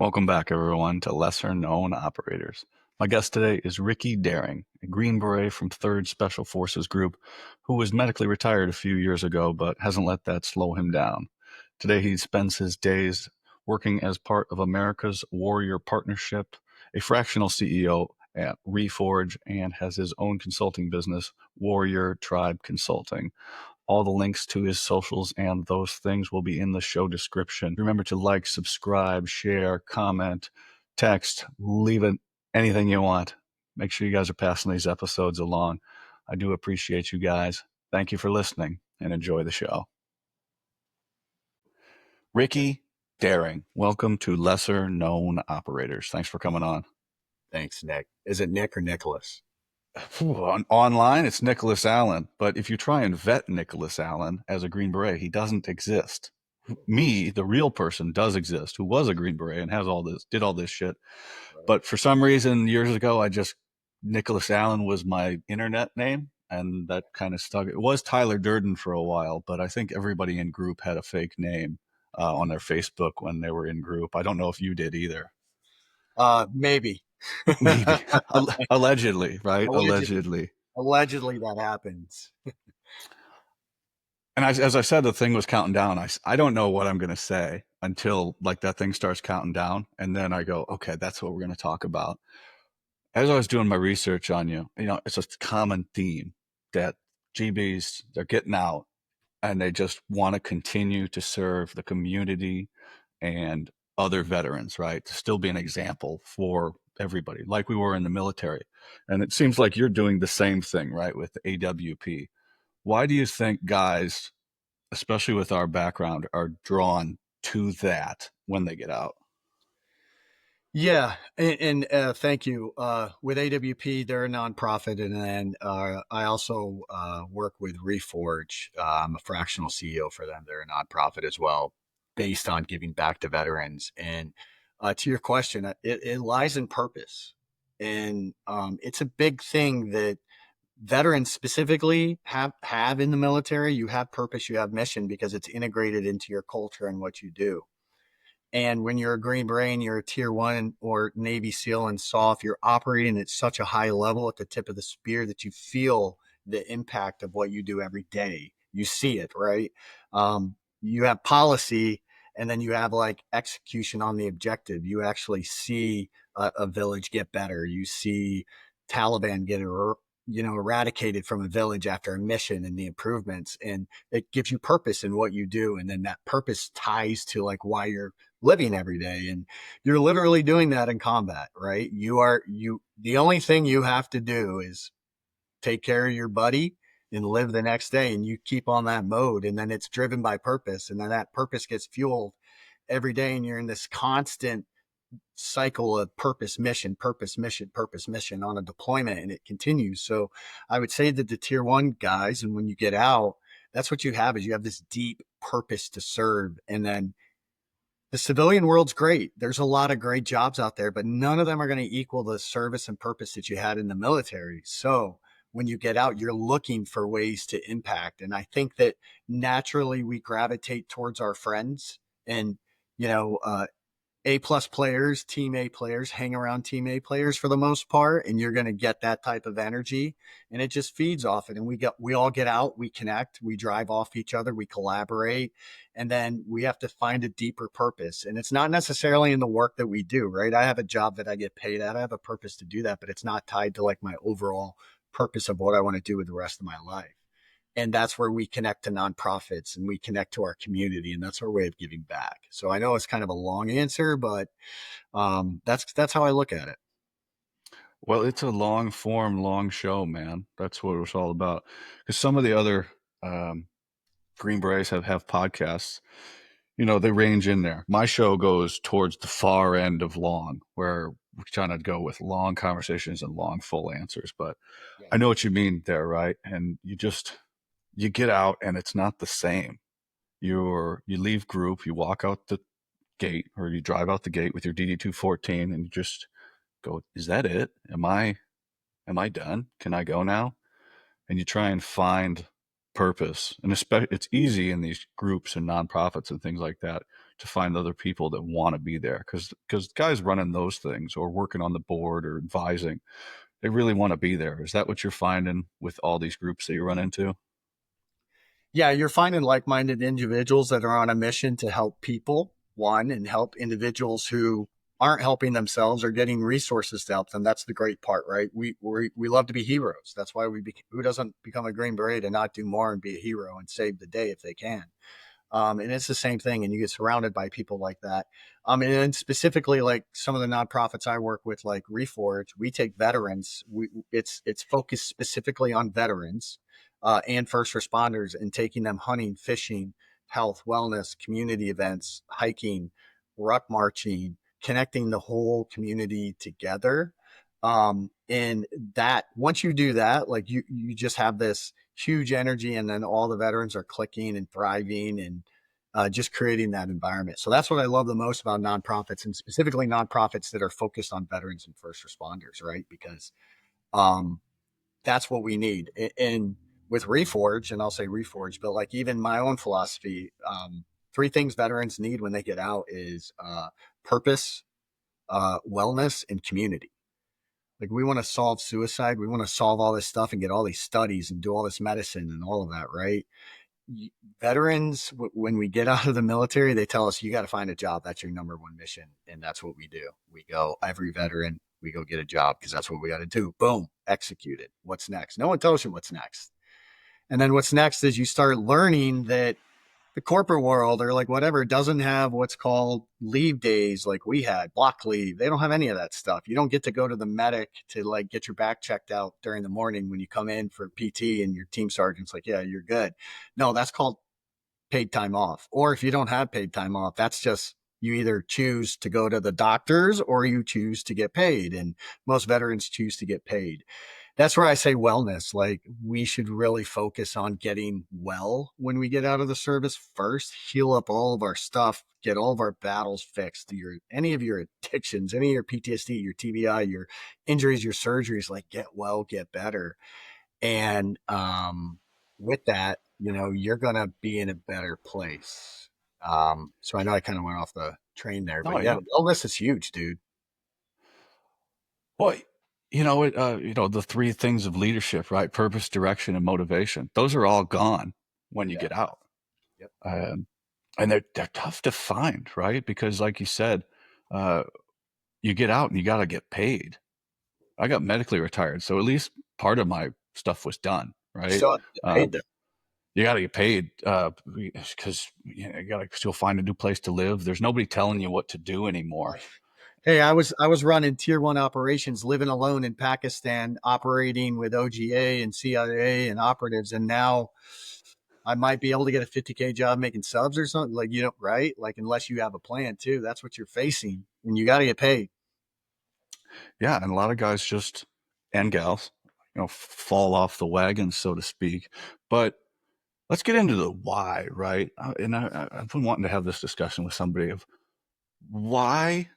Welcome back, everyone, to Lesser Known Operators. My guest today is Ricky Daring, a Green Beret from 3rd Special Forces Group who was medically retired a few years ago but hasn't let that slow him down. Today, he spends his days working as part of America's Warrior Partnership, a fractional CEO at Reforge, and has his own consulting business, Warrior Tribe Consulting. All the links to his socials and those things will be in the show description. Remember to like, subscribe, share, comment, text, leave it anything you want. Make sure you guys are passing these episodes along. I do appreciate you guys. Thank you for listening and enjoy the show. Ricky Daring, welcome to Lesser Known Operators. Thanks for coming on. Thanks, Nick. Is it Nick or Nicholas? Online, it's Nicholas Allen. But if you try and vet Nicholas Allen as a Green Beret, he doesn't exist. Me, the real person, does exist, who was a Green Beret and has all this, did all this shit. Right. But for some reason, years ago, Nicholas Allen was my internet name, and that kind of stuck. It was Tyler Durden for a while, but I think everybody in group had a fake name on their Facebook when they were in group. I don't know if you did either. Maybe. Maybe. Allegedly, right? Allegedly. Allegedly that happens. And as I said, the thing was counting down. I don't know what I'm going to say until like that thing starts counting down. And then I go, okay, that's what we're going to talk about. As I was doing my research on you, it's a common theme that GBs, they're getting out and they just want to continue to serve the community and other veterans, right? To still be an example for everybody, like we were in the military. And it seems like you're doing the same thing, right, with AWP. Why do you think guys, especially with our background, are drawn to that when they get out? Yeah, and thank you. With AWP, they're a nonprofit, and then I also work with Reforge. I'm a fractional CEO for them. They're a nonprofit as well, based on giving back to veterans. And to your question, it lies in purpose, and it's a big thing that veterans specifically have in the military. You have purpose, you have mission, because it's integrated into your culture and what you do. And when you're a Green Beret, you're a Tier 1 or Navy SEAL and SOF, you're operating at such a high level at the tip of the spear that you feel the impact of what you do every day. You see it, right? You have policy, and then you have like execution on the objective. You actually see a village get better. You see Taliban get eradicated from a village after a mission and the improvements, and it gives you purpose in what you do. And then that purpose ties to like why you're living every day, and you're literally doing that in combat, right? The only thing you have to do is take care of your buddy and live the next day, and you keep on that mode, and then it's driven by purpose, and then that purpose gets fueled every day, and you're in this constant cycle of purpose, mission, purpose, mission, purpose, mission on a deployment, and it continues. So I would say that the Tier 1 guys, and when you get out, that's what you have, is you have this deep purpose to serve. And then the civilian world's great. There's a lot of great jobs out there, but none of them are going to equal the service and purpose that you had in the military. So when you get out, you're looking for ways to impact. And I think that naturally we gravitate towards our friends, and, A+ players, team A players hang around team A players for the most part, and you're going to get that type of energy, and it just feeds off it. And we all get out, we connect, we drive off each other, we collaborate, and then we have to find a deeper purpose. And it's not necessarily in the work that we do, right? I have a job that I get paid at. I have a purpose to do that, but it's not tied to like my overall purpose of what I want to do with the rest of my life. And that's where we connect to nonprofits, and we connect to our community, and that's our way of giving back. So I know it's kind of a long answer, but that's how I look at it. Well, it's a long form, long show, man. That's what it's all about. Because some of the other Green Berets have podcasts, they range in there. My show goes towards the far end of long, where we're trying to go with long conversations and long, full answers. But Yeah. I know what you mean there, right? And you get out and it's not the same. You leave group, you walk out the gate, or you drive out the gate with your DD-214, and you just go, is that it? Am I done? Can I go now? And you try and find purpose. And it's easy in these groups and nonprofits and things like that. to find other people that want to be there, because guys running those things or working on the board or advising, they really want to be there. Is that what you're finding with all these groups that you run into? Yeah, you're finding like-minded individuals that are on a mission to help people, one, and help individuals who aren't helping themselves or getting resources to help them. That's the great part, right? We love to be heroes. That's why who doesn't become a Green Beret to not do more and be a hero and save the day if they can. And it's the same thing, and you get surrounded by people like that. And then specifically, like some of the nonprofits I work with, like Reforge, we take veterans. It's focused specifically on veterans and first responders, and taking them hunting, fishing, health, wellness, community events, hiking, ruck marching, connecting the whole community together. And that once you do that, like you just have this huge energy, and then all the veterans are clicking and thriving, and just creating that environment. So that's what I love the most about nonprofits, and specifically nonprofits that are focused on veterans and first responders, right? Because um, that's what we need. And with Reforge, and I'll say Reforge, but like even my own philosophy, three things veterans need when they get out is purpose, wellness, and community. Like we want to solve suicide, we want to solve all this stuff and get all these studies and do all this medicine and all of that, right? Veterans, when we get out of the military, they tell us you got to find a job. That's your number one mission, and that's what we do. We go, every veteran, we go get a job because that's what we got to do. Boom, execute it. What's next? No one tells you what's next. And then what's next is you start learning that the corporate world, or like whatever, doesn't have what's called leave days like we had, block leave. They don't have any of that stuff. You don't get to go to the medic to like get your back checked out during the morning when you come in for PT, and your team sergeant's like, yeah, you're good. No, that's called paid time off. Or if you don't have paid time off, that's just you either choose to go to the doctors or you choose to get paid. And most veterans choose to get paid. That's where I say wellness. Like we should really focus on getting well when we get out of the service first, heal up all of our stuff, get all of our battles fixed, any of your addictions, any of your PTSD, your TBI, your injuries, your surgeries, like get well, get better. And with that, you're going to be in a better place. So I know I kind of went off the train there, Oh but yeah, yeah. wellness is huge, dude. Well, the three things of leadership, right? Purpose, direction, and motivation. Those are all gone when you Yeah. get out. Yep. Um, and they're tough to find, right? Because like you said, uh, you get out and you got to get paid. I got medically retired, so at least part of my stuff was done, You right? still have to get Uh, paid though. you got to get paid because you got to still find a new place to live. There's nobody telling you what to do anymore. Hey, I was running tier one operations, living alone in Pakistan, operating with OGA and CIA and operatives, and now I might be able to get a 50K job making subs or something. Like right? Like unless you have a plan too, that's what you're facing, and you got to get paid. Yeah, and a lot of guys just and gals, fall off the wagon, so to speak. But let's get into the why, right? I've been wanting to have this discussion with somebody of why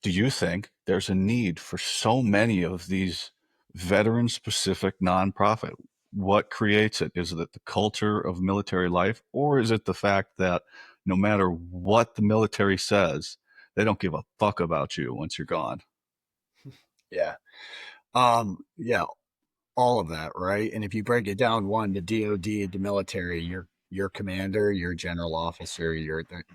do you think there's a need for so many of these veteran specific nonprofit? What creates it? Is it the culture of military life, or is it the fact that no matter what the military says, they don't give a fuck about you once you're gone? Yeah. Yeah, all of that, right? And if you break it down, one, the DoD, the military, your commander, your general officer,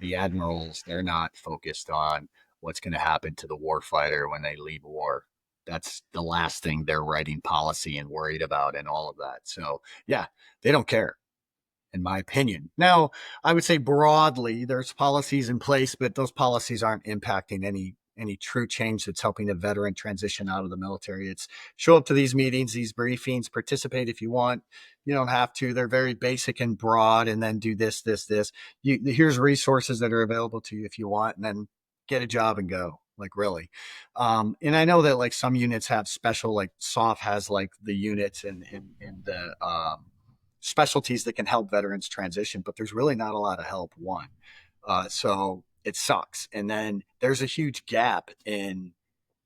the admirals, they're not focused on what's going to happen to the warfighter when they leave war. That's the last thing they're writing policy and worried about, and all of that. So yeah, they don't care, in my opinion. Now, I would say broadly, there's policies in place, but those policies aren't impacting any true change that's helping a veteran transition out of the military. It's show up to these meetings, these briefings, participate if you want. You don't have to. They're very basic and broad, and then do this, this, this. Here's resources that are available to you if you want, and then get a job and go. Like really. And I know that like some units have special, like SOF has like the units and the specialties that can help veterans transition, but there's really not a lot of help. One, so it sucks. And then there's a huge gap in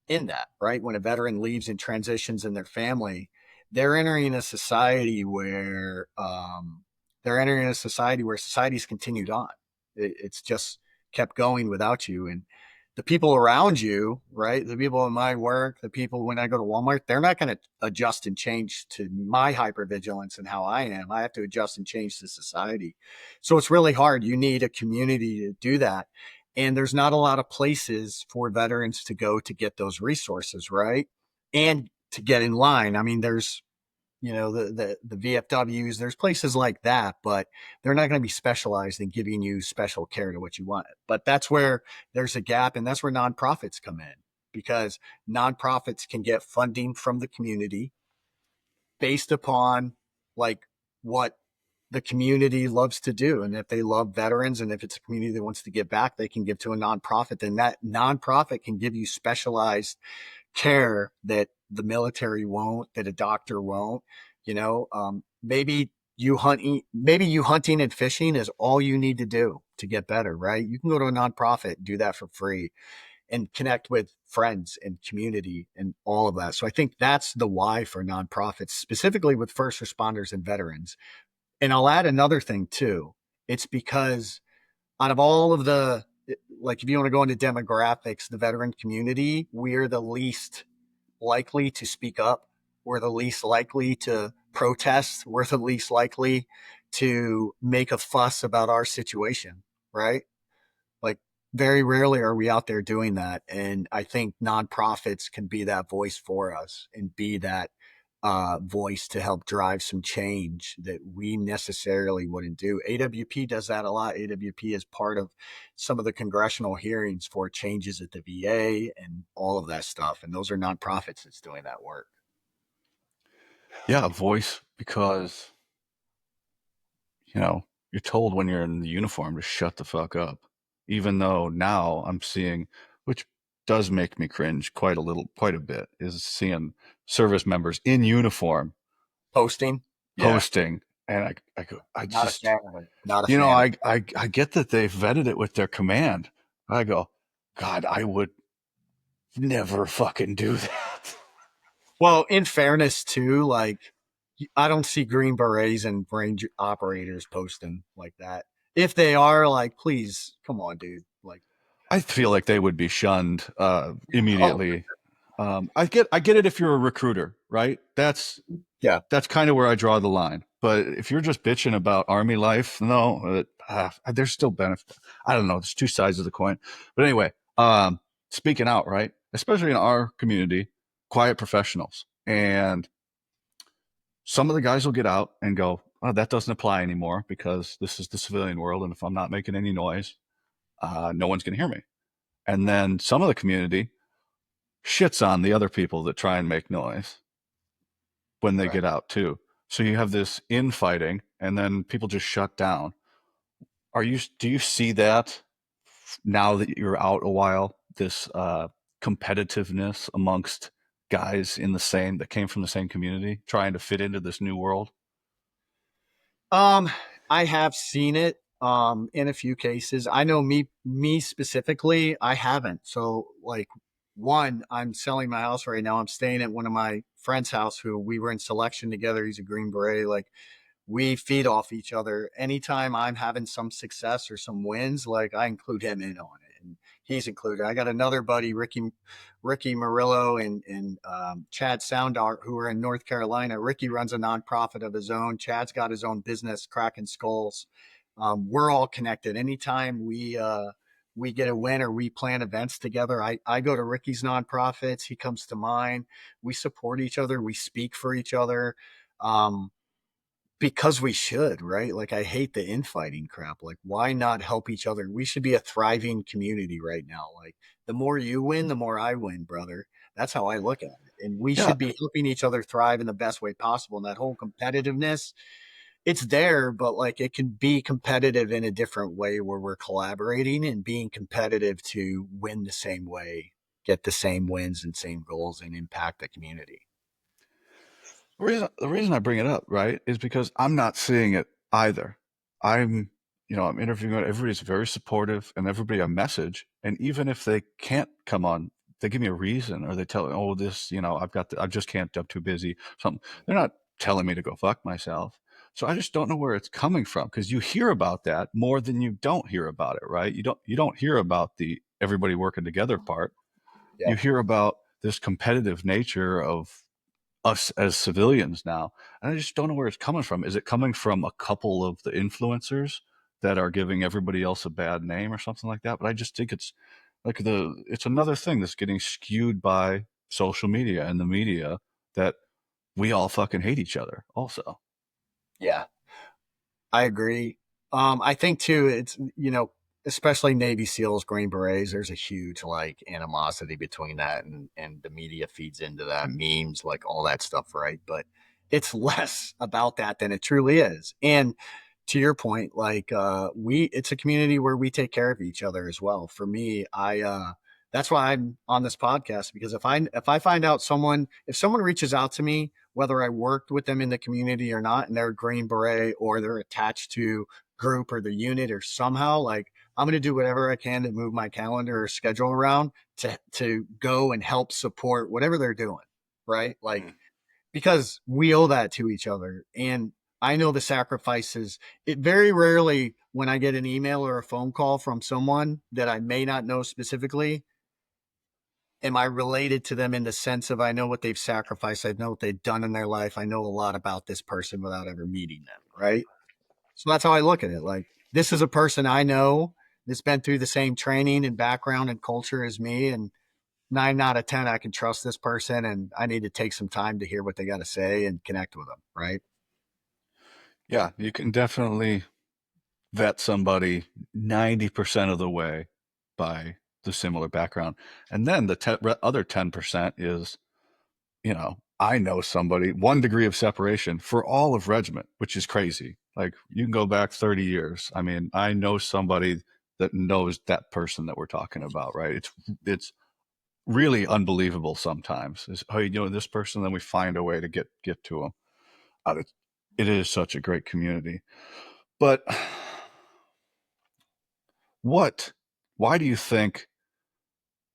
that, right? When a veteran leaves and transitions in their family, they're entering a society where society's continued on. It's just kept going without you. And the people around you, right? The people in my work, the people when I go to Walmart, they're not going to adjust and change to my hypervigilance and how I am. I have to adjust and change to society. So it's really hard. You need a community to do that. And there's not a lot of places for veterans to go to get those resources, right? And to get in line. I mean, there's the VFWs. There's places like that, but they're not going to be specialized in giving you special care to what you want. But that's where there's a gap, and that's where nonprofits come in because nonprofits can get funding from the community based upon like what the community loves to do. And if they love veterans and if it's a community that wants to give back, they can give to a nonprofit. Then that nonprofit can give you specialized care that the military won't, that a doctor won't. Maybe you hunting and fishing is all you need to do to get better, right? You can go to a nonprofit, do that for free, and connect with friends and community and all of that. So I think that's the why for nonprofits, specifically with first responders and veterans. And I'll add another thing too. It's because out of all of the, like, if you want to go into demographics, the veteran community, we're the least likely to speak up. We're the least likely to protest. We're the least likely to make a fuss about our situation, right? Like, very rarely are we out there doing that. And I think nonprofits can be that voice for us and be that voice to help drive some change that we necessarily wouldn't do. AWP does that a lot. AWP is part of some of the congressional hearings for changes at the VA and all of that stuff. And those are nonprofits that's doing that work. Yeah, a voice because, you know, you're told when you're in the uniform to shut the fuck up. Even though now I'm seeing, which does make me cringe quite a bit, is seeing service members in uniform Posting? Yeah. posting. And I Not a just, fan of it. Not a fan of it. I get that they vetted it with their command. I go, God, I would never fucking do that. Well, in fairness, too, like, I don't see Green Berets and range operators posting like that. If they are, like, please, come on, dude. Like, I feel like they would be shunned oh, immediately. I get it if you're a recruiter, right? yeah, That's kind of where I draw the line. But if you're just bitching about army life, no, there's still benefit. I don't know. There's two sides of the coin. But anyway, speaking out, right? Especially in our community, quiet professionals. And some of the guys will get out and go, oh, that doesn't apply anymore because this is the civilian world. And if I'm not making any noise, no one's going to hear me. And then some of the community shits on the other people that try and make noise when they right. get out too. So you have this infighting, and then people just shut down. Do you see that now that you're out a while? This competitiveness amongst guys in the same that came from the same community, trying to fit into this new world. Um, I have seen it in a few cases. I know me specifically, I haven't. So like one, I'm selling my house right now. I'm staying at one of my friend's house who we were in selection together. He's a Green Beret. Like we feed off each other. Anytime I'm having some success or some wins, like I include him in on it, and he's included. I got another buddy, Ricky Murillo and Chad Soundart, who are in North Carolina. Ricky runs a nonprofit of his own. Chad's got his own business, Cracking Skulls. We're all connected. Anytime we get a win or we plan events together, I go to Ricky's nonprofits. He comes to mine. We support each other. We speak for each other. Um, because we should, right? Like I hate the infighting crap. Like why not help each other? We should be a thriving community right now. Like the more you win, the more I win, brother. That's how I look at it. And we Yeah, should be helping each other thrive in the best way possible. And that whole competitiveness, it's there, but like it can be competitive in a different way where we're collaborating and being competitive to win the same way, get the same wins and same goals and impact the community. the reason I bring it up, right, is because I'm not seeing it either. I'm, I'm interviewing. Everybody's very supportive, and everybody a message. And even if they can't come on, they give me a reason, or they tell, oh, this, I just can't. I'm too busy. Something. They're not telling me to go fuck myself. So I just don't know where it's coming from because you hear about that more than you don't hear about it, right? You don't hear about the everybody working together part. You Yep. hear about this competitive nature of us as civilians now, and I just don't know where it's coming from. Is it coming from a couple of the influencers that are giving everybody else a bad name or something like that? But I just think it's like it's another thing that's getting skewed by social media and the media that we all fucking hate each other also. Yeah. I agree. I think too, it's, especially Navy SEALs, Green Berets, there's a huge like animosity between that, and the media feeds into that, memes, like all that stuff, right? But it's less about that than it truly is. And to your point, like it's a community where we take care of each other as well. For me, that's why I'm on this podcast, because if I find out if someone reaches out to me, whether I worked with them in the community or not, and they're a Green Beret or they're attached to group or the unit or somehow, like, I'm going to do whatever I can to move my calendar or schedule around to go and help support whatever they're doing. Right. Like, Mhm. because we owe that to each other. And I know the sacrifices. It very rarely, when I get an email or a phone call from someone that I may not know specifically, am I related to them in the sense of I know what they've sacrificed, I know what they've done in their life, I know a lot about this person without ever meeting them, right? So that's how I look at it. Like, this is a person I know that's been through the same training and background and culture as me, and 9 out of 10, I can trust this person, and I need to take some time to hear what they got to say and connect with them, right? Yeah, you can definitely vet somebody 90% of the way by the similar background. And then the other 10% is, I know somebody, 1 degree of separation for all of regiment, which is crazy. Like you can go back 30 years. I mean, I know somebody that knows that person that we're talking about, right? It's really unbelievable sometimes. Is oh, this person, then we find a way to get to them. It is such a great community. But what why do you think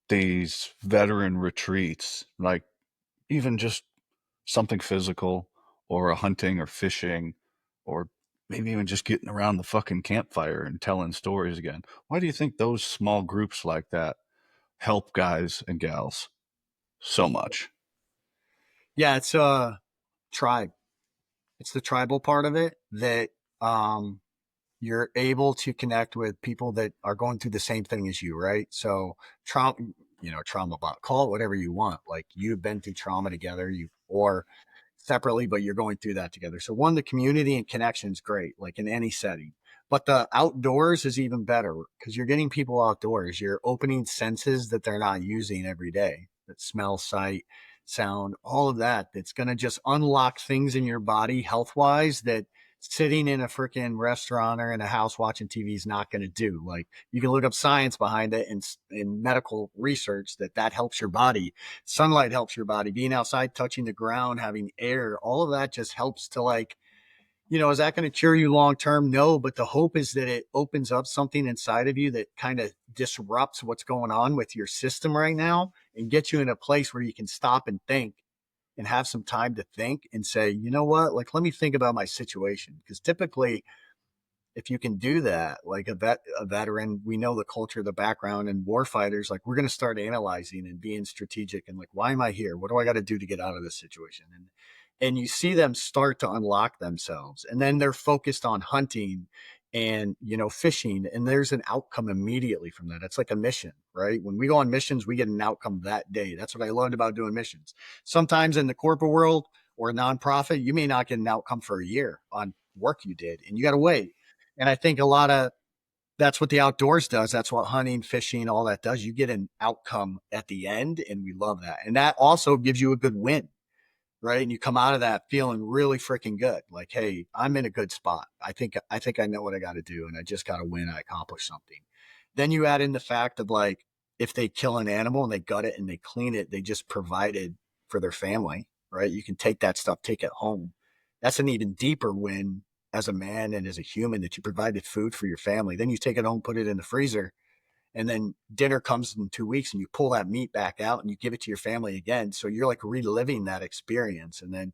these veteran retreats, like even just something physical or a hunting or fishing or maybe even just getting around the fucking campfire and telling stories again. Why do you think those small groups like that help guys and gals so much? Yeah, it's tribe. It's the tribal part of it that um you're able to connect with people that are going through the same thing as you, right? So trauma, trauma bond, call it whatever you want. Like, you've been through trauma together, or separately, but you're going through that together. So one, the community and connection is great, like in any setting. But the outdoors is even better because you're getting people outdoors. You're opening senses that they're not using every day. That smell, sight, sound, all of that. That's going to just unlock things in your body health wise that sitting in a freaking restaurant or in a house watching TV is not going to do. Like, you can look up science behind it and in medical research that helps your body. Sunlight helps your body. Being outside, touching the ground, having air, all of that just helps to, like, is that going to cure you long term? No, but the hope is that it opens up something inside of you that kind of disrupts what's going on with your system right now and gets you in a place where you can stop and think and have some time to think and say, you know what, like, let me think about my situation. Because typically, if you can do that, like a veteran, we know the culture, the background, and war fighters, like, we're going to start analyzing and being strategic and like, why am I here? What do I got to do to get out of this situation? And you see them start to unlock themselves, and then they're focused on hunting and fishing, and there's an outcome immediately from that. It's like a mission, right? When we go on missions, we get an outcome that day. That's what I learned about doing missions. Sometimes in the corporate world or a nonprofit, you may not get an outcome for a year on work you did, and you got to wait. And I think a lot of that's what the outdoors does. That's what hunting, fishing, all that does. You get an outcome at the end, and we love that. And that also gives you a good win, right? And you come out of that feeling really freaking good. Like, hey, I'm in a good spot. I think I know what I got to do, and I just got to win. I accomplished something. Then you add in the fact of, like, if they kill an animal and they gut it and they clean it, they just provided for their family, right? You can take that stuff, take it home. That's an even deeper win as a man and as a human, that you provided food for your family. Then you take it home, put it in the freezer, and then dinner comes in 2 weeks and you pull that meat back out and you give it to your family again. So you're like reliving that experience. And then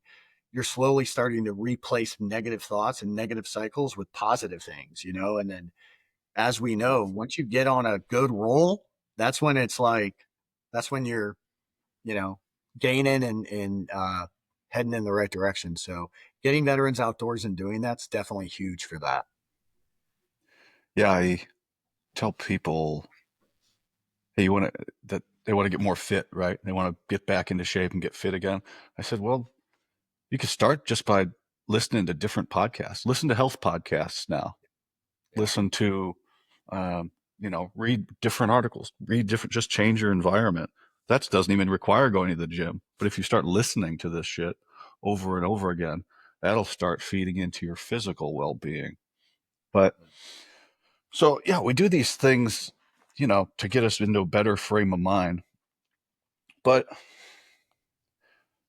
you're slowly starting to replace negative thoughts and negative cycles with positive things, and then as we know, once you get on a good roll, that's when it's like, that's when you're, you know, gaining and heading in the right direction. So getting veterans outdoors and doing that's definitely huge for that. Yeah, I tell people, hey, you want to that they want to get more fit, right? They want to get back into shape and get fit again. I said, well, you can start just by listening to different podcasts. Listen to health podcasts now. Yeah. Listen to, read different articles. Read different. Just change your environment. That doesn't even require going to the gym. But if you start listening to this shit over and over again, that'll start feeding into your physical well-being. But so yeah, we do these things, to get us into a better frame of mind. But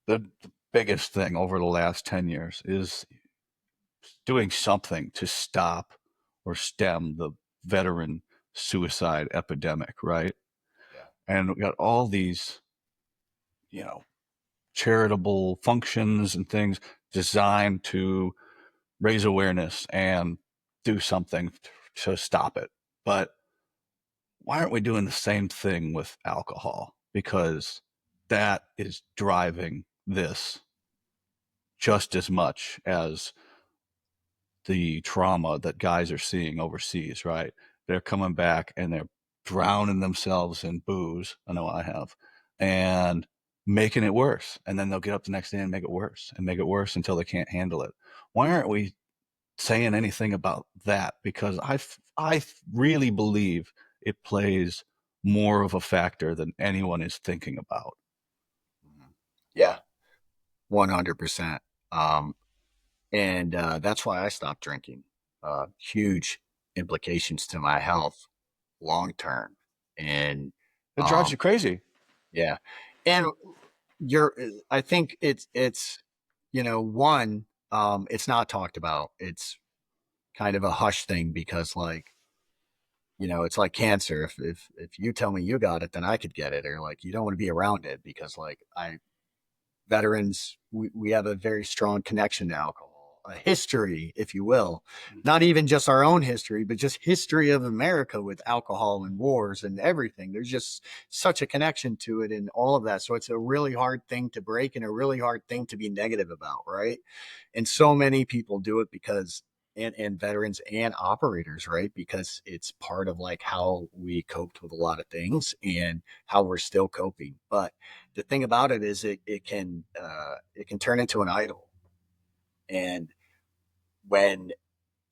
the biggest thing over the last 10 years is doing something to stop or stem the veteran suicide epidemic, right? Yeah. And we got all these, you know, charitable functions and things designed to raise awareness and do something to stop it. But why aren't we doing the same thing with alcohol? Because that is driving this just as much as the trauma that guys are seeing overseas, right? They're coming back and they're drowning themselves in booze. I know I have, and making it worse. And then they'll get up the next day and make it worse and make it worse until they can't handle it. Why aren't we saying anything about that? Because I really believe it plays more of a factor than anyone is thinking about. Mhm. Yeah. 100%. Um, and that's why I stopped drinking. Huge implications to my health long term. And It drives you um, crazy. yeah. And you're, I think it's, one, it's not talked about. It's kind of a hush thing because, like, it's like cancer. If you tell me you got it, then I could get it, or like you don't want to be around it because, like, I veterans, we have a very strong connection to alcohol, a history, if you will, not even just our own history, but just history of America with alcohol and wars and everything. There's just such a connection to it and all of that. So it's a really hard thing to break and a really hard thing to be negative about, right? And so many people do it because and veterans and operators, right? Because it's part of like how we coped with a lot of things and how we're still coping. But the thing about it is it can turn into an idol. And when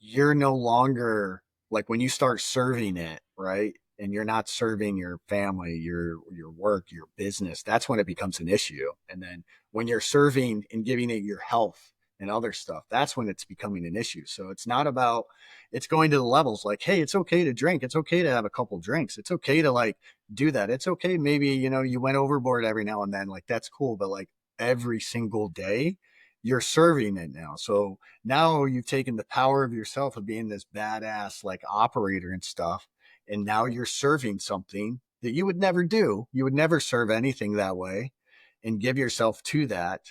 you're no longer, like, when you start serving it, right? And you're not serving your family, your work, your business, that's when it becomes an issue. And then when you're serving and giving it your health and other stuff, that's when it's becoming an issue. So it's not about, it's going to the levels like, hey, it's okay to drink. It's okay to have a couple drinks. It's okay to like do that. It's okay. Maybe, you went overboard every now and then. Like, that's cool. But like every single day, you're serving it now. So now you've taken the power of yourself of being this badass like operator and stuff, and now you're serving something that you would never do. You would never serve anything that way and give yourself to that.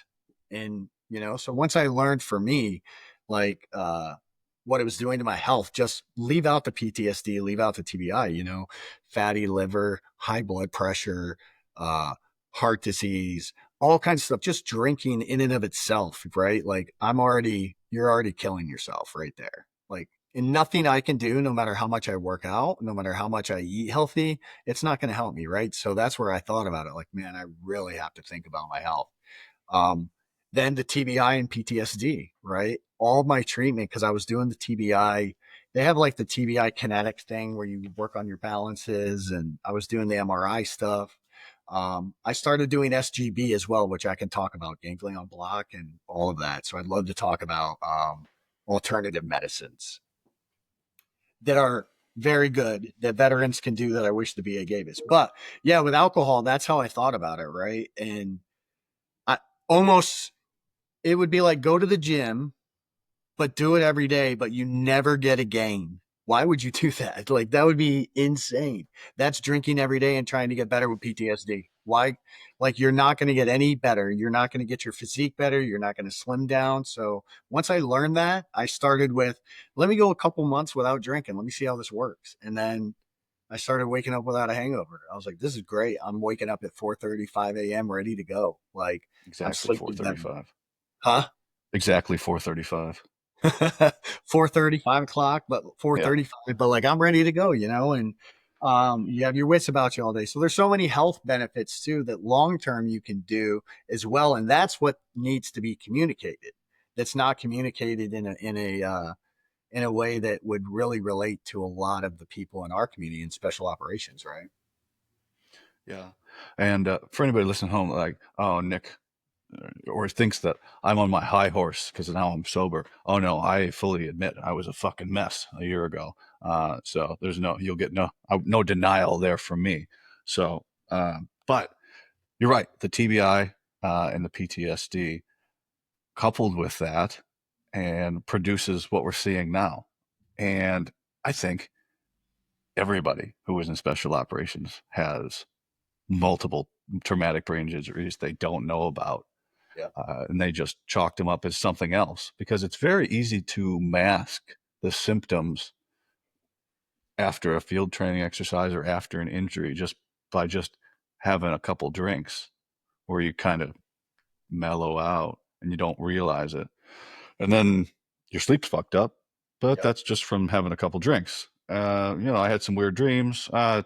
And so once I learned for me, like, what it was doing to my health, just leave out the PTSD, leave out the TBI, fatty liver, high blood pressure, uh heart disease, all kinds of stuff, just drinking in and of itself, right? Like, you're already killing yourself right there. Like, and nothing I can do, no matter how much I work out, no matter how much I eat healthy, it's not going to help me, right? So that's where I thought about it. Like, man, I really have to think about my health. Um, then the TBI and PTSD, right? All my treatment, because I was doing the TBI, they have like the TBI kinetic thing where you work on your balances, and I was doing the MRI stuff. I started doing SGB as well, which I can talk about, ganglion block and all of that. So I'd love to talk about alternative medicines that are very good that veterans can do that I wish the VA gave us. But yeah, with alcohol, that's how I thought about it, right? And I almost, it would be like go to the gym, but do it every day, but you never get a gain. Why would you do that? Like, that would be insane. That's drinking every day and trying to get better with PTSD. Why? Like, you're not going to get any better. You're not going to get your physique better. You're not going to slim down. So once I learned that, I started with, let me go a couple months without drinking. Let me see how this works. And then I started waking up without a hangover. I was like, this is great. I'm waking up at 4:35 a.m. ready to go. Like, I'm Exactly sleeping better. 4:35. Huh? Exactly 4:35. 4:30, 5 o'clock, but Yeah. 4:35, but like I'm ready to go, and you have your wits about you all day. So there's so many health benefits too that long term you can do as well, and that's what needs to be communicated. That's not communicated in a way that would really relate to a lot of the people in our community in special operations, right? Yeah. And for anybody listening home, like, oh, Nick, or thinks that I'm on my high horse because now I'm sober. Oh no, I fully admit I was a fucking mess a year ago. So you'll get no denial there from me. So, but you're right. The TBI and the PTSD coupled with that and produces what we're seeing now. And I think everybody who is in special operations has multiple traumatic brain injuries they don't know about. Yeah. And they just chalked them up as something else because it's very easy to mask the symptoms after a field training exercise or after an injury just by just having a couple drinks where you kind of mellow out and you don't realize it. And then your sleep's fucked up, but Yep. that's just from having a couple drinks. I had some weird dreams. I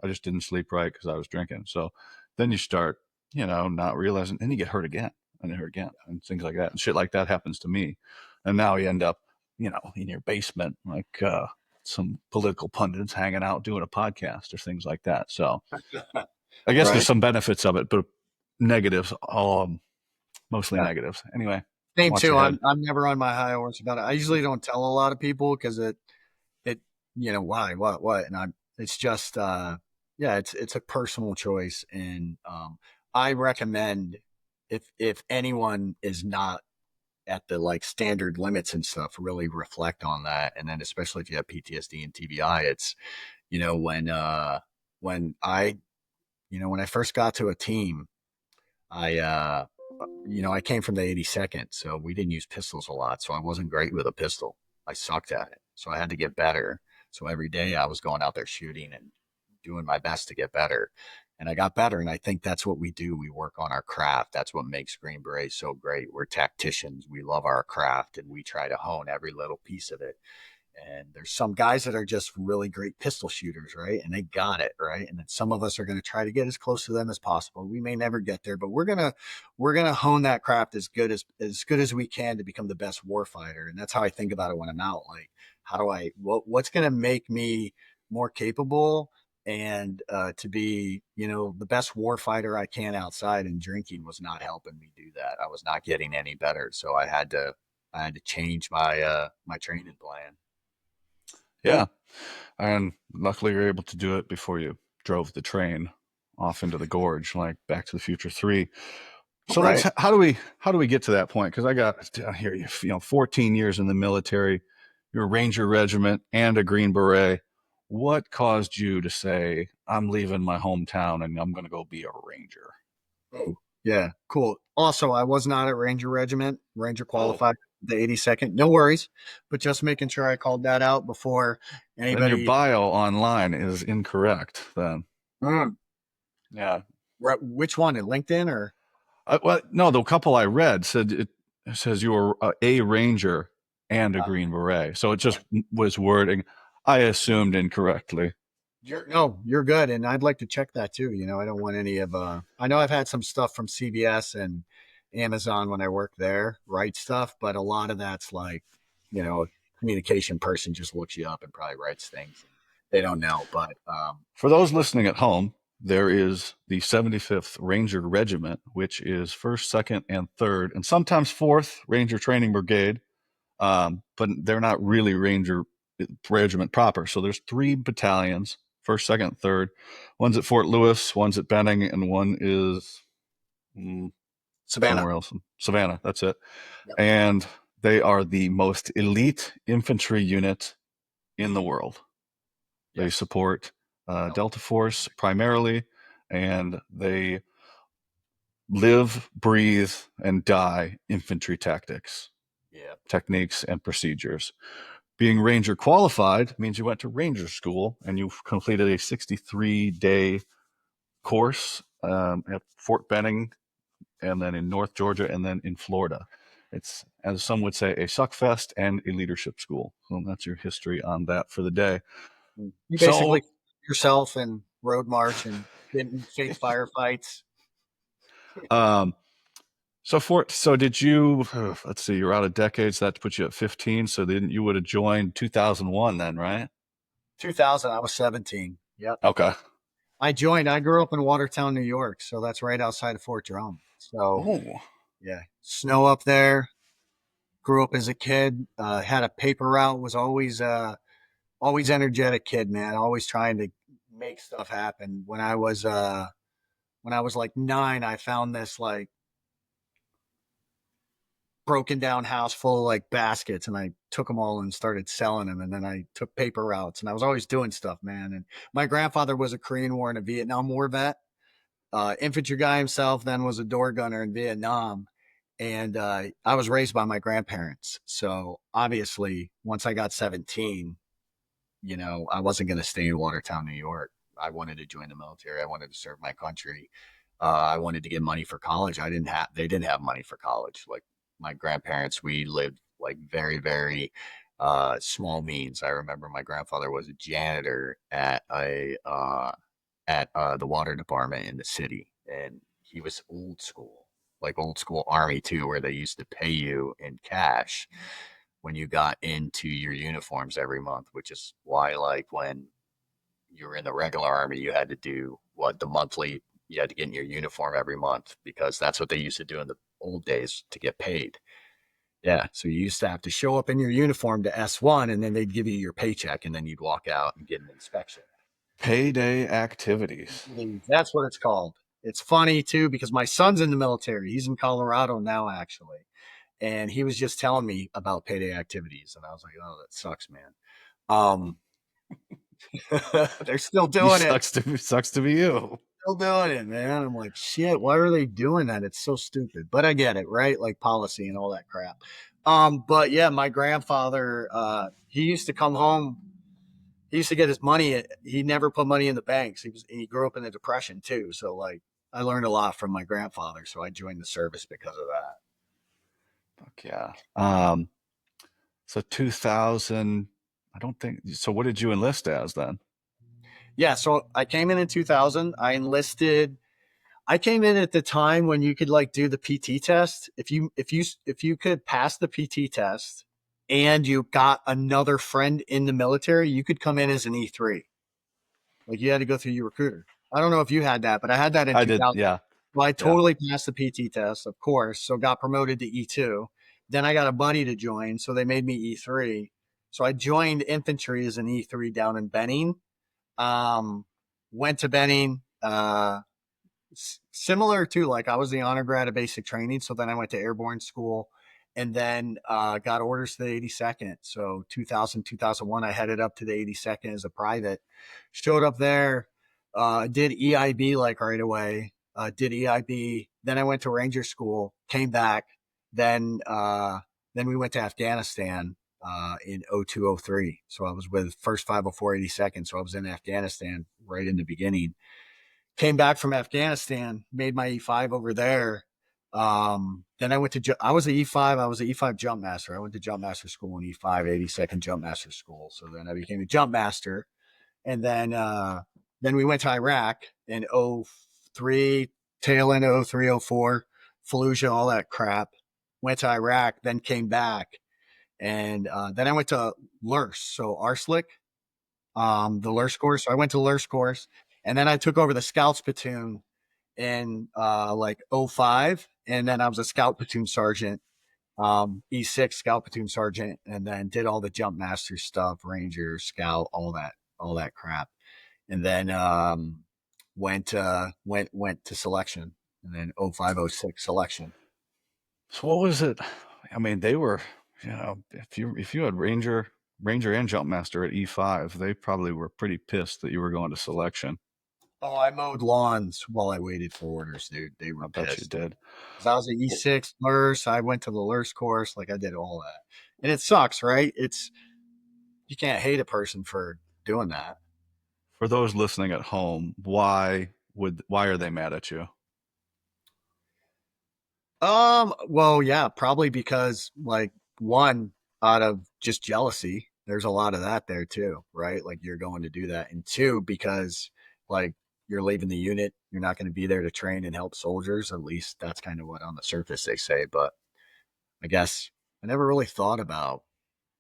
just didn't sleep right because I was drinking. So then you start, not realizing, and you get hurt again and hurt again and things like that. And shit like that happens to me. And now you end up, in your basement, like some political pundits hanging out doing a podcast or things like that. So I guess there's Right. some benefits of it, but negatives, mostly Yeah. negatives. Anyway, Same watch too. your I'm head. I'm never on my high horse about it. I usually don't tell a lot of people because it why what and I'm it's just yeah, it's a personal choice, and I recommend, if anyone is not at the like standard limits and stuff, really reflect on that. And then especially if you have PTSD and TBI, it's you know when I when I first got to a team, I came from the 82nd, so we didn't use pistols a lot. So I wasn't great with a pistol. I sucked at it. So I had to get better. So every day I was going out there shooting and doing my best to get better. And I got better. And I think that's what we do. We work on our craft. That's what makes Green Beret so great. We're tacticians. We love our craft and we try to hone every little piece of it. And there's some guys that are just really great pistol shooters, right? And they got it, right? And then some of us are going to try to get as close to them as possible. We may never get there, but we're gonna hone that craft as good as we can to become the best warfighter. And that's how I think about it when I'm out. Like, how do what's going to make me more capable and to be the best warfighter I can outside? And drinking was not helping me do that. I was not getting any better, so I had to change my training plan. Yeah. And luckily you're able to do it before you drove the train off into the gorge, like Back to the Future 3. So Right. how do we get to that point? Because I hear you 14 years in the military, you're a Ranger regiment and a Green Beret. What caused you to say, I'm leaving my hometown and I'm going to go be a Ranger? Oh, yeah, cool. Also, I was not at Ranger Regiment, Ranger Oh, qualified, the 82nd. No worries, but just making sure I called that out before then your anybody. bio online is incorrect then. Mm, Yeah. which one? At LinkedIn or? Well, no, the couple I read it says you were a Ranger and a Green Beret. So it just was wording I assumed incorrectly. You're good, and I'd like to check that too. I don't want any of. I know I've had some stuff from CBS and Amazon when I worked there, write stuff, but a lot of that's like, a communication person just looks you up and probably writes things, and they don't know. But For those listening at home, there is the 75th Ranger Regiment, which is 1st, 2nd, and 3rd, and sometimes 4th Ranger Training Brigade. But they're not really Ranger Regiment proper. So there's 3 battalions: 1st, 2nd, 3rd. One's at Fort Lewis, one's at Benning, and one is Savannah. somewhere else in Savannah. That's it. Yep. And they are the most elite infantry unit in the world. They Yes. support Delta. Delta Force primarily, and they live, breathe, and die infantry tactics, Yeah. techniques, and procedures. Being Ranger qualified means you went to Ranger school and you completed a 63-day course at Fort Benning, and then in North Georgia, and then in Florida. It's, as some would say, a suckfest and a leadership school. So that's your history on that for the day. You So, basically yourself and road march and get in fake firefights. um, so did you? Let's see, you're out of decades. That puts you at 15. So then you would have joined 2001, then, right? 2000, I was 17. Yep. Okay. I grew up in Watertown, New York. So that's right outside of Fort Drum. So Oh, yeah, snow up there. Grew up as a kid, had a paper route, was always energetic kid, man. Always trying to make stuff happen. When I was like 9, I found this like broken down house full of like baskets, and I took them all and started selling them. And then I took paper routes, and I was always doing stuff, man. And my grandfather was a Korean War and a Vietnam War vet, infantry guy himself, then was a door gunner in Vietnam. And I was raised by my grandparents. So obviously, once I got 17, I wasn't going to stay in Watertown, New York. I wanted to join the military. I wanted to serve my country. I wanted to get money for college. They didn't have money for college. Like my grandparents, we lived like very, very small means. I remember my grandfather was a janitor at the water department in the city, and he was old school, like old school army too, where they used to pay you in cash when you got into your uniforms every month, which is why, like, when you were in the regular army, you had to do what the monthly, you had to get in your uniform every month because that's what they used to do in the old days to get paid. Yeah. So you used to have to show up in your uniform to S1, and then they'd give you your paycheck, and then you'd walk out and get an inspection. payday activities. That's what it's called. It's funny too because my son's in the military. He's in Colorado now, actually. And he was just telling me about payday activities. And I was like, oh, that sucks, man. Um, they're still You doing it. sucks to be you. Still doing it, man. I'm like, shit, why are they doing that? It's so stupid. But I get it, right? Like policy and all that crap. But yeah, my grandfather, he used to come home. He used to get his money. He never put money in the banks. He grew up in the Depression too. So like I learned a lot from my grandfather. So I joined the service because of that. Fuck yeah. So 2000. I don't think so. What did you enlist as then? Yeah. So I came in 2000. I came in at the time when you could like do the PT test. If you could pass the PT test and you got another friend in the military, you could come in as an E3. Like you had to go through your recruiter. I don't know if you had that, but I had that in I did. 2000. Yeah. Well, I Yeah. totally passed the PT test, of course. So got promoted to E2. Then I got a buddy to join, so they made me E3. So I joined infantry as an E3 down in Benning. Um, Went to Benning. Similar to like I was the honor grad of basic training, so then I went to airborne school, and then got orders to the 82nd. So 2000 2001, I headed up to the 82nd as a private. Showed up there, did EIB like right away. Did EIB, then I went to Ranger School, came back, then then we went to Afghanistan in 0203. So I was with First 504 82nd. So I was in Afghanistan right in the beginning. Came back from Afghanistan, made my E5 over there. Then I was an E5. I was an E5 jump master. I went to jump master school in E5, 82nd jump master school. So then I became a jump master. And then we went to Iraq in 03, tail end of 03, 04, Fallujah, all that crap. Went to Iraq, then came back. And then I went to LURS, so RSLIC, the LURS course. So I went to LURS course, and then I took over the scouts platoon in like '05, and then I was a scout platoon sergeant, E6 scout platoon sergeant, and then did all the jump master stuff, ranger, scout, all that crap, and then went to selection, and then '05, '06 selection. So what was it? I mean, they were, if you had Ranger. Ranger and Jumpmaster at E5, they probably were pretty pissed that you were going to selection. Oh, I mowed lawns while I waited for orders, dude. They were I bet you pissed. did. 'Cause I was at Well, E6 LERS. I went to the LERS course. Like I did all that. And it sucks, right? You can't hate a person for doing that. for those listening at home, why are they mad at you? Well, yeah, probably because like one out of just jealousy. There's a lot of that there too, right? Like you're going to do that. And two, because like you're leaving the unit, you're not going to be there to train and help soldiers. At least that's kind of what on the surface they say. But I guess I never really thought about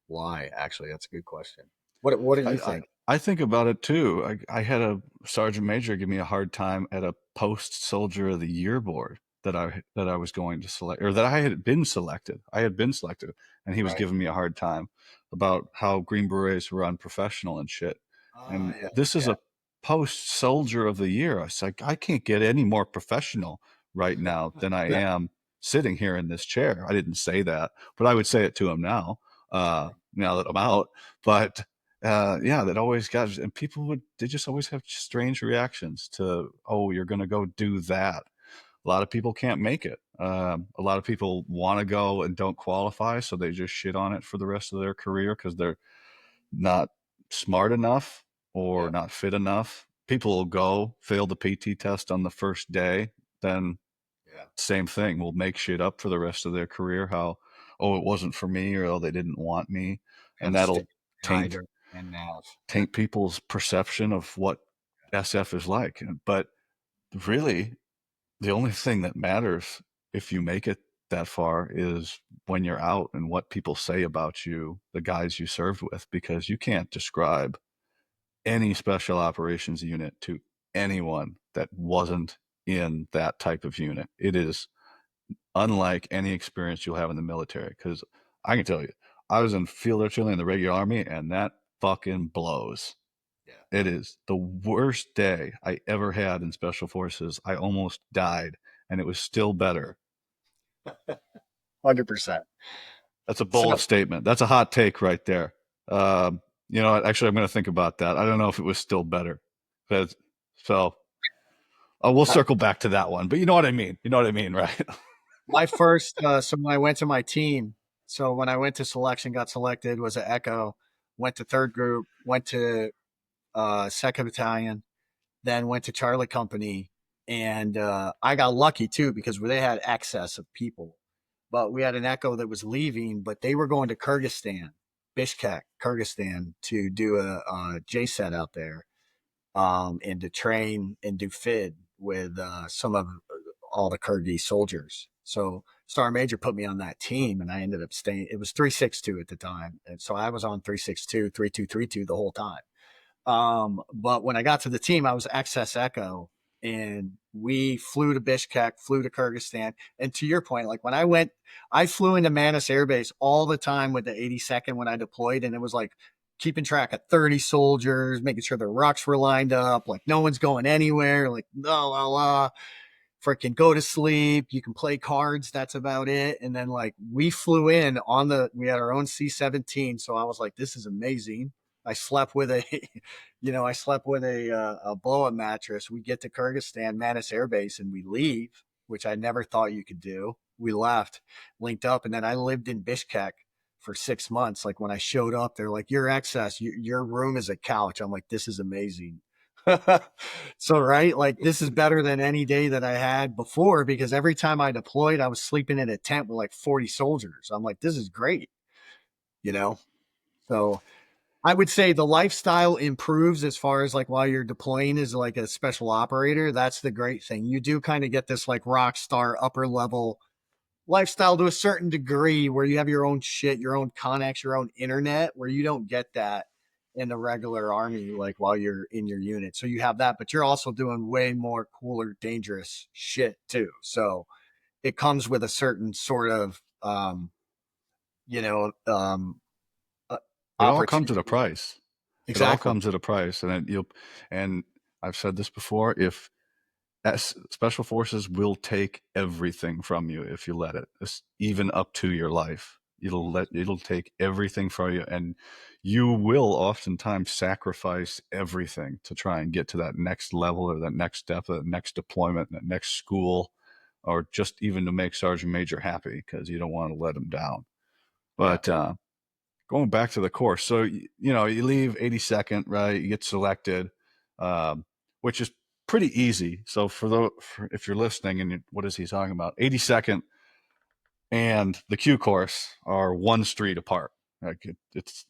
why. Actually, that's a good question. What did I, you I, think? I think about it too. I had a sergeant major give me a hard time at a post soldier of the year board that I was going to select, or that I had been selected. I had been selected, and he was Right. giving me a hard time about how Green Berets were unprofessional and shit. Oh And yeah, this is yeah, a post soldier of the year. I was like, I can't get any more professional right now than I yeah. am sitting here in this chair. I didn't say that, but I would say it to him now. Now that I'm out, but yeah, that always got, and people they just always have strange reactions to, oh, you're going to go do that. A lot of people can't make it. A lot of people want to go and don't qualify, so they just shit on it for the rest of their career because they're not smart enough or Yeah. not fit enough. People will go fail the PT test on the first day, then Yeah. same thing. Will make shit up for the rest of their career. How, oh, it wasn't for me, or oh, they didn't want me, and Have stick that'll and taint hider and mouth. Yeah. taint people's perception of what SF is like. But really, the only thing that matters if you make it that far is when you're out and what people say about you, the guys you served with, because you can't describe any special operations unit to anyone that wasn't in that type of unit. It is unlike any experience you'll have in the military. Because I can tell you, I was in field artillery in the regular army, and that fucking blows. Yeah. It is the worst day I ever had in special forces. I almost died, and it was still better. 100%. That's a So bold statement. That's a hot take right there. Actually, I'm going to think about that. I don't know if it was still better. But, so we'll uh, circle back to that one. But you know what I mean. You know what I mean, right? my first, so when I went to my team, so when I went to selection, got selected, was an Echo, went to third group, went to second battalion, then went to Charlie Company, and I got lucky too because they had excess of people. But we had an Echo that was leaving, but they were going to Kyrgyzstan, Bishkek, Kyrgyzstan, to do a J set out there, and to train and do FID with some of all the Kyrgyz soldiers. So Sergeant Major put me on that team, and I ended up staying. It was 362 at the time, and so I was on 362, 3232 the whole time. But when I got to the team, I was XS Echo, and we flew to Bishkek, flew to Kyrgyzstan. And to your point, like when I went, I flew into Manis Air Base all the time with the 82nd when I deployed, and it was like keeping track of 30 soldiers, making sure their rucks were lined up, like no one's going anywhere, like la la la, freaking go to sleep. You can play cards. That's about it. And then like we flew in on we had our own C-17. So I was like, this is amazing. I slept with a, I slept with a blow up mattress. We get to Kyrgyzstan, Manis Air Base, and we leave, which I never thought you could do. We left, linked up, and then I lived in Bishkek for 6 months. Like when I showed up, they're like, "Your excess, your room is a couch." I'm like, "This is amazing." So, right, like this is better than any day that I had before because every time I deployed, I was sleeping in a tent with like 40 soldiers. I'm like, this is great, you know? So I would say the lifestyle improves as far as like while you're deploying as like a special operator. That's the great thing. You do kind of get this like rock star upper level lifestyle to a certain degree where you have your own shit, your own connects, your own internet, where you don't get that in the regular army, like while you're in your unit. So you have that, but you're also doing way more cooler, dangerous shit too. So it comes with a certain sort of, you know, uh, It all comes at a opportunity. price. It all Exactly. comes at a price, and I've said this before. If special forces will take everything from you if you let it, even up to your life. it'll take everything from you, and you will oftentimes sacrifice everything to try and get to that next level or that next step, that next deployment, that next school, or just even to make Sergeant Major happy because you don't want to let him down. Yeah. But going back to the course, so you leave 82nd, right? You get selected, um, which is pretty easy. So if you're listening and what is he talking about? 82nd and the Q course are one street apart. Like it's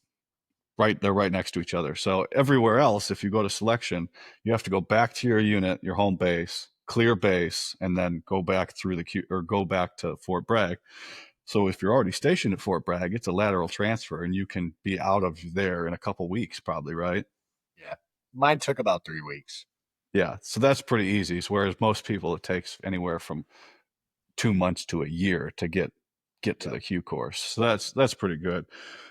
right, they're right next to each other. So everywhere else, if you go to selection, you have to go back to your unit, your home base, clear base, and then go back through the Q or go back to Fort Bragg. So if you're already stationed at Fort Bragg, it's a lateral transfer, and you can be out of there in a couple weeks, probably, right? Yeah. Mine took about 3 weeks. Yeah, so that's pretty easy. Whereas most people, it takes anywhere from 2 months to a year to get to Yeah. the Q course. So that's pretty good.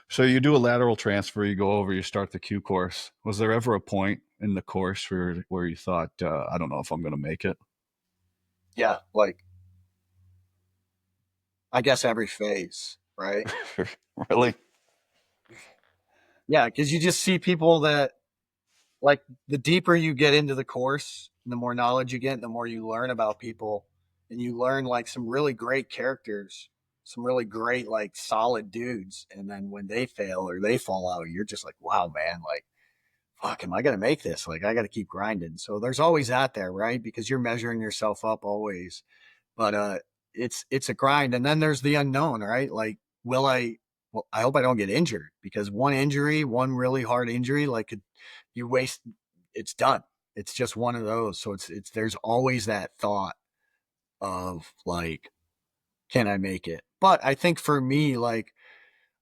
So you do a lateral transfer, you go over, you start the Q course. Was there ever a point in the course where you thought, I don't know if I'm going to make it? Yeah. Like, I guess every phase, right? Really? Yeah. Cause you just see people that, like, the deeper you get into the course, the more knowledge you get, the more you learn about people, and you learn like some really great characters, some really great, like, solid dudes. And then when they fail or they fall out, you're just like, wow, man, like, fuck, am I going to make this? Like, I got to keep grinding. So there's always that there, right? Because you're measuring yourself up always. But it's a grind. And then there's the unknown, right? Like, will I? Well, I hope I don't get injured, because one injury, one really hard injury, like, you waste. It's done. It's just one of those. So it's there's always that thought of, like, can I make it? But I think for me, like,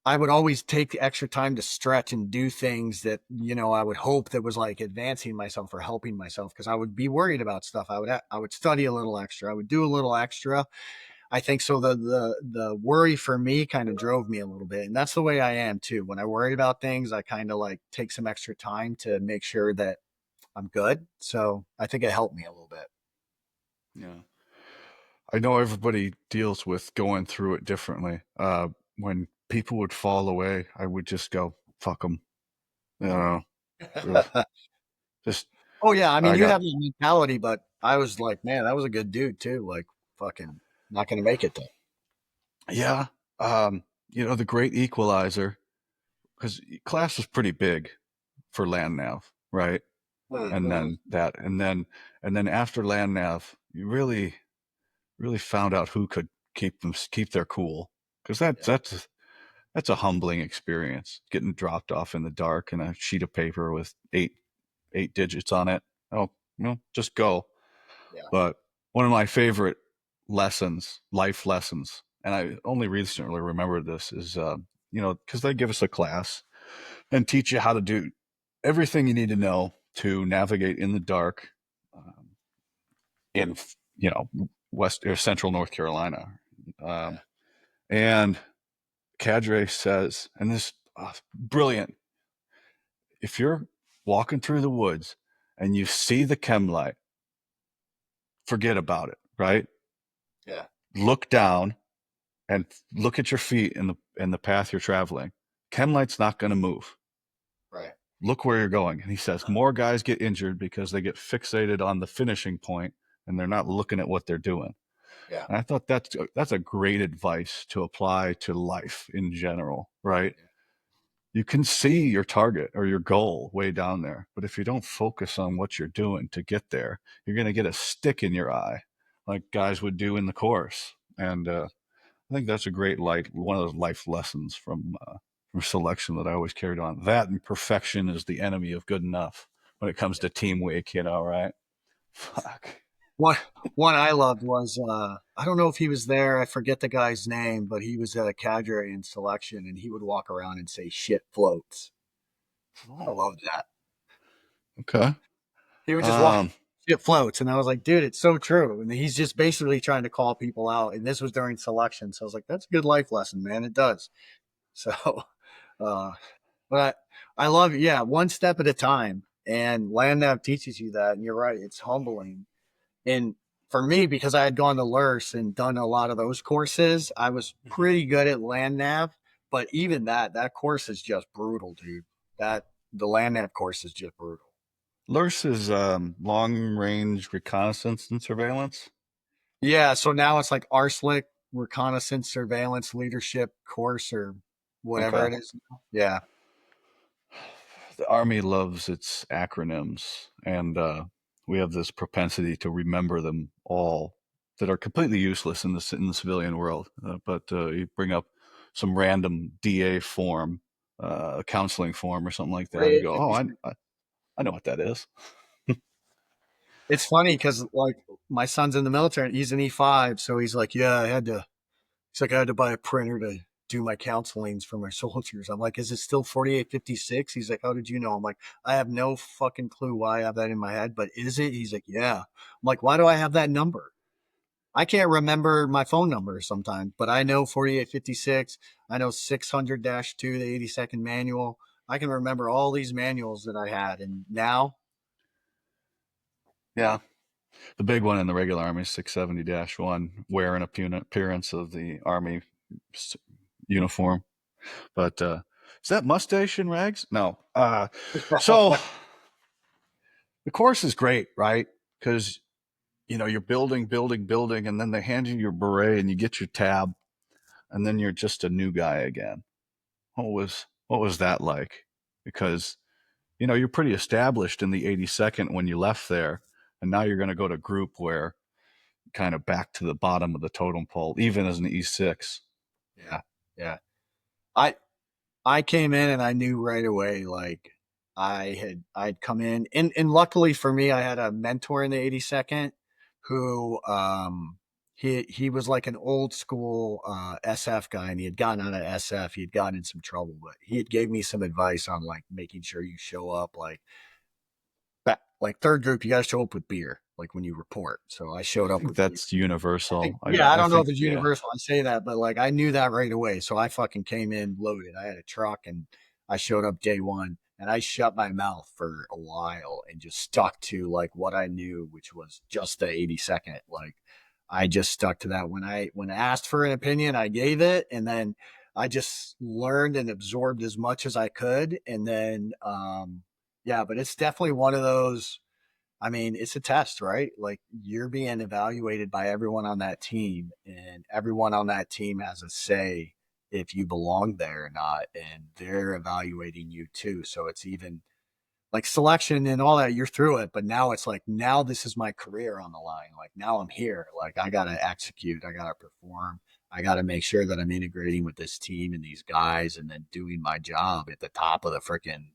I would always take the extra time to stretch and do things that, I would hope that was like advancing myself or helping myself, because I would be worried about stuff. I would study a little extra. I would do a little extra. I think so. The worry for me kind of drove me a little bit, and that's the way I am too. When I worry about things, I kind of like take some extra time to make sure that I'm good. So I think it helped me a little bit. Yeah. I know everybody deals with going through it differently. When people would fall away, I would just go, fuck them. You know, ugh, just, Oh yeah, I mean, I you got, have the mentality, but I was like, man, that was a good dude too. Like, fucking not gonna make it though. yeah. The great equalizer, because class was pretty big for land nav, right? And Mm-hmm. then and then after land nav, you really found out who could keep their cool, because Yeah, that's a humbling experience, getting dropped off in the dark in a sheet of paper with eight digits on it. Oh, just go. yeah, But one of my favorite lessons, life lessons, and I only recently remembered this, is because they give us a class and teach you how to do everything you need to know to navigate in the dark, um, in West or Central North Carolina. yeah, Um, and Cadre says, and this, brilliant. If you're walking through the woods and you see the chem light, forget about it. Right? yeah, Look down and look at your feet in the path you're traveling. Chem light's not going to move. right, Look where you're going. And he says more guys get injured because they get fixated on the finishing point and they're not looking at what they're doing. yeah, And I thought that's a great advice to apply to life in general, right? yeah, You can see your target or your goal way down there, but if you don't focus on what you're doing to get there, you're going to get a stick in your eye, like guys would do in the course. And I think that's a great one of those life lessons from selection that I always carried on. That and perfection is the enemy of good enough when it comes yeah. to team week, right? Fuck. One one I loved was, I don't know if he was there. I forget the guy's name, but he was at a cadre in selection, and he would walk around and say, "Shit floats." I Oh, loved that. okay. He would just walk. Um, Shit floats, and I was like, dude, it's so true. And he's just basically trying to call people out. And this was during selection, so I was like, that's a good life lesson, man. It does. So, uh, but I love it. Yeah, one step at a time. And land nav teaches you that. And you're right, it's humbling. And for me, because I had gone to LURS and done a lot of those courses, I was mhm. pretty good at land nav. But even that course is just brutal, dude. That the land nav course is just brutal. LRS is long range reconnaissance and surveillance. Yeah, so now it's like RSLIC, reconnaissance, surveillance, leadership course, or whatever Okay. it is. Yeah, The Army loves its acronyms, and we have this propensity to remember them all that are completely useless in the civilian world. But you bring up some random DA form, counseling form, or something like that, and go, "Oh, I know what that is." it's funny because like my son's in the military and he's an E5, so he's like, yeah, I had to. He's like, I had to buy a printer to do my counselings for my soldiers. I'm like, is it still 4856? He's like, how did you know? I'm like, I have no fucking clue why I have that in my head, but is it? He's like, yeah. I'm like, why do I have that number? I can't remember my phone number sometimes, but I know 4856. I know 600-2, the 82nd manual. I can remember all these manuals that I had. And now, Yeah, the big one in the regular Army is 670-1, wear and appearance of the Army uniform. But is that mustache and rags? No. So the course is great, right? Because you're building, building, building, and then they hand you your beret and you get your tab, and then you're just a new guy again. What was that like? Because you're pretty established in the 82nd when you left there, and now you're going to go to group where kind of back to the bottom of the totem pole, even as an E6. yeah, yeah. I I came in and I knew right away, like I'd come in and luckily for me, I had a mentor in the 82nd who he was like an old school SF guy and he had gotten out of SF. He had gotten in some trouble, but he had gave me some advice on like making sure you show up like third group, you gotta show up with beer, like when you report. So I I showed up think with beer. that's universal. Yeah, I I don't know think, if it's yeah. universal. I say that, but like I knew that right away. So I fucking came in loaded. I had a truck and I showed up day one and I shut my mouth for a while and just stuck to like what I knew, which was just the 82nd. Like I just stuck to that. When I asked for an opinion, I gave it and then I just learned and absorbed as much as I could. And then yeah, but it's definitely one of those. I mean, it's a test, right? Like you're being evaluated by everyone on that team, and everyone on that team has a say if you belong there or not, and they're evaluating you too. So it's even like selection and all that, you're through it, but now it's like, now this is my career on the line. Like now I'm here. Like I got to execute, I got to perform, I got to make sure that I'm integrating with this team and these guys, and then doing my job at the top of the freaking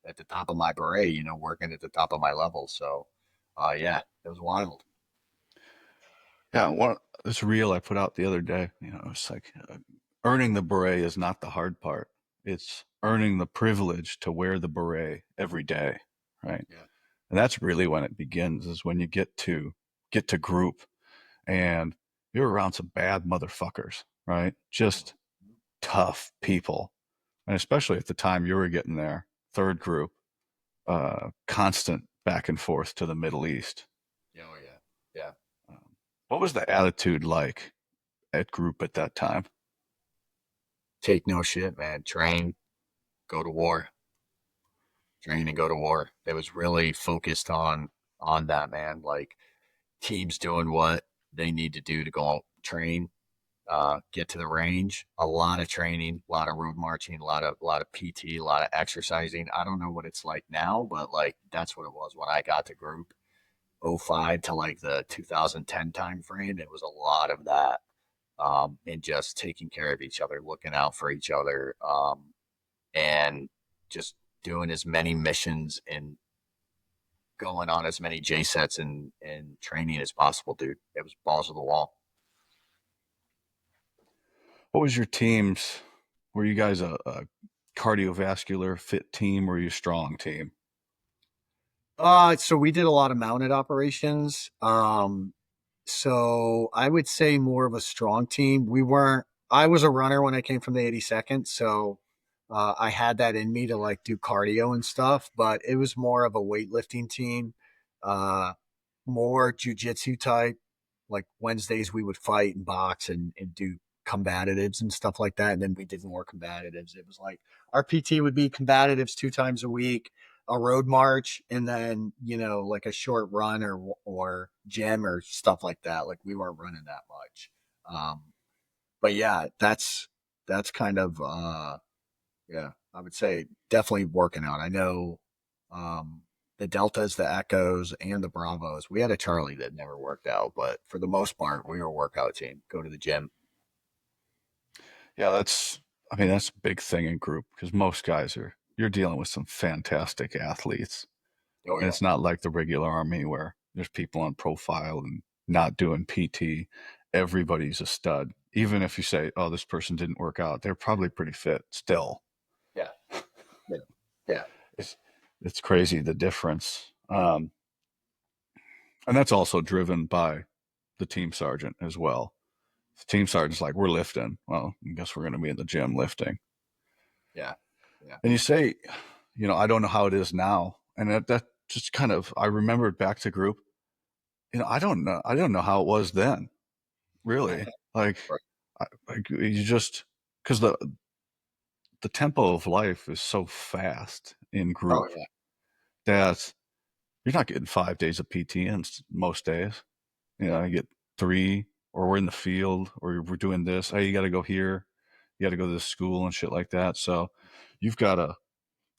at the top of my beret, working at the top of my level. So, yeah, it was wild. Yeah, this reel I put out the other day, it's like earning the beret is not the hard part. It's earning the privilege to wear the beret every day, right? Yeah. And that's really when it begins, is when you get to group and you're around some bad motherfuckers, right? Just tough people. And especially at the time you were getting there, third group, constant back and forth to the Middle East. Oh yeah. Yeah. What was the attitude like at group at that time? Take no shit, man. Train, go to war. Train and go to war. It was really focused on that, man. Like teams doing what they need to do to go out, train, get to the range. A lot of training, a lot of road marching, a lot of PT, a lot of exercising. I don't know what it's like now, but like that's what it was when I got to group. '05 to like the 2010 time frame. It was a lot of that, and just taking care of each other, looking out for each other, and just doing as many missions and going on as many J sets and training as possible, dude. It was balls to the wall. What was your teams? Were you guys a cardiovascular fit team? Or were you a strong team? So we did a lot of mounted operations. So I would say more of a strong team. We weren't. I was a runner when I came from the 82nd, so I had that in me to like do cardio and stuff. But it was more of a weightlifting team, uh, more jujitsu type. Like Wednesdays, we would fight and box and do combatives and stuff like that. And then we did more combatives. It was like our PT would be combatives 2 times a week, a road march, and then, like a short run or gym or stuff like that. Like we weren't running that much. But yeah, that's kind of yeah, I would say definitely working out. I know the Deltas, the Echoes, and the Bravos. We had a Charlie that never worked out, but for the most part, we were a workout team. Go to the gym. Yeah, I mean, that's a big thing in group because most guys you're dealing with some fantastic athletes. Oh And yeah, it's not like the regular army where there's people on profile and not doing PT. Everybody's a stud. Even if you say, oh, this person didn't work out, they're probably pretty fit still. yeah, yeah, yeah, It's, it's crazy the difference. And that's also driven by the team sergeant as well. The team sergeant's like, we're lifting. Well, I guess we're going to be in the gym lifting. yeah, yeah. And you say, I don't know how it is now. And that just kind of, I remembered back to group, I don't know. I don't know how it was then, really. Like, Right. you just, because the tempo of life is so fast in Oh group yeah, yeah, that you're not getting 5 days of PT in most days. yeah, You get three, or we're in the field, or we're doing this. Hey, you got to go here. You got to go to this school and shit like that. So you've got to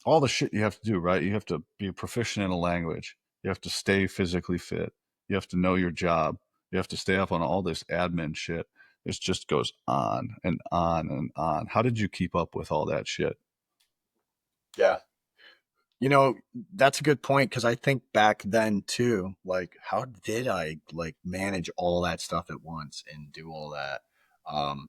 all the shit you have to do, right? You have to be proficient in a language. You have to stay physically fit. You have to know your job. You have to stay up on all this admin shit. It just goes on and on and on. How did you keep up with all that shit? yeah. You know, that's a good point because I think back then too, like how did I like manage all that stuff at once and do all that? Um,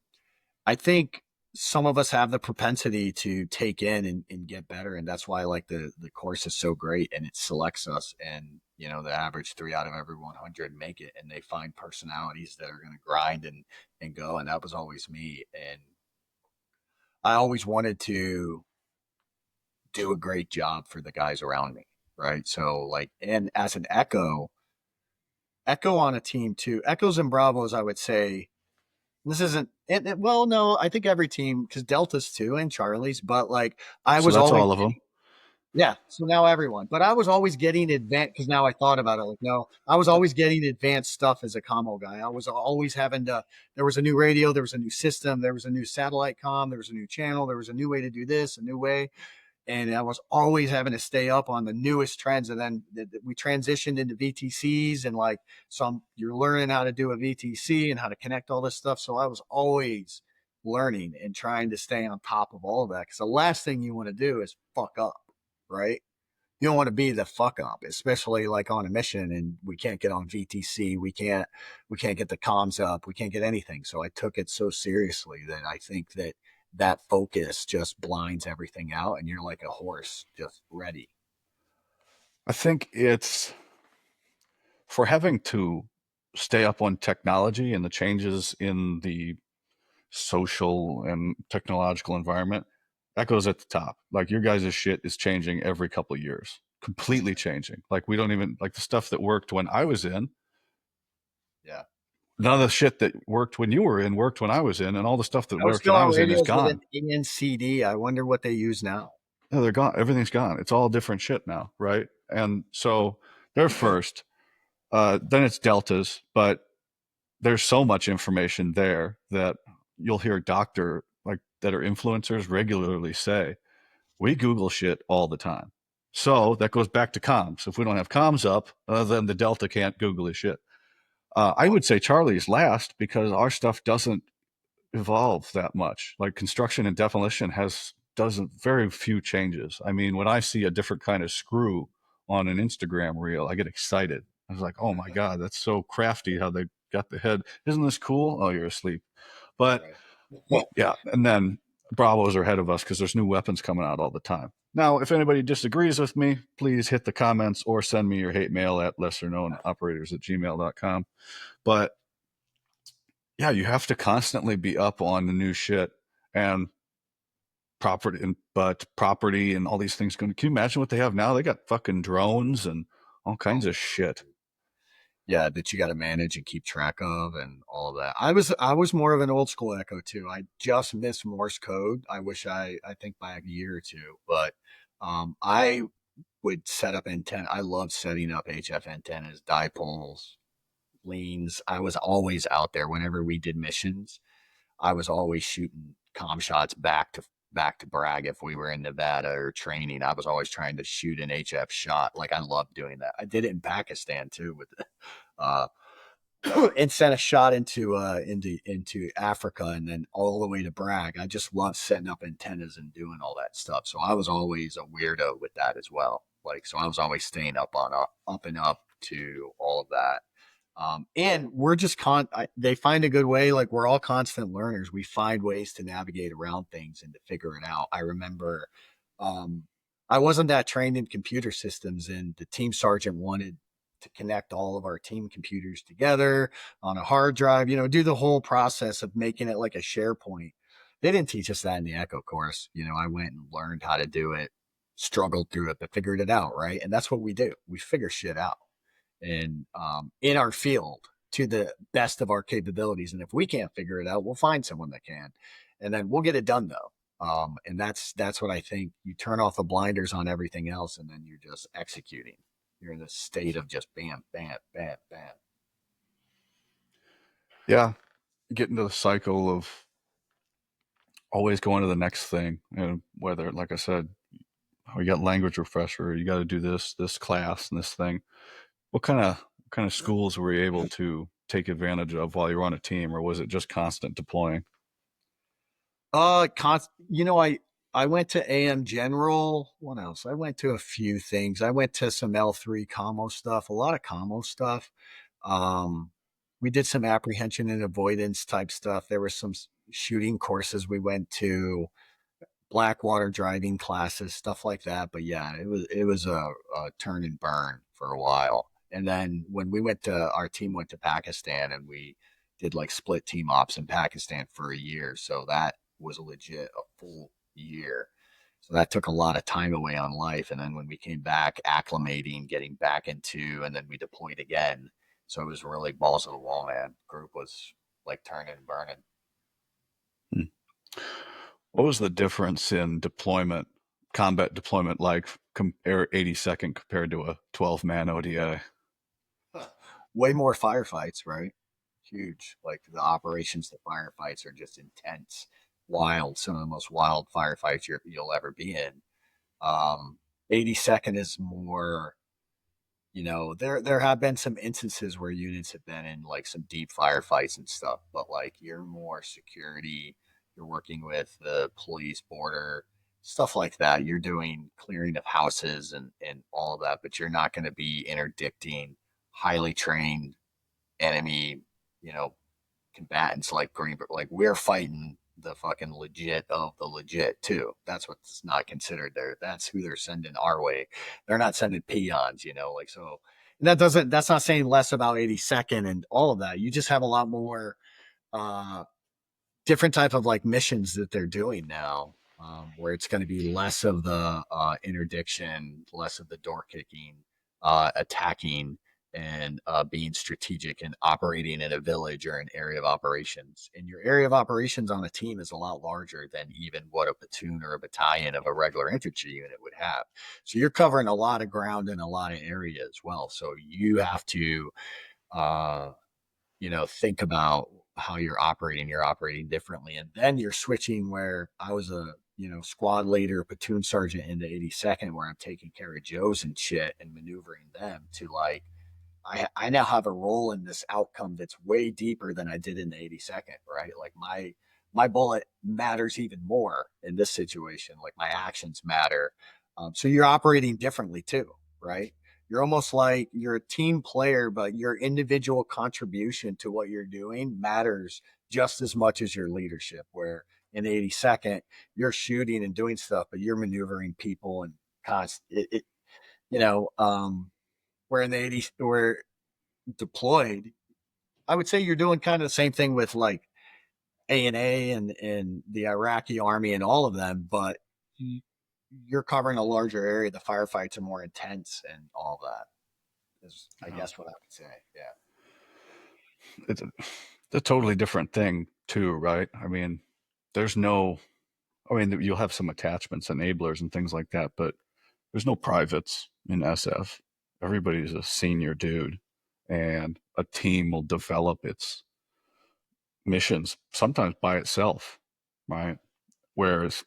I think some of us have the propensity to take in and get better, and that's why like the course is so great and it selects us, and the average 3 out of every 100 make it, and they find personalities that are going to grind and go, and that was always me, and I always wanted to do a great job for the guys around me, right? So like, and as an echo on a team too, echoes and bravos, I would say this isn't well, no, I think every team because Deltas too and Charlie's, but like I So was that's always all of them. yeah. So now everyone, but I was always getting advanced because now I thought about it. Like no, I was always getting advanced stuff as a commo guy. I was always having to. There was a new radio, there was a new system, there was a new satellite comm, there was a new channel, there was a new way to do this, a new way, and I was always having to stay up on the newest trends. And then we transitioned into VTCs, and like you're learning how to do a VTC and how to connect all this stuff. So I was always learning and trying to stay on top of all of that because the last thing you want to do is fuck up, right? You don't want to be the fuck up, especially like on a mission and we can't get on VTC, we can't get the comms up, we can't get anything. So I took it so seriously that I think that focus just blinds everything out and you're like a horse just ready. I think it's for having to stay up on technology and the changes in the social and technological environment, that goes at the top. Like your guys' shit is changing every couple of years, completely changing. Like we don't even like the stuff that worked when I was in. Yeah. None of the shit that worked when you were in worked when I was in, and all the stuff that I was worked still when I on was in is radios with an gone. ANCD. I wonder what they use now. No, they're gone. Everything's gone. It's all different shit now, right? And so they're first. Then it's deltas, but there's so much information there that you'll hear doctor like that are influencers regularly say, we Google shit all the time. Yeah. So that goes back to comms. If we don't have comms up, then the Delta can't Google his shit. I Oh, would say Charlie's last because our stuff doesn't evolve that much. Like construction and demolition has doesn't very few changes. I mean, when I see a different kind of screw on an Instagram reel, I get excited. I was like, oh my God, that's so crafty how they got the head. Isn't this cool? Oh, you're asleep. But right. yeah, and then Bravos are ahead of us because there's new weapons coming out all the time. Now, if anybody disagrees with me, please hit the comments or send me your hate mail at lesserknownoperators@gmail.com. But yeah, you have to constantly be up on the new shit and property and all these things. Can you imagine what they have now? They got fucking drones and all kinds Oh, of shit. yeah, that you got to manage and keep track of and all of that. I was more of an old school Echo too. I just missed Morse code. I think by a year or two, but I would set up antenna. I love setting up HF antennas, dipoles, leans. I was always out there whenever we did missions. I was always shooting comm shots back to Bragg if we were in Nevada or training. I was always trying to shoot an HF shot. Like I love doing that. I did it in Pakistan too with uh and sent a shot into Africa and then all the way to Bragg. I just love setting up antennas and doing all that stuff. So I was always a weirdo with that as well. Like so I was always staying up and up to all of that. And we're just they find a good way. Like we're all constant learners. We find ways to navigate around things and to figure it out. I remember, um, I wasn't that trained in computer systems, and the team sergeant wanted to connect all of our team computers together on a hard drive. Do the whole process of making it like a SharePoint. They didn't teach us that in the Echo course. I went and learned how to do it, struggled through it, but figured it out. Right, and that's what we do. We figure shit out and in our field to the best of our capabilities. And if we can't figure it out, we'll find someone that can, and then we'll get it done though. And that's what I think. You turn off the blinders on everything else, and then you're just executing. You're in this state of just bam, bam, bam, bam. Yeah, get into the cycle of always going to the next thing, and whether, like I said, you got language refresher, you got to do this class and this thing. What kind of schools were you able to take advantage of while you were on a team, or was it just constant deploying? I went to AM General. What else? I went to a few things. I went to some L3 commo stuff, a lot of commo stuff. Um, we did some apprehension and avoidance type stuff. There were some shooting courses we went to, Blackwater driving classes, stuff like that. But yeah, it was a turn and burn for a while. And then when our team went to Pakistan and we did like split team ops in Pakistan for a year. So that was legit a full year. So that took a lot of time away on life. And then when we came back, acclimating, getting back into, and then we deployed again. So it was really balls to the wall, man. Group was like turning and burning. Hmm. What was the difference in deployment, combat deployment, like 82nd compared to a 12-man ODA? Way more firefights, right? Huge. Like the operations, the firefights are just intense, wild. Some of the most wild firefights you'll ever be in. Um, 82nd is more. There have been some instances where units have been in like some deep firefights and stuff, but like you're more security. You're working with the police, border, stuff like that. You're doing clearing of houses and all of that, but you're not going to be interdicting highly trained enemy, you know, combatants like Green Beret. Like we're fighting the fucking legit of the legit too. That's what's not considered there. That's who they're sending our way. They're not sending peons, like so. And that's not saying less about 82nd and all of that. You just have a lot more uh different type of like missions that they're doing now, where it's going to be less of the interdiction, less of the door kicking, attacking, and being strategic and operating in a village or an area of operations. And your area of operations on a team is a lot larger than even what a platoon or a battalion of a regular infantry unit would have. So you're covering a lot of ground in a lot of area as well. So you have to uh, think about how you're operating differently. And then you're switching where I was a, squad leader, platoon sergeant in the 82nd, where I'm taking care of Joes and shit and maneuvering them to like, I now have a role in this outcome that's way deeper than I did in the 82nd, right? Like my bullet matters even more in this situation. Like my actions matter. So you're operating differently too, right? You're almost like you're a team player, but your individual contribution to what you're doing matters just as much as your leadership. Where in the 82nd, you're shooting and doing stuff, but you're maneuvering people and you know, um, where in the 80s, where deployed, I would say you're doing kind of the same thing with like A&A and the Iraqi army and all of them, but you're covering a larger area. The firefights are more intense and all that is, I Yeah. guess, what I would say. Yeah. it's a totally different thing too, right? I mean, there's no, I mean, you'll have some attachments, enablers, and things like that, but there's no privates in SF. Everybody's a senior dude, and a team will develop its missions sometimes by itself, right? Whereas,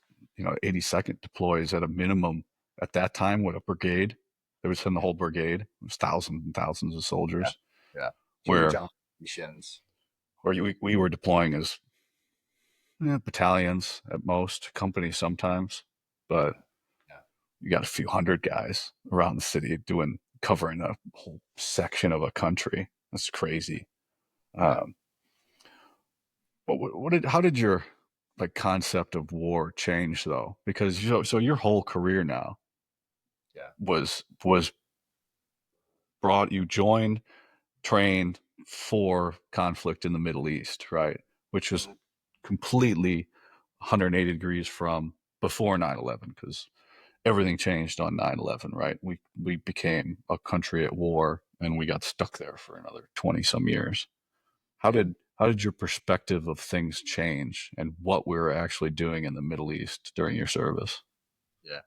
82nd deploys at a minimum at that time with a brigade. They would send the whole brigade. It was thousands and thousands of Yeah, soldiers. yeah, huge Where operations. we were deploying as battalions at most, companies sometimes, Yeah, but yeah, you got a few hundred guys around the city doing covering a whole section of a country. That's crazy. yeah, Um, how did your like concept of war change though? Because so your whole career now yeah. was brought you joined, trained for conflict in the Middle East, right? Which was Mhm. completely 180 degrees from before 9/11 because everything changed on 9/11, right? We became a country at war and we got stuck there for another 20 some years. Yeah, How did your perspective of things change and what we were actually doing in the Middle East during your service? yeah.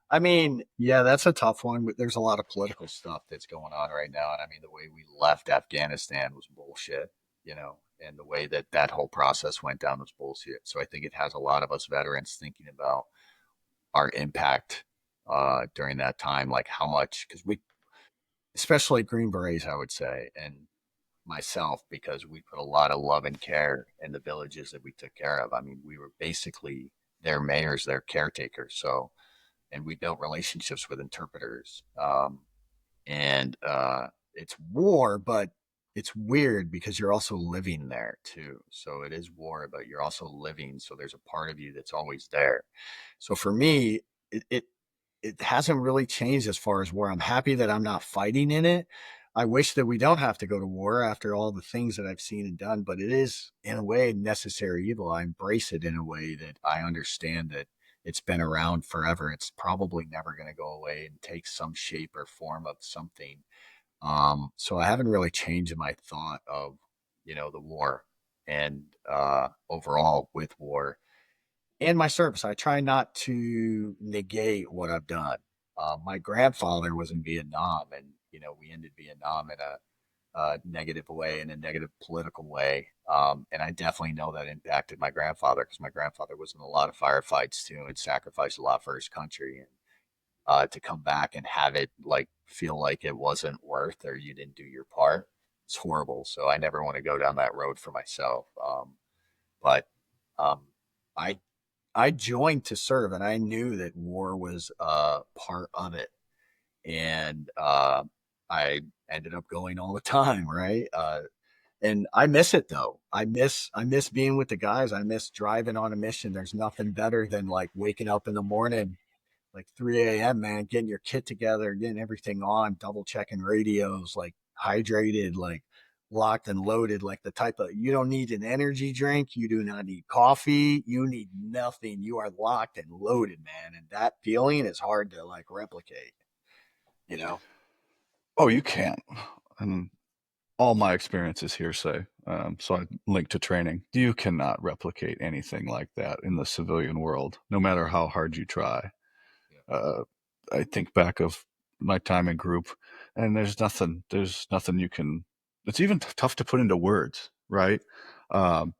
I mean, yeah, that's a tough one. But there's a lot of political stuff that's going on right now, and I mean, the way we left Afghanistan was bullshit, and the way that that whole process went down was bullshit. So I think it has a lot of us veterans thinking about our impact during that time, like how much, because we, especially Green Berets, I would say, and myself, because we put a lot of love and care in the villages that we took care of. I mean, we were basically their mayors, their caretakers. So, and we built relationships with interpreters. And It's war, but it's weird because you're also living there too. So it is war, but you're also living. So there's a part of you that's always there. So for me, it, it it hasn't really changed as far as war. I'm happy that I'm not fighting in it. I wish that we don't have to go to war after all the things that I've seen and done, but it is in a way necessary evil. I embrace it in a way that I understand that it's been around forever. It's probably never going to go away and take some shape or form of something. So I haven't really changed my thought of, the war and overall with war and my service. I try not to negate what I've done. My grandfather was in Vietnam, and we ended Vietnam in a negative way, in a negative political way. And I definitely know that impacted my grandfather because my grandfather was in a lot of firefights too and sacrificed a lot for his country. And to come back and have it like feel like it wasn't worth or you didn't do your part, it's horrible. So I never want to go down that road for myself. But um, I I joined to serve, and I knew that war was part of it, and I ended up going all the time, right? And I miss it though. I miss being with the guys. I miss driving on a mission. There's nothing better than like waking up in the morning like 3 a.m., man, getting your kit together, getting everything on, double checking radios, like hydrated, like locked and loaded, like the type of you don't need an energy drink, you do not need coffee, you need nothing. You are locked and loaded, man. And that feeling is hard to like replicate, you know? Oh, you can't. And all my experience is hearsay. So I link to training. You cannot replicate anything like that in the civilian world, no matter how hard you try. Yeah. Uh, I think back of my time in group, and there's nothing you can. It's even tough to put into words, right? Um,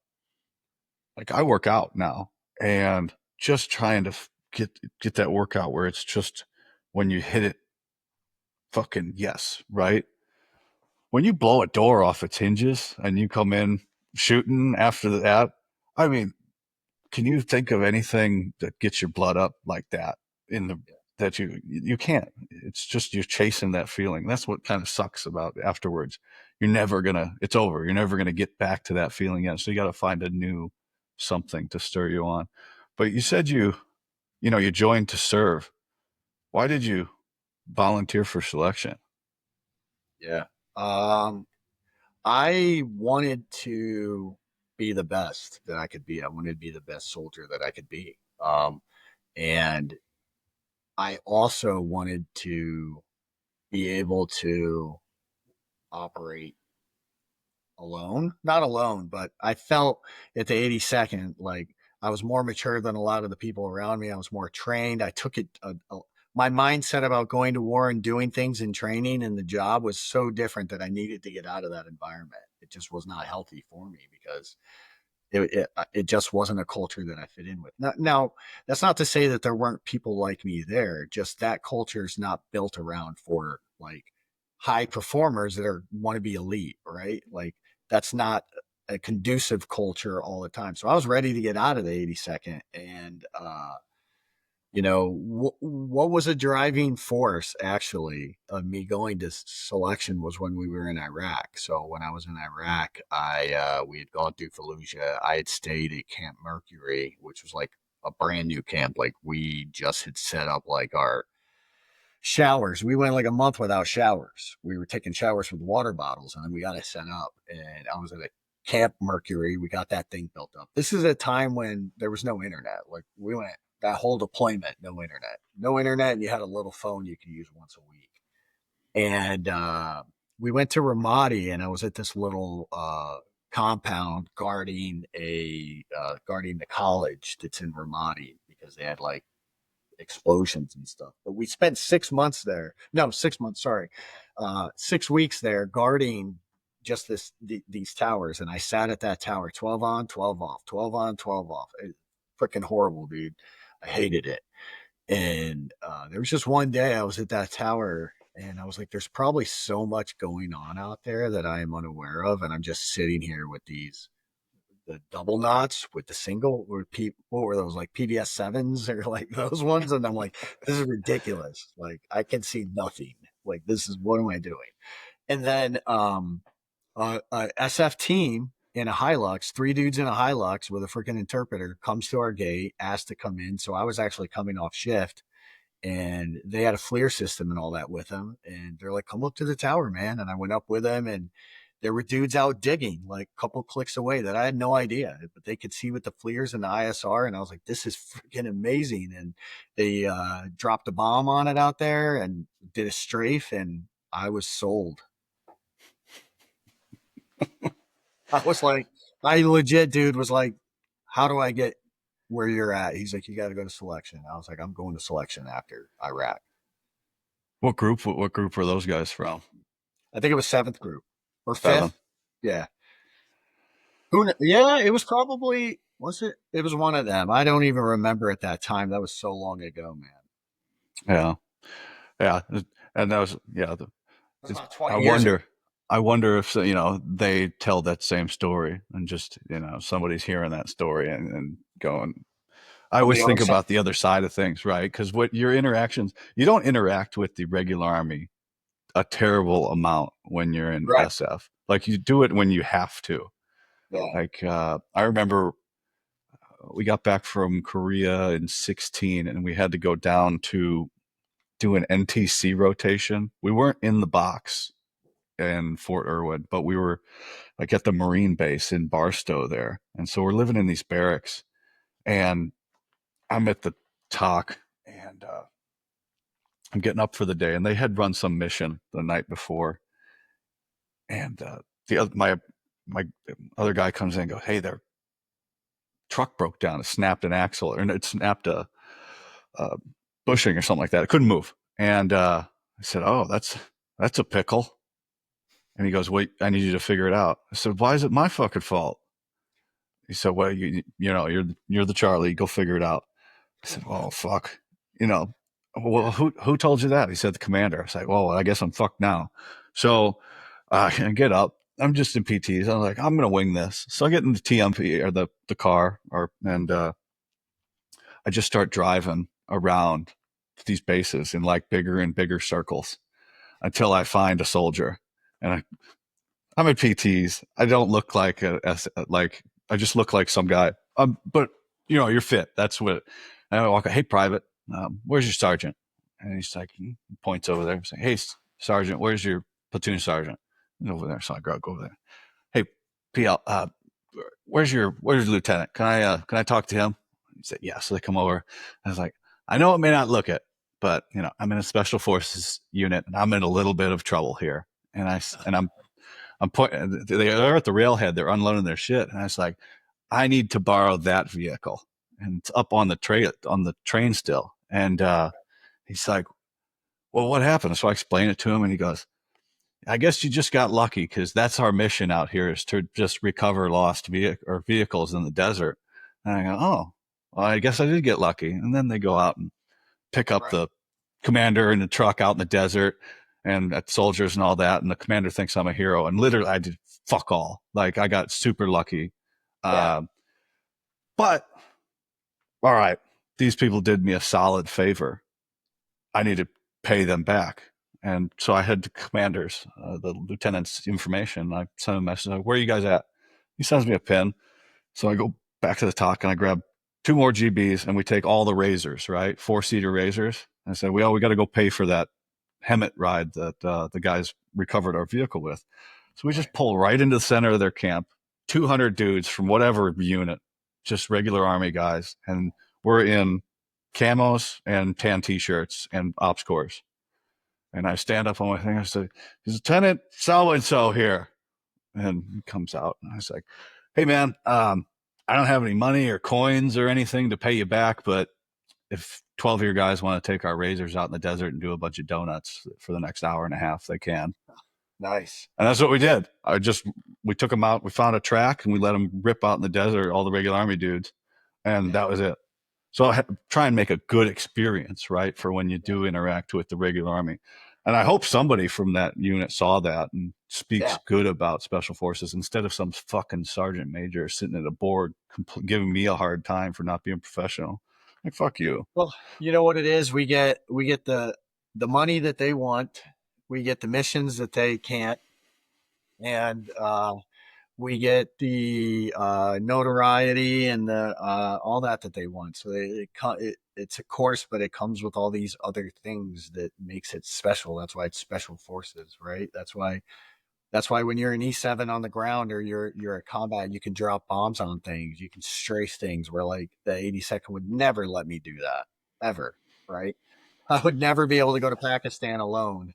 like I work out now, and just trying to get that workout where it's just when you hit it, fucking yes, right? When you blow a door off its hinges and you come in shooting after that, I mean, can you think of anything that gets your blood up like that in the Yeah. that you can't. It's just you're chasing that feeling. That's what kind of sucks about afterwards. It's over. You're never gonna get back to that feeling again. So you gotta find a new something to stir you on. But you said you joined to serve. Why did you volunteer for selection? Yeah. Um, I wanted to be the best that I could be. I wanted to be the best soldier that I could be. And I also wanted to be able to operate alone, not alone, but I felt at the 82nd like I was more mature than a lot of the people around me. I was more trained. I took it. My mindset about going to war and doing things in training and the job was so different that I needed to get out of that environment. It just was not healthy for me because it just wasn't a culture that I fit in with. Now, that's not to say that there weren't people like me there. Just that culture is not built around for like high performers that are want to be elite, right? Like that's not a conducive culture all the time. So I was ready to get out of the 82nd, and what was a driving force actually of me going to selection was when we were in Iraq. So when I was in Iraq, I we had gone through Fallujah. I had stayed at Camp Mercury, which was like a brand new camp. Like we just had set up like our showers. We went like a month without showers. We were taking showers with water bottles, and then we got it set up. And I was at a Camp Mercury. We got that thing built up. This is a time when there was no internet. Like we went that whole deployment, no internet, and you had a little phone you could use once a week. And we went to Ramadi, and I was at this little compound guarding the college that's in Ramadi because they had like explosions and stuff. But we spent 6 months there. No, 6 months. Sorry, 6 weeks there guarding just these towers. And I sat at that tower, 12 on, 12 off, 12 on, 12 off. Freaking horrible, dude. I hated it. And there was just one day I was at that tower. And I was like, there's probably so much going on out there that I am unaware of. And I'm just sitting here with the double knots with the single or what were those like PBS sevens or like those ones? And I'm like, this is ridiculous. Like I can see nothing. Like this is what am I doing? And then a SF team in a Hilux, three dudes in a Hilux with a freaking interpreter comes to our gate, asked to come in. So I was actually coming off shift and they had a FLIR system and all that with them. And they're like, come up to the tower, man. And I went up with them and there were dudes out digging like a couple clicks away that I had no idea, but they could see with the FLIRs and the ISR. And I was like, this is freaking amazing. And they dropped a bomb on it out there and did a strafe and I was sold. I was like, I legit, dude, was like, how do I get where you're at? He's like, you got to go to selection. I was like, I'm going to selection after Iraq. What group? What group were those guys from? I think it was seventh group or Seven. fifth. Yeah. Yeah, it was probably, was it? It was one of them. I don't even remember at that time. That was so long ago, man. Yeah, yeah, and that was That's it's, about I 20 years ago. wonder. I wonder if they tell that same story and just somebody's hearing that story and going. I On the always other think side. about the other side of things, right? Because what your interactions, you don't interact with the regular army a terrible amount when you're in Right. SF. Like you do it when you have to. Yeah. Like I remember we got back from Korea in 16 and we had to go down to do an NTC rotation. We weren't in the box in Fort Irwin, but we were like at the Marine base in Barstow there. And so we're living in these barracks and I'm at the talk and I'm getting up for the day and they had run some mission the night before. And the other, my other guy comes in and goes, hey, their truck broke down. It snapped an axle or it snapped a bushing or something like that. It couldn't move. And I said, oh, that's a pickle. And he goes, wait, I need you to figure it out. I said, why is it my fucking fault? He said, well, you're the Charlie. Go figure it out. I said, well, fuck. You know, well, who told you that? He said, the commander. I was like, well, I guess I'm fucked now. So I get up. I'm just in PTs. I'm like, I'm going to wing this. So I get in the TMP or the car and I just start driving around these bases in like bigger and bigger circles until I find a soldier. And I'm at PTs. I don't look like like I just look like some guy. But you're fit. That's what. And I walk. Hey, private, where's your sergeant? And he's like, he points over there. He's like, hey, sergeant, where's your platoon sergeant? He's over there. So I go over there. Hey, PL, where's your lieutenant? Can I talk to him? He said, yeah. So they come over. I was like, I know it may not look it, but I'm in a special forces unit and I'm in a little bit of trouble here. And I'm I'm pointing. They're at the railhead. They're unloading their shit, and I was like, I need to borrow that vehicle, and it's up on the train still. And he's like, well, what happened? So I explain it to him, and he goes, I guess you just got lucky because that's our mission out here is to just recover lost vehicles in the desert. And I go, oh, well, I guess I did get lucky. And then they go out and pick up Right. the commander in the truck out in the desert and at soldiers and all that. And the commander thinks I'm a hero. And literally, I did fuck all. Like, I got super lucky. Yeah. Uh, but, all right, these people did me a solid favor. I need to pay them back. And so I had the commander's, the lieutenant's information. I sent him a message, like, where are you guys at? He sends me a pin. So I go back to the talk and I grab two more GBs and we take all the razors, right? 4-seater razors. And I said, we got to go pay for that Hemet ride that the guys recovered our vehicle with. So we Right. just pull right into the center of their camp, 200 dudes from whatever unit, just regular Army guys. And we're in camos and tan t-shirts and ops corps. And I stand up on my thing. I say, Lieutenant so and so here. And he comes out. And I was like, hey, man, I don't have any money or coins or anything to pay you back. But if 12 of your guys want to take our razors out in the desert and do a bunch of donuts for the next hour and a half, they can. Nice. And that's what we did. We took them out. We found a track and we let them rip out in the desert, all the regular Army dudes. And Yeah. that was it. So I try and make a good experience, right, for when you Yeah. do interact with the regular Army. And I hope somebody from that unit saw that and speaks Yeah. good about Special Forces instead of some fucking sergeant major sitting at a board giving me a hard time for not being professional. Like, fuck you. Well, you know what it is? We get the money that they want. We get the missions that they can't, and we get the notoriety and the all that they want. So it's a course, but it comes with all these other things that makes it special. That's why it's special forces, right? That's why when you're in E7 on the ground or you're at combat, you can drop bombs on things, you can strafe things where like the 82nd would never let me do that ever, right? I would never be able to go to Pakistan alone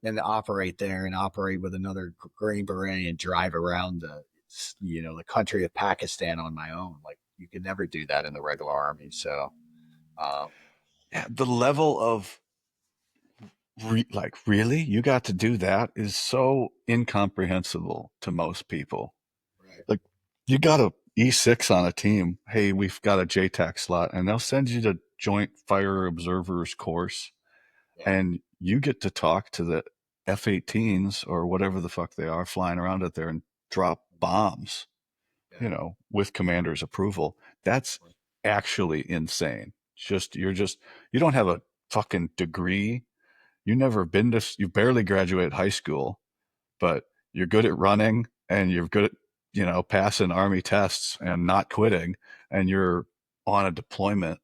and operate there and operate with another Green Beret and drive around the country of Pakistan on my own. Like you could never do that in the regular army. So, um, Yeah, the level of like, really, you got to do that is so incomprehensible to most people. right. Like, you got a E6 on a team. Hey, we've got a JTAC slot, and they'll send you to Joint Fire Observers course, Yeah. and you get to talk to the F-18s or whatever the fuck they are flying around out there and drop bombs, Yeah. with commander's approval. That's actually insane. You don't have a fucking degree. You barely graduated high school, but you're good at running and you're good at, passing army tests and not quitting. And you're on a deployment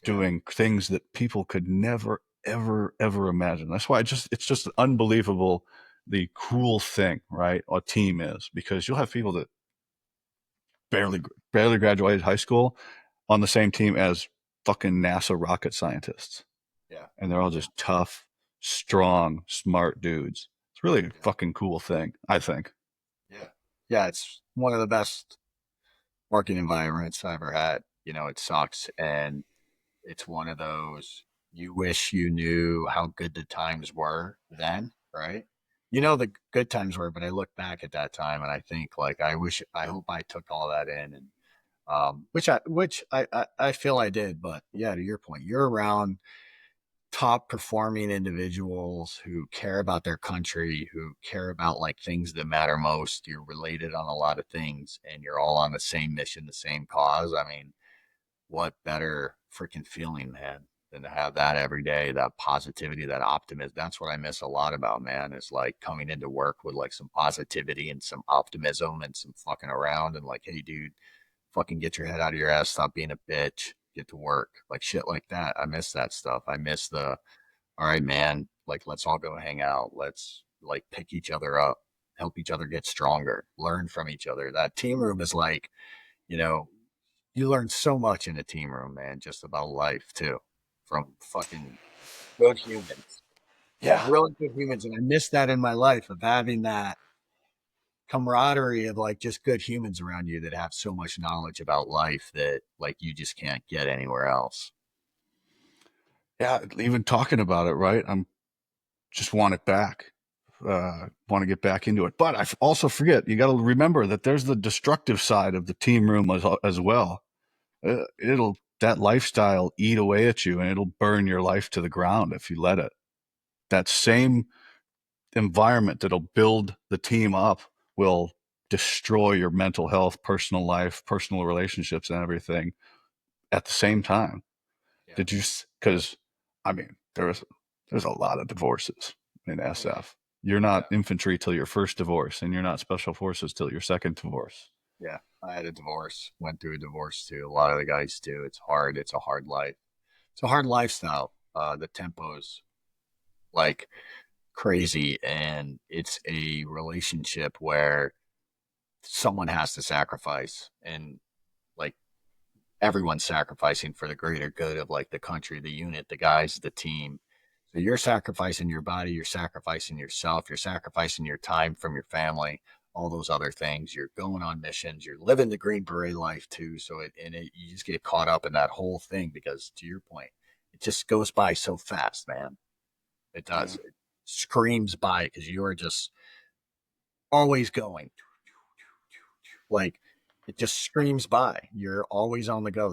Yeah. doing things that people could never, ever, ever imagine. That's why it's just unbelievable the cool thing, right? A team is because you'll have people that barely, barely graduated high school on the same team as fucking NASA rocket scientists. Yeah. And they're all Yeah. just tough, strong, smart dudes. It's really a Yeah. fucking cool thing, I think. Yeah. Yeah. It's one of the best working environments I ever had. It sucks. And it's one of those you wish you knew how good the times were then, right? The good times were, but I look back at that time and I think like I hope I took all that in and which I feel I did, but yeah, to your point, you're around top performing individuals who care about their country, who care about like things that matter most. You're related on a lot of things and you're all on the same mission, the same cause. I mean, what better freaking feeling, man, than to have that every day, that positivity, that optimism. That's what I miss a lot about, man, is like coming into work with like some positivity and some optimism and some fucking around and like, hey, dude, fucking get your head out of your ass, stop being a bitch, get to work, like shit like that. I miss that stuff. I miss all right, man, like let's all go hang out. Let's like pick each other up, help each other get stronger, learn from each other. That team room is like, you know, you learn so much in a team room, man, just about life too, from fucking good humans, Yeah. really good humans. And I miss that in my life of having that camaraderie of like just good humans around you that have so much knowledge about life that like you just can't get anywhere else. Yeah, even talking about it, right? I'm just want it back. Want to get back into it, but also forget you got to remember that there's the destructive side of the team room as well. It'll that lifestyle eat away at you, and it'll burn your life to the ground if you let it. That same environment that'll build the team up will destroy your mental health, personal life, personal relationships, and everything at the same time. Yeah. Did you? Because I mean, there's a lot of divorces in Oh yeah. SF. You're Yeah. not infantry till your first divorce, and you're not special forces till your second divorce. Yeah. I had a divorce, went through a divorce too. A lot of the guys do. It's hard. It's a hard life. It's a hard lifestyle. The tempo's like crazy, and it's a relationship where someone has to sacrifice, and like everyone's sacrificing for the greater good of like the country, the unit, the guys, the team. So you're sacrificing your body, you're sacrificing yourself, you're sacrificing your time from your family, all those other things. You're going on missions, you're living the Green Beret life too. So you just get caught up in that whole thing because, to your point, it just goes by so fast, man. It Yeah. does. It screams by because you're just always going. Like it just screams by. You're always on the go.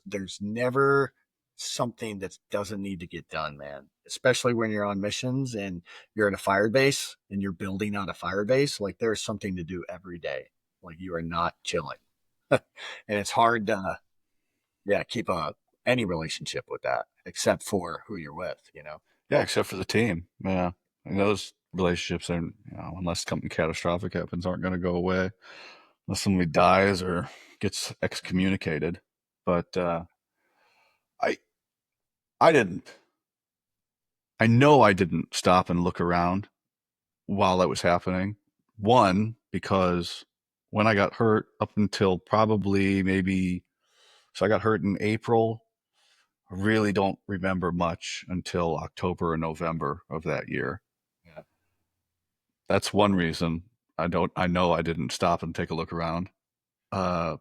There's never something that doesn't need to get done, man. Especially when you're on missions and you're at a fire base and you're building on a fire base. Like there's something to do every day. Like you are not chilling, and it's hard to yeah keep any relationship with that except for who you're with. You know. Yeah, except for the team. Yeah, and those relationships are, unless something catastrophic happens, aren't going to go away unless somebody dies or gets excommunicated. But I, I didn't. I know I didn't stop and look around while that was happening. One, because when I got hurt, up until probably maybe, so I got hurt in April. I really don't remember much until October or November of that year. Yeah. That's one reason I know I didn't stop and take a look around. Uh,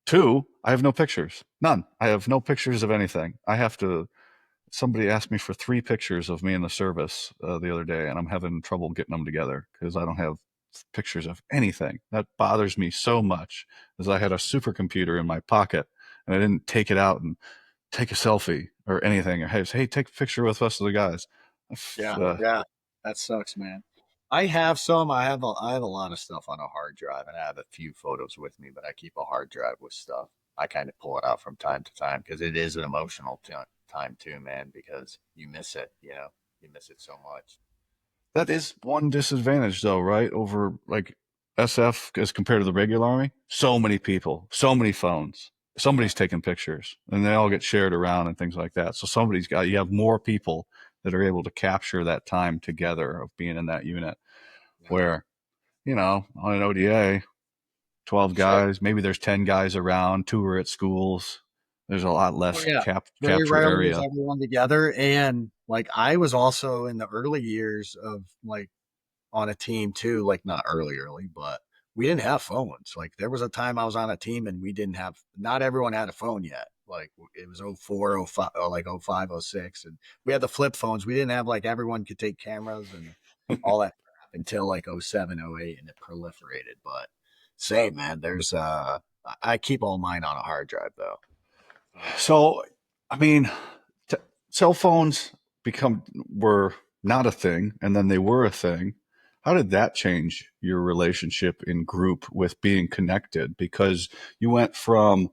Two, I have no pictures. None. I have no pictures of anything. Somebody asked me for 3 pictures of me in the service the other day, and I'm having trouble getting them together because I don't have pictures of anything. That bothers me so much, as I had a supercomputer in my pocket and I didn't take it out and take a selfie or anything. Or hey, take a picture with us, the guys. Yeah, yeah, that sucks, man. I have some. I have a lot of stuff on a hard drive, and I have a few photos with me. But I keep a hard drive with stuff. I kind of pull it out from time to time because it is an emotional time too, man. Because you miss it, you miss it so much. That is one disadvantage, though, right? Over like SF as compared to the regular army. So many people, so many phones. Yeah, Somebody's taking pictures, and they all get shared around and things like that. So you have more people that are able to capture that time together of being in that unit. yeah. Where, on an ODA, 12 Sure. guys, maybe there's 10 guys around, 2 are at schools. There's a lot Oh less yeah. Very capture rarely is area. everyone together, and like I was also in the early years of like on a team too, like not early, but we didn't have phones. Like there was a time I was on a team and we didn't have, not everyone had a phone yet. Like it was 04, 05, or like 05, 06. And we had the flip phones. We didn't have like everyone could take cameras and all that crap until like 07, 08, and it proliferated. But same, man, I keep all mine on a hard drive though. So, I mean, t- cell phones become were not a thing, and then they were a thing. How did that change your relationship in group with being connected? Because you went from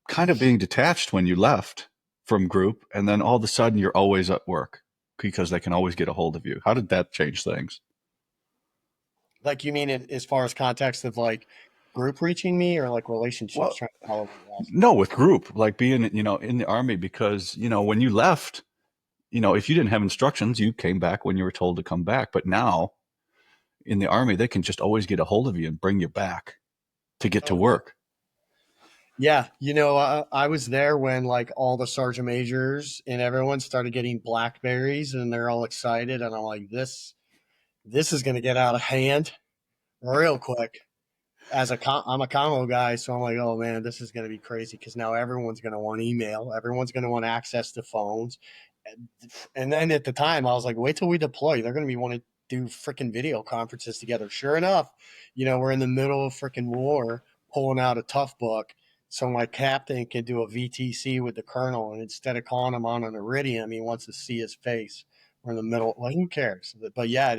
kind of being detached when you left from group, and then all of a sudden you're always at work because they can always get a hold of you. How did that change things? Like you mean as far as context of like group reaching me or like relationships Well, trying to follow what you're asking? no, with group, like being, in the army, because, when you left, if you didn't have instructions, you came back when you were told to come back. But now in the army, they can just always get a hold of you and bring you back to get to Oh yeah. work. Yeah, I was there when like all the sergeant majors and everyone started getting Blackberries, and they're all excited, and I'm like, this is going to get out of hand. real quick. I'm a combo guy, so I'm like, oh man, this is going to be crazy because now everyone's going to want email, everyone's going to want access to phones, and then at the time I was like, wait till we deploy, they're going to be wanting to do freaking video conferences together. Sure enough, we're in the middle of freaking war, pulling out a tough book, so my captain can do a VTC with the colonel, and instead of calling him on an iridium, he wants to see his face. We're in the middle, like who cares? But yeah,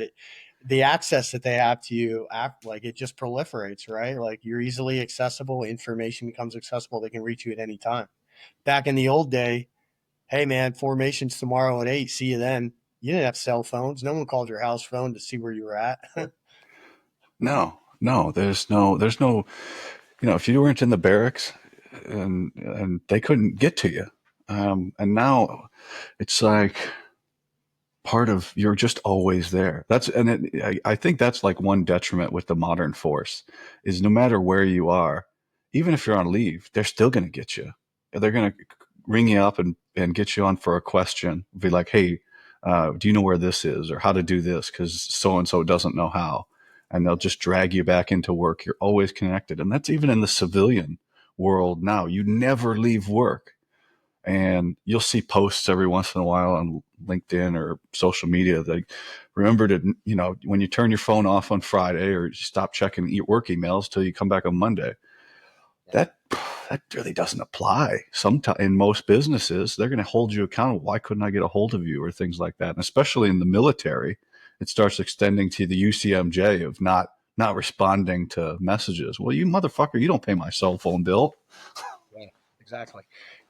the access that they have to you, like it just proliferates, right? Like you're easily accessible, information becomes accessible, they can reach you at any time. Back in the old day, hey man, formations tomorrow at 8, see you then. You didn't have cell phones, no one called your house phone to see where you were at. No, no, there's no. If you weren't in the barracks, and they couldn't get to you, and now it's like part of you're just always there. I think that's like one detriment with the modern force is no matter where you are, even if you're on leave, they're still going to get you. They're going to ring you up and get you on for a question. Be like, hey, do you know where this is or how to do this? Because so and so doesn't know how, and they'll just drag you back into work. You're always connected, and that's even in the civilian world now. You never leave work, and you'll see posts every once in a while on LinkedIn or social media that remember to, when you turn your phone off on Friday or you stop checking your work emails till you come back on Monday. Yeah. That really doesn't apply. Sometimes in most businesses, they're going to hold you accountable. Why couldn't I get a hold of you or things like that? And especially in the military, it starts extending to the UCMJ of not responding to messages. Well, you motherfucker, you don't pay my cell phone bill. Yeah, exactly.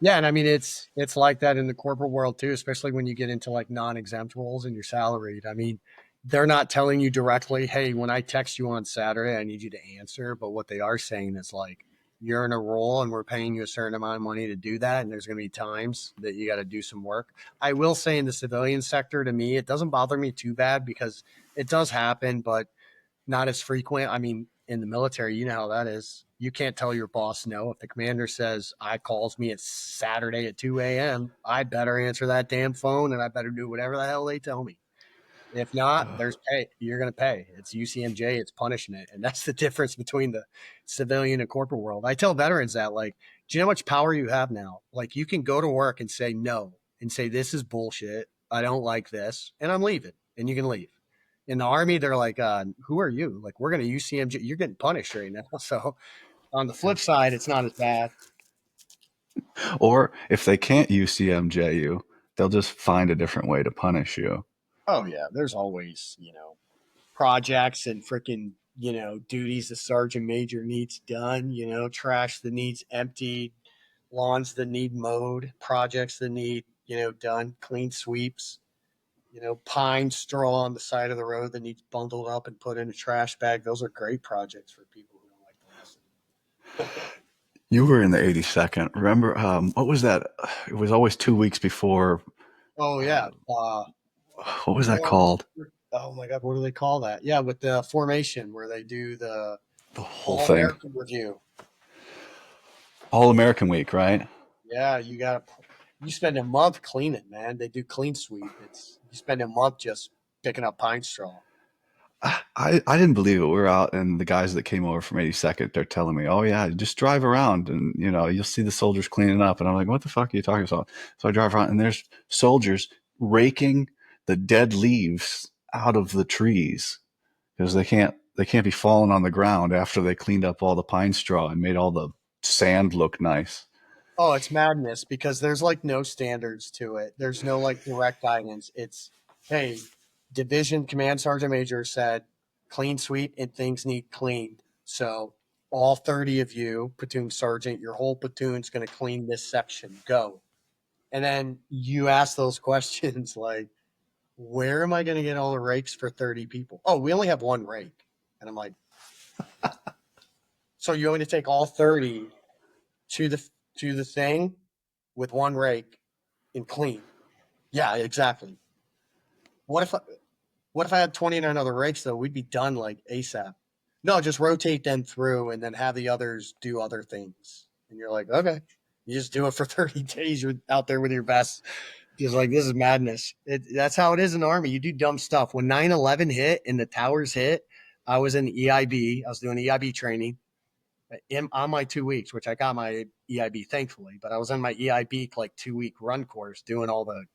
Yeah, and I mean it's like that in the corporate world too, especially when you get into like non-exempt roles and you're salaried. I mean, they're not telling you directly, "Hey, when I text you on Saturday, I need you to answer." But what they are saying is like, "You're in a role, and we're paying you a certain amount of money to do that, and there's going to be times that you got to do some work." I will say, in the civilian sector, to me, it doesn't bother me too bad because it does happen, but not as frequent. I mean, in the military, you know how that is. You can't tell your boss no. If the commander says, I calls me at Saturday at 2 a.m., I better answer that damn phone and I better do whatever the hell they tell me. If not, there's pay. You're going to pay. It's UCMJ, it's punishment. And that's the difference between the civilian and corporate world. I tell veterans that, like, do you know how much power you have now? Like, you can go to work and say no and say, this is bullshit. I don't like this. And I'm leaving. And you can leave. In the army, they're like, who are you? Like, we're going to UCMJ. You're getting punished right now. So on the flip side, it's not as bad. Or if they can't UCMJ you, they'll just find a different way to punish you. Oh, yeah. There's always, projects and freaking, duties the sergeant major needs done, trash that needs emptied, lawns that need mowed, projects that need, done, clean sweeps, pine straw on the side of the road that needs bundled up and put in a trash bag. Those are great projects for people who don't like to listen. You were in the 82nd. Remember, what was that? It was always 2 weeks before. Oh, yeah. What was that Oh, called? oh my God, what do they call that? Yeah, with the formation where they do the The whole All thing. American review. All American Week, right? Yeah, you spend a month cleaning, man. They do clean sweep. It's you spend a month just picking up pine straw. I didn't believe it. We were out, and the guys that came over from 82nd, they're telling me, "Oh yeah, just drive around, and you'll see the soldiers cleaning up." And I'm like, "What the fuck are you talking about?" So I drive around, and there's soldiers raking the dead leaves out of the trees because they can't be falling on the ground after they cleaned up all the pine straw and made all the sand look nice. Oh, it's madness because there's like no standards to it. There's no like direct guidance. It's hey, division command sergeant major said clean sweep and things need cleaned. So all 30 of you, platoon sergeant, your whole platoon's going to clean this section. Go. And then you ask those questions like, where am I going to get all the rakes for 30 people? Oh, we only have one rake. And I'm like, so you're going to take all 30 to the thing with one rake and clean. Yeah, exactly. What if I, what if I had 29 other rakes though? We'd be done like ASAP. No, just rotate them through and then have the others do other things. And you're like, okay. You just do it for 30 days. You're out there with your vest. Just like, this is madness. That's how it is in the army. You do dumb stuff. When 9/11 hit and the towers hit, I was in EIB. I was doing EIB training on my 2 weeks, which I got my EIB thankfully, but I was on my EIB like 2 week run course doing all the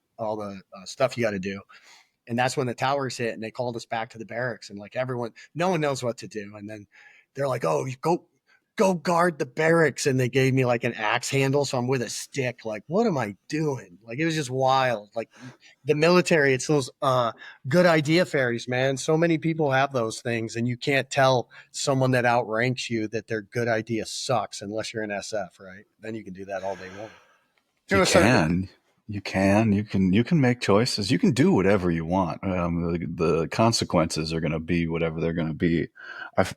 stuff you got to do. And that's when the towers hit and they called us back to the barracks and like everyone, no one knows what to do. And then they're like, oh, you go guard the barracks. And they gave me like an axe handle. So I'm with a stick. Like, what am I doing? Like, it was just wild. Like the military, it's those good idea fairies, man. So many people have those things. And you can't tell someone that outranks you that their good idea sucks unless you're an SF, right? Then you can do that all day long. You To a certain extent. can, you can make choices. You can do whatever you want. The consequences are going to be whatever they're going to be. I've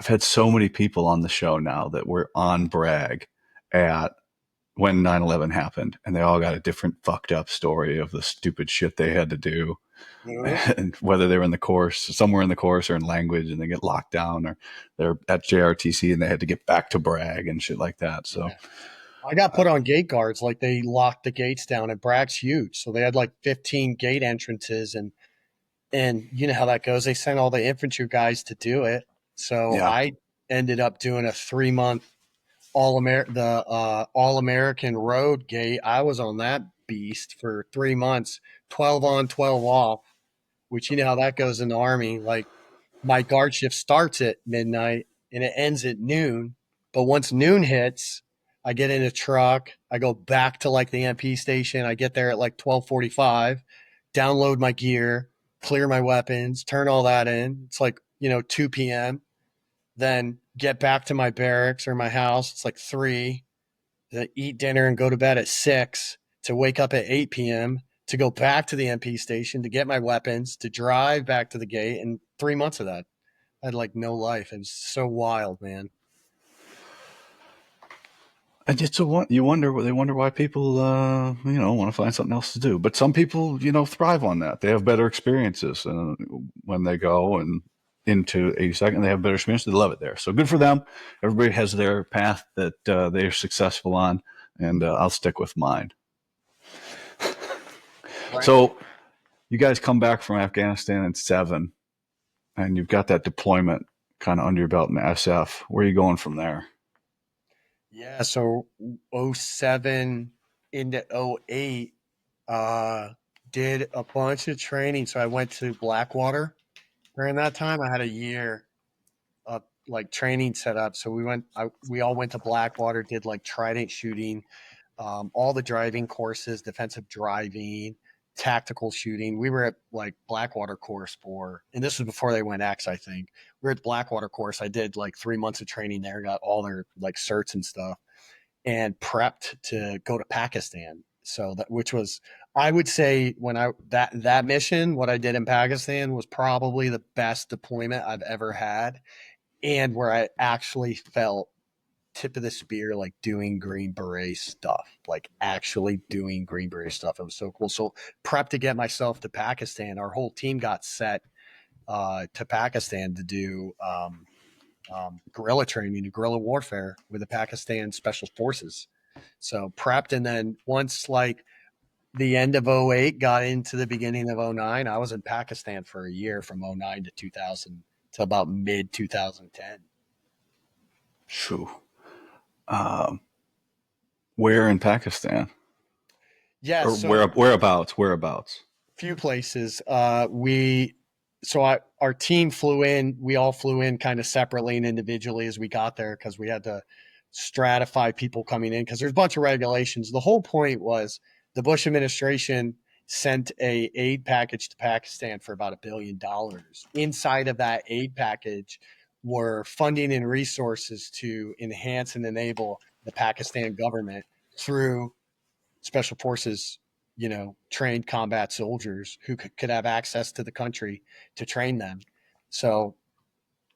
had so many people on the show now that were on brag at when 9/11 happened, and they all got a different fucked up story of the stupid shit they had to do, Mhm. and whether they're in the course, somewhere in the course, or in language, and they get locked down, or they're at JRTC and they had to get back to brag and shit like that. So Yeah. I got put on gate guards, like they locked the gates down, and Bragg's huge. So they had like 15 gate entrances, and you know how that goes. They sent all the infantry guys to do it. So yeah. I ended up doing a 3 month All American road gate. I was on that beast for 3 months, 12 on, 12 off, which you know how that goes in the army. Like my guard shift starts at midnight and it ends at noon. But once noon hits, I get in a truck. I go back to like the MP station. I get there at like 12:45, download my gear, clear my weapons, turn all that in. It's like, 2 p.m. Then get back to my barracks or my house. It's like 3, to eat dinner and go to bed at 6, to wake up at 8 p.m., to go back to the MP station, to get my weapons, to drive back to the gate. And 3 months of that, I had like no life. It was so wild, man. And it's you wonder, they wonder why people, want to find something else to do. But some people, thrive on that. They have better experiences when they go and into 82nd. They have better experience. They love it there. So good for them. Everybody has their path that they're successful on, and I'll stick with mine. Right. So you guys come back from Afghanistan in '07, and you've got that deployment kind of under your belt in the SF. Where are you going from there? Yeah. So '07 into '08, uh, did a bunch of training. So I went to Blackwater during that time. I had a year of like training set up. So we all went to Blackwater, did like trident shooting, all the driving courses, defensive driving, tactical shooting. We were at like Blackwater course and this was before they went X, I think. We were at Blackwater course. I did like 3 months of training there, got all their like certs and stuff, and prepped to go to Pakistan. So that, which was, I would say, when I that mission, what I did in Pakistan was probably the best deployment I've ever had, and where I actually felt tip of the spear, like doing Green Beret stuff, like actually doing Green Beret stuff. It was so cool. So prep to get myself to Pakistan. Our whole team got set to Pakistan to do guerrilla training and guerrilla warfare with the Pakistan Special Forces. So prepped, and then once like the end of '08 got into the beginning of '09, I was in Pakistan for a year from '09 to 2000 to about mid 2010. Shoo. Um, where in Pakistan? Yeah, Or so whereabouts? Whereabouts? few places. Our team flew in. We all flew in kind of separately and individually as we got there because we had to stratify people coming in because there's a bunch of regulations. The whole point was the Bush administration sent a aid package to Pakistan for about $1 billion. Inside of that aid package were funding and resources to enhance and enable the Pakistan government through special forces, trained combat soldiers who could have access to the country to train them. So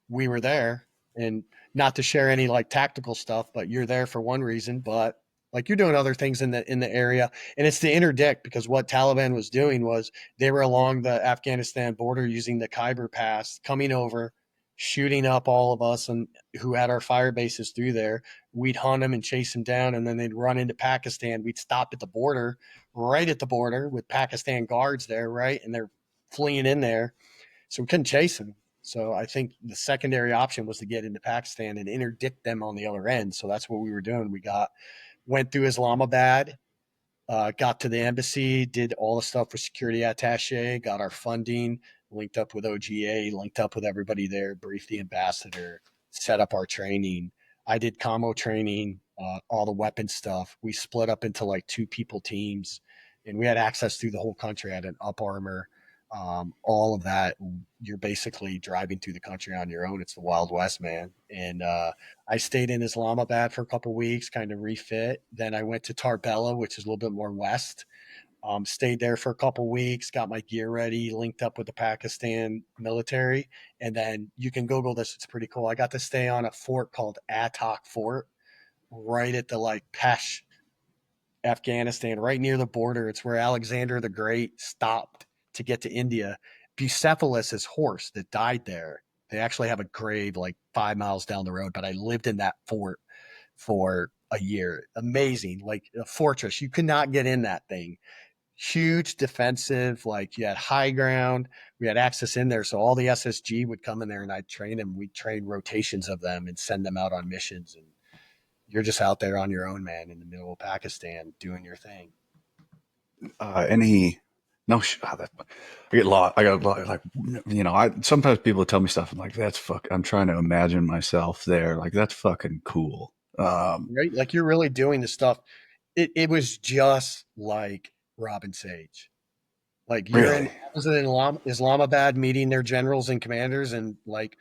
we were there, and not to share any like tactical stuff, but you're there for one reason, but like you're doing other things in the area, and it's to interdict because what Taliban was doing was they were along the Afghanistan border using the Khyber Pass, coming over, shooting up all of us and who had our fire bases through there. We'd hunt them and chase them down, and then they'd run into Pakistan. We'd stop at the border, right at the border with Pakistan guards there, right, and they're fleeing in there, so we couldn't chase them. So I think the secondary option was to get into Pakistan and interdict them on the other end. So that's what we were doing. Went through Islamabad, got to the embassy, did all the stuff for security attache, got our funding, linked up with OGA, linked up with everybody there, briefed the ambassador, set up our training. I did combo training, all the weapon stuff. We split up into like two people teams, and we had access through the whole country. I had an up armor, all of that. You're basically driving through the country on your own. It's the Wild West, man. And I stayed in Islamabad for a couple of weeks, kind of refit. Then I went to Tarbela, which is a little bit more west. Stayed there for a couple of weeks, got my gear ready, linked up with the Pakistan military, and then you can Google this. It's pretty cool. I got to stay on a fort called Attock Fort, right at the like Pesh, Afghanistan, right near the border. It's where Alexander the Great stopped to get to India. Bucephalus, his horse that died there, they actually have a grave like 5 miles down the road. But I lived in that fort for a year. Amazing, like a fortress. You could not get in that thing. Huge defensive, like you had high ground. We had access in there. So all the SSG would come in there and I'd train them. We'd train rotations of them and send them out on missions. And you're just out there on your own, man, in the middle of Pakistan doing your thing. Any no that, I get lost. I got like I sometimes people tell me stuff. I'm like, that's fuck. I'm trying to imagine myself there. Like that's fucking cool. Right? Like you're really doing the stuff. It was just like Robin Sage. Like you're in, Really, I was in Islamabad meeting their generals and commanders and like,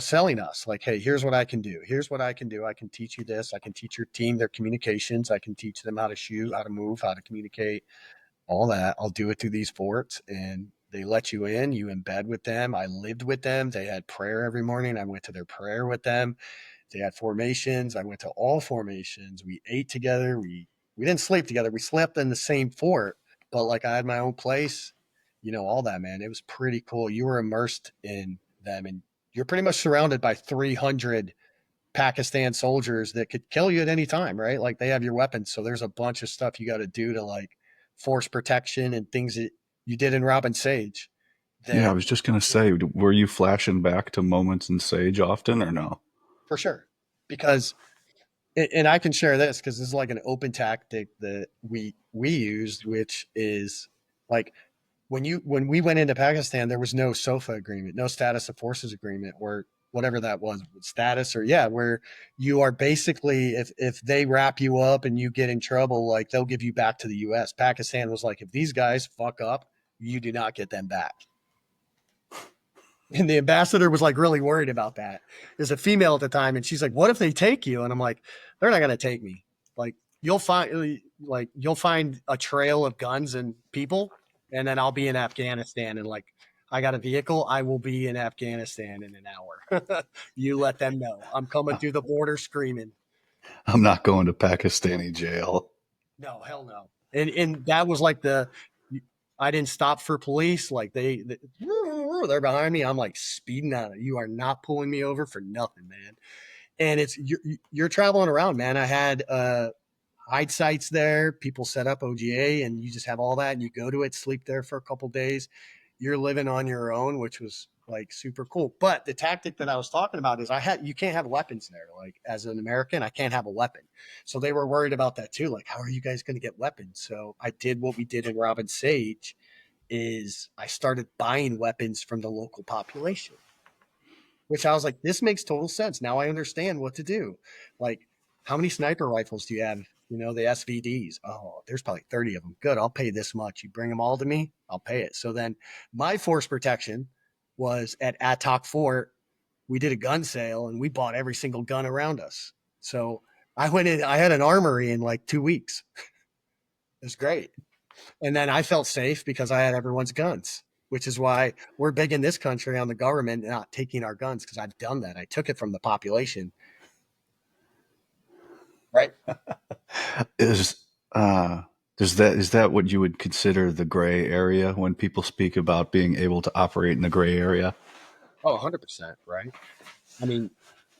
selling us like, hey, here's what I can do. Here's what I can do. I can teach you this. I can teach your team their communications. I can teach them how to shoot, how to move, how to communicate, all that. I'll do it through these forts. And they let you in, you embed with them. I lived with them. They had prayer every morning. I went to their prayer with them. They had formations. I went to all formations. We ate together. We didn't sleep together. We slept in the same fort, but like I had my own place, all that, man. It was pretty cool. You were immersed in them and you're pretty much surrounded by 300 Pakistan soldiers that could kill you at any time, right? Like they have your weapons. So there's a bunch of stuff you got to do to like force protection and things that you did in Robin Sage yeah. I that was just gonna say, were you flashing back to moments in Sage often or no? for sure. Because and I can share this because this is like an open tactic that we used, which is like when we went into Pakistan, there was no SOFA agreement, no status of forces agreement, or whatever that was, status or yeah, where you are basically if they wrap you up and you get in trouble, like they'll give you back to the U.S. Pakistan was like, if these guys fuck up, you do not get them back. And the ambassador was like really worried about that. There's a female at the time, and she's like, "What if they take you?" And I'm like, "They're not gonna take me. Like you'll find a trail of guns and people, and then I'll be in Afghanistan. And like I got a vehicle, I will be in Afghanistan in an hour. You let them know I'm coming through the border screaming. I'm not going to Pakistani jail. No, hell no. And that was like I didn't stop for police. Like they're behind me. I'm like speeding out. You are not pulling me over for nothing, man. And you're traveling around, man. I had hide sites there. People set up OGA, and you just have all that, and you go to it, sleep there for a couple days. You're living on your own, which was like super cool. But the tactic that I was talking about is you can't have weapons there. Like as an American, I can't have a weapon. So they were worried about that too. Like, how are you guys going to get weapons? So I did what we did in Robin Sage is I started buying weapons from the local population, which I was like, this makes total sense. Now I understand what to do. Like, how many sniper rifles do you have? The SVDs. Oh, there's probably 30 of them. Good. I'll pay this much. You bring them all to me, I'll pay it. So then my force protection was at Attock Fort. We did a gun sale and we bought every single gun around us. So I went in, I had an armory in like 2 weeks. It was great. And then I felt safe because I had everyone's guns, which is why we're big in this country on the government not taking our guns because I've done that. I took it from the population. Right. Is is that what you would consider the gray area when people speak about being able to operate in the gray area? Oh, 100%. Right. I mean,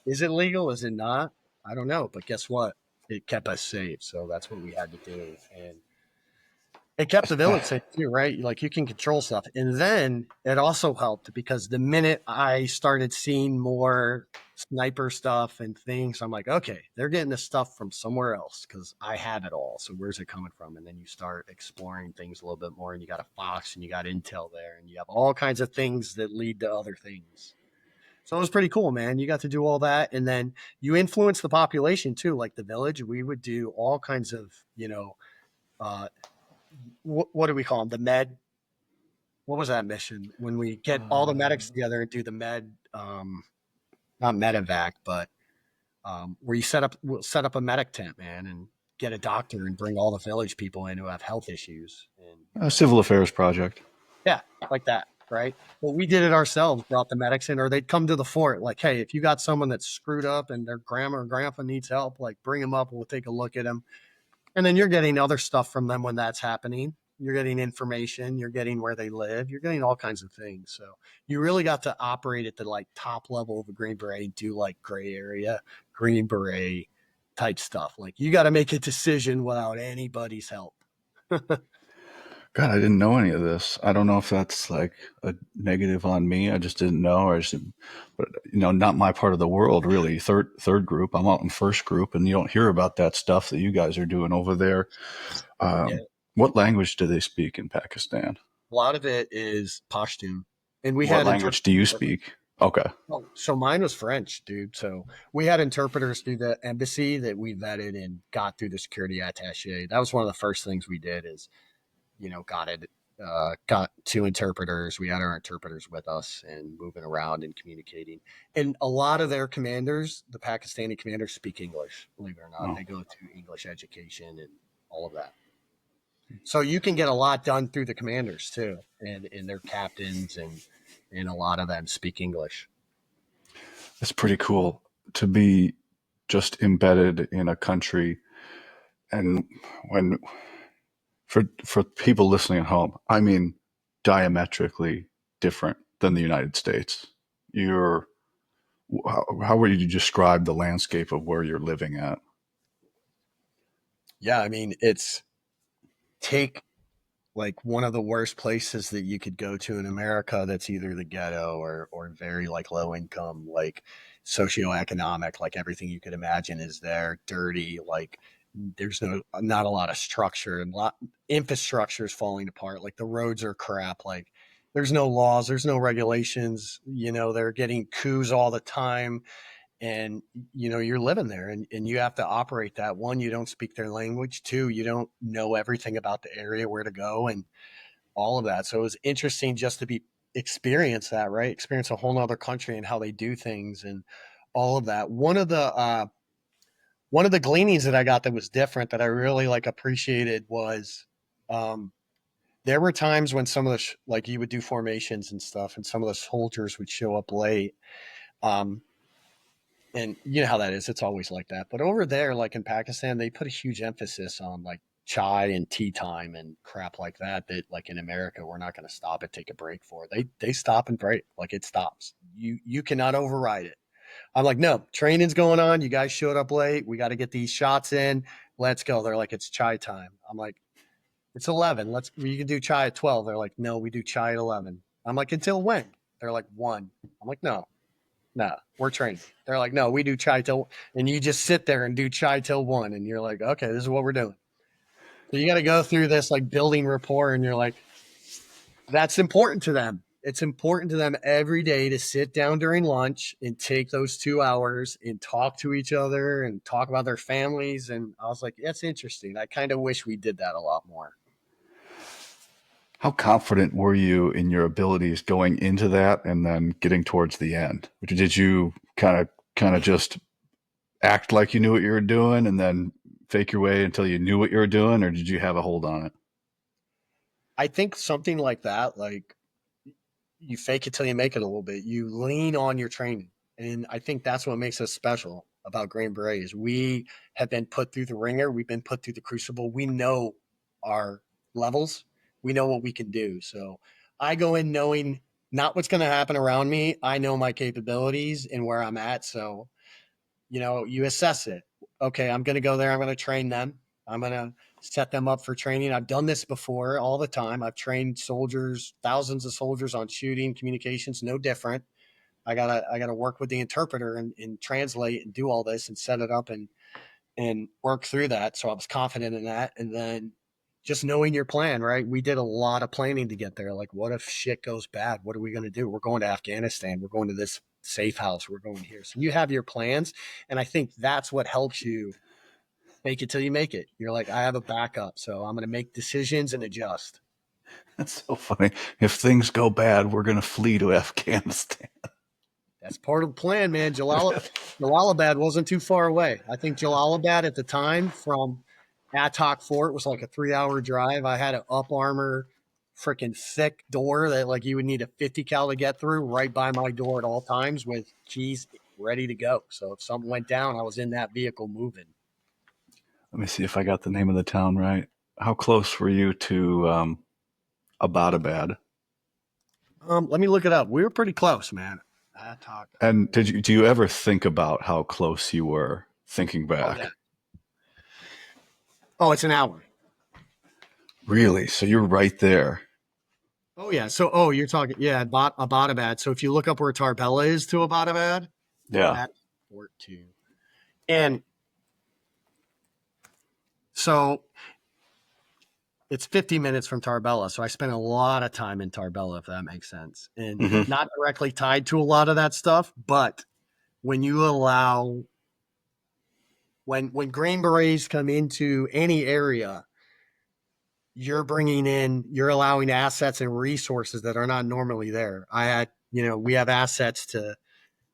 is it legal? Is it not? I don't know. But guess what? It kept us safe. So that's what we had to do. And It kept the village safe too, right? Like you can control stuff. And then it also helped because the minute I started seeing more sniper stuff and things, I'm like, okay, they're getting this stuff from somewhere else because I have it all. So where's it coming from? And then you start exploring things a little bit more and you got a Fox and you got Intel there and you have all kinds of things that lead to other things. So it was pretty cool, man. You got to do all that. And then you influence the population too. Like the village, we would do all kinds of, uh, what do we call them? The med. What was that mission when we get all the medics Um, together and do the not medevac, but where you set up a medic tent, man, and get a doctor and bring all the village people in who have health issues, and a civil affairs project. yeah, like that, right? Well, we did it ourselves, brought the medics in, or they'd come to the fort, like, hey, if you got someone that's screwed up and their grandma or grandpa needs help, like, bring them up, and we'll take a look at them. And then you're getting other stuff from them when that's happening. You're getting information, you're getting where they live, you're getting all kinds of things. So you really got to operate at the like top level of a Green Beret, do like gray area, Green Beret type stuff. Like you got to make a decision without anybody's help. God, I didn't know any of this. I don't know if that's like a negative on me. I just didn't know, or just, but not my part of the world really. Third group. I'm out in first group, and you don't hear about that stuff that you guys are doing over there. Yeah. What language do they speak in Pakistan? A lot of it is Pashtun. And we What had language do you interpreters. speak? Okay. Oh, so mine was French, dude. So we had interpreters through the embassy that we vetted and got through the security attache. That was one of the first things we did is got two interpreters. We had our interpreters with us and moving around and communicating. And a lot of their commanders, the Pakistani commanders, speak English. Believe it or not, Oh, they go to English education and all of that. So you can get a lot done through the commanders too, and their captains and a lot of them speak English. it's pretty cool to be just embedded in a country. And when for people listening at home, I mean, diametrically different than the United States. You're how would you describe the landscape of where you're living at? Yeah, I mean it's take like one of the worst places that you could go to in America that's either the ghetto or very like low income, like socioeconomic, like everything you could imagine is there, dirty, like there's not a lot of structure and lot infrastructure is falling apart. Like the roads are crap. Like there's no laws, there's no regulations, they're getting coups all the time and you're living there and you have to operate that. One, you don't speak their language. Two, you don't know everything about the area, where to go and all of that. So it was interesting just to be experience that, right? Experience a whole nother country and how they do things and all of that. One of the gleanings that I got that was different that I really like appreciated was um there were times when some of the like you would do formations and stuff and some of the soldiers would show up late. um and you know how that is, it's always like that. But over there, like in Pakistan, they put a huge emphasis on like chai and tea time and crap like that, that like in America we're not going to stop and take a break for. They stop and break, like it stops. You cannot override it. I'm like, no, training's going on, you guys showed up late, we got to get these shots in, let's go. They're like, it's chai time. I'm like, it's 11, let's we can do chai at 12. They're like, no, we do chai at 11. I'm like, until when? They're like, 1. I'm like, no, we're training. They're like, no, we do chai till, and you just sit there and do chai till 1. And you're like, okay, this is what we're doing. So you got to go through this like building rapport. And you're like, that's important to them. It's important to them every day to sit down during lunch and take those 2 hours and talk to each other and talk about their families. And I was like, that's interesting. I kind of wish we did that a lot more. How confident were you in your abilities going into that and then getting towards the end? Did you kind of just act like you knew what you were doing and then fake your way until you knew what you were doing, or did you have a hold on it? I think something like that, like you fake it till you make it a little bit. You lean on your training. And I think that's what makes us special about Green Beret is we have been put through the ringer. We've been put through the crucible. We know our levels. We know what we can do. So I go in knowing not what's going to happen around me. I know my capabilities and where I'm at. So, you assess it. Okay, I'm going to go there. I'm going to train them. I'm going to set them up for training. I've done this before all the time. I've trained soldiers, thousands of soldiers on shooting, communications, no different. I gotta work with the interpreter and translate and do all this and set it up and work through that. So I was confident in that. And then just knowing your plan, right? We did a lot of planning to get there. Like, what if shit goes bad? What are we going to do? We're going to Afghanistan. We're going to this safe house. We're going here. So you have your plans. And I think that's what helps you make it till you make it. You're like, I have a backup. So I'm going to make decisions and adjust. That's so funny. If things go bad, we're going to flee to Afghanistan. That's part of the plan, man. Jalalabad wasn't too far away. I think Jalalabad at the time from Attock Fort was like a 3-hour drive. I had an up armor, freaking thick door that like you would need a 50 cal to get through right by my door at all times with keys ready to go. So if something went down, I was in that vehicle moving. Let me see if I got the name of the town right. How close were you to Abbottabad? Let me look it up. We were pretty close, man. Attock. And do you ever think about how close you were thinking Oh yeah. back? Oh, it's an hour. Really? So you're right there. Oh yeah. So you're talking Abbottabad. So if you look up where Tarbella is to Abbottabad, Yeah. that's Fort 2. And so it's 50 minutes from Tarbella. So I spent a lot of time in Tarbella, if that makes sense. And Mm-hmm. not directly tied to a lot of that stuff, but when you allow when Green Berets come into any area, you're allowing assets and resources that are not normally there. We have assets to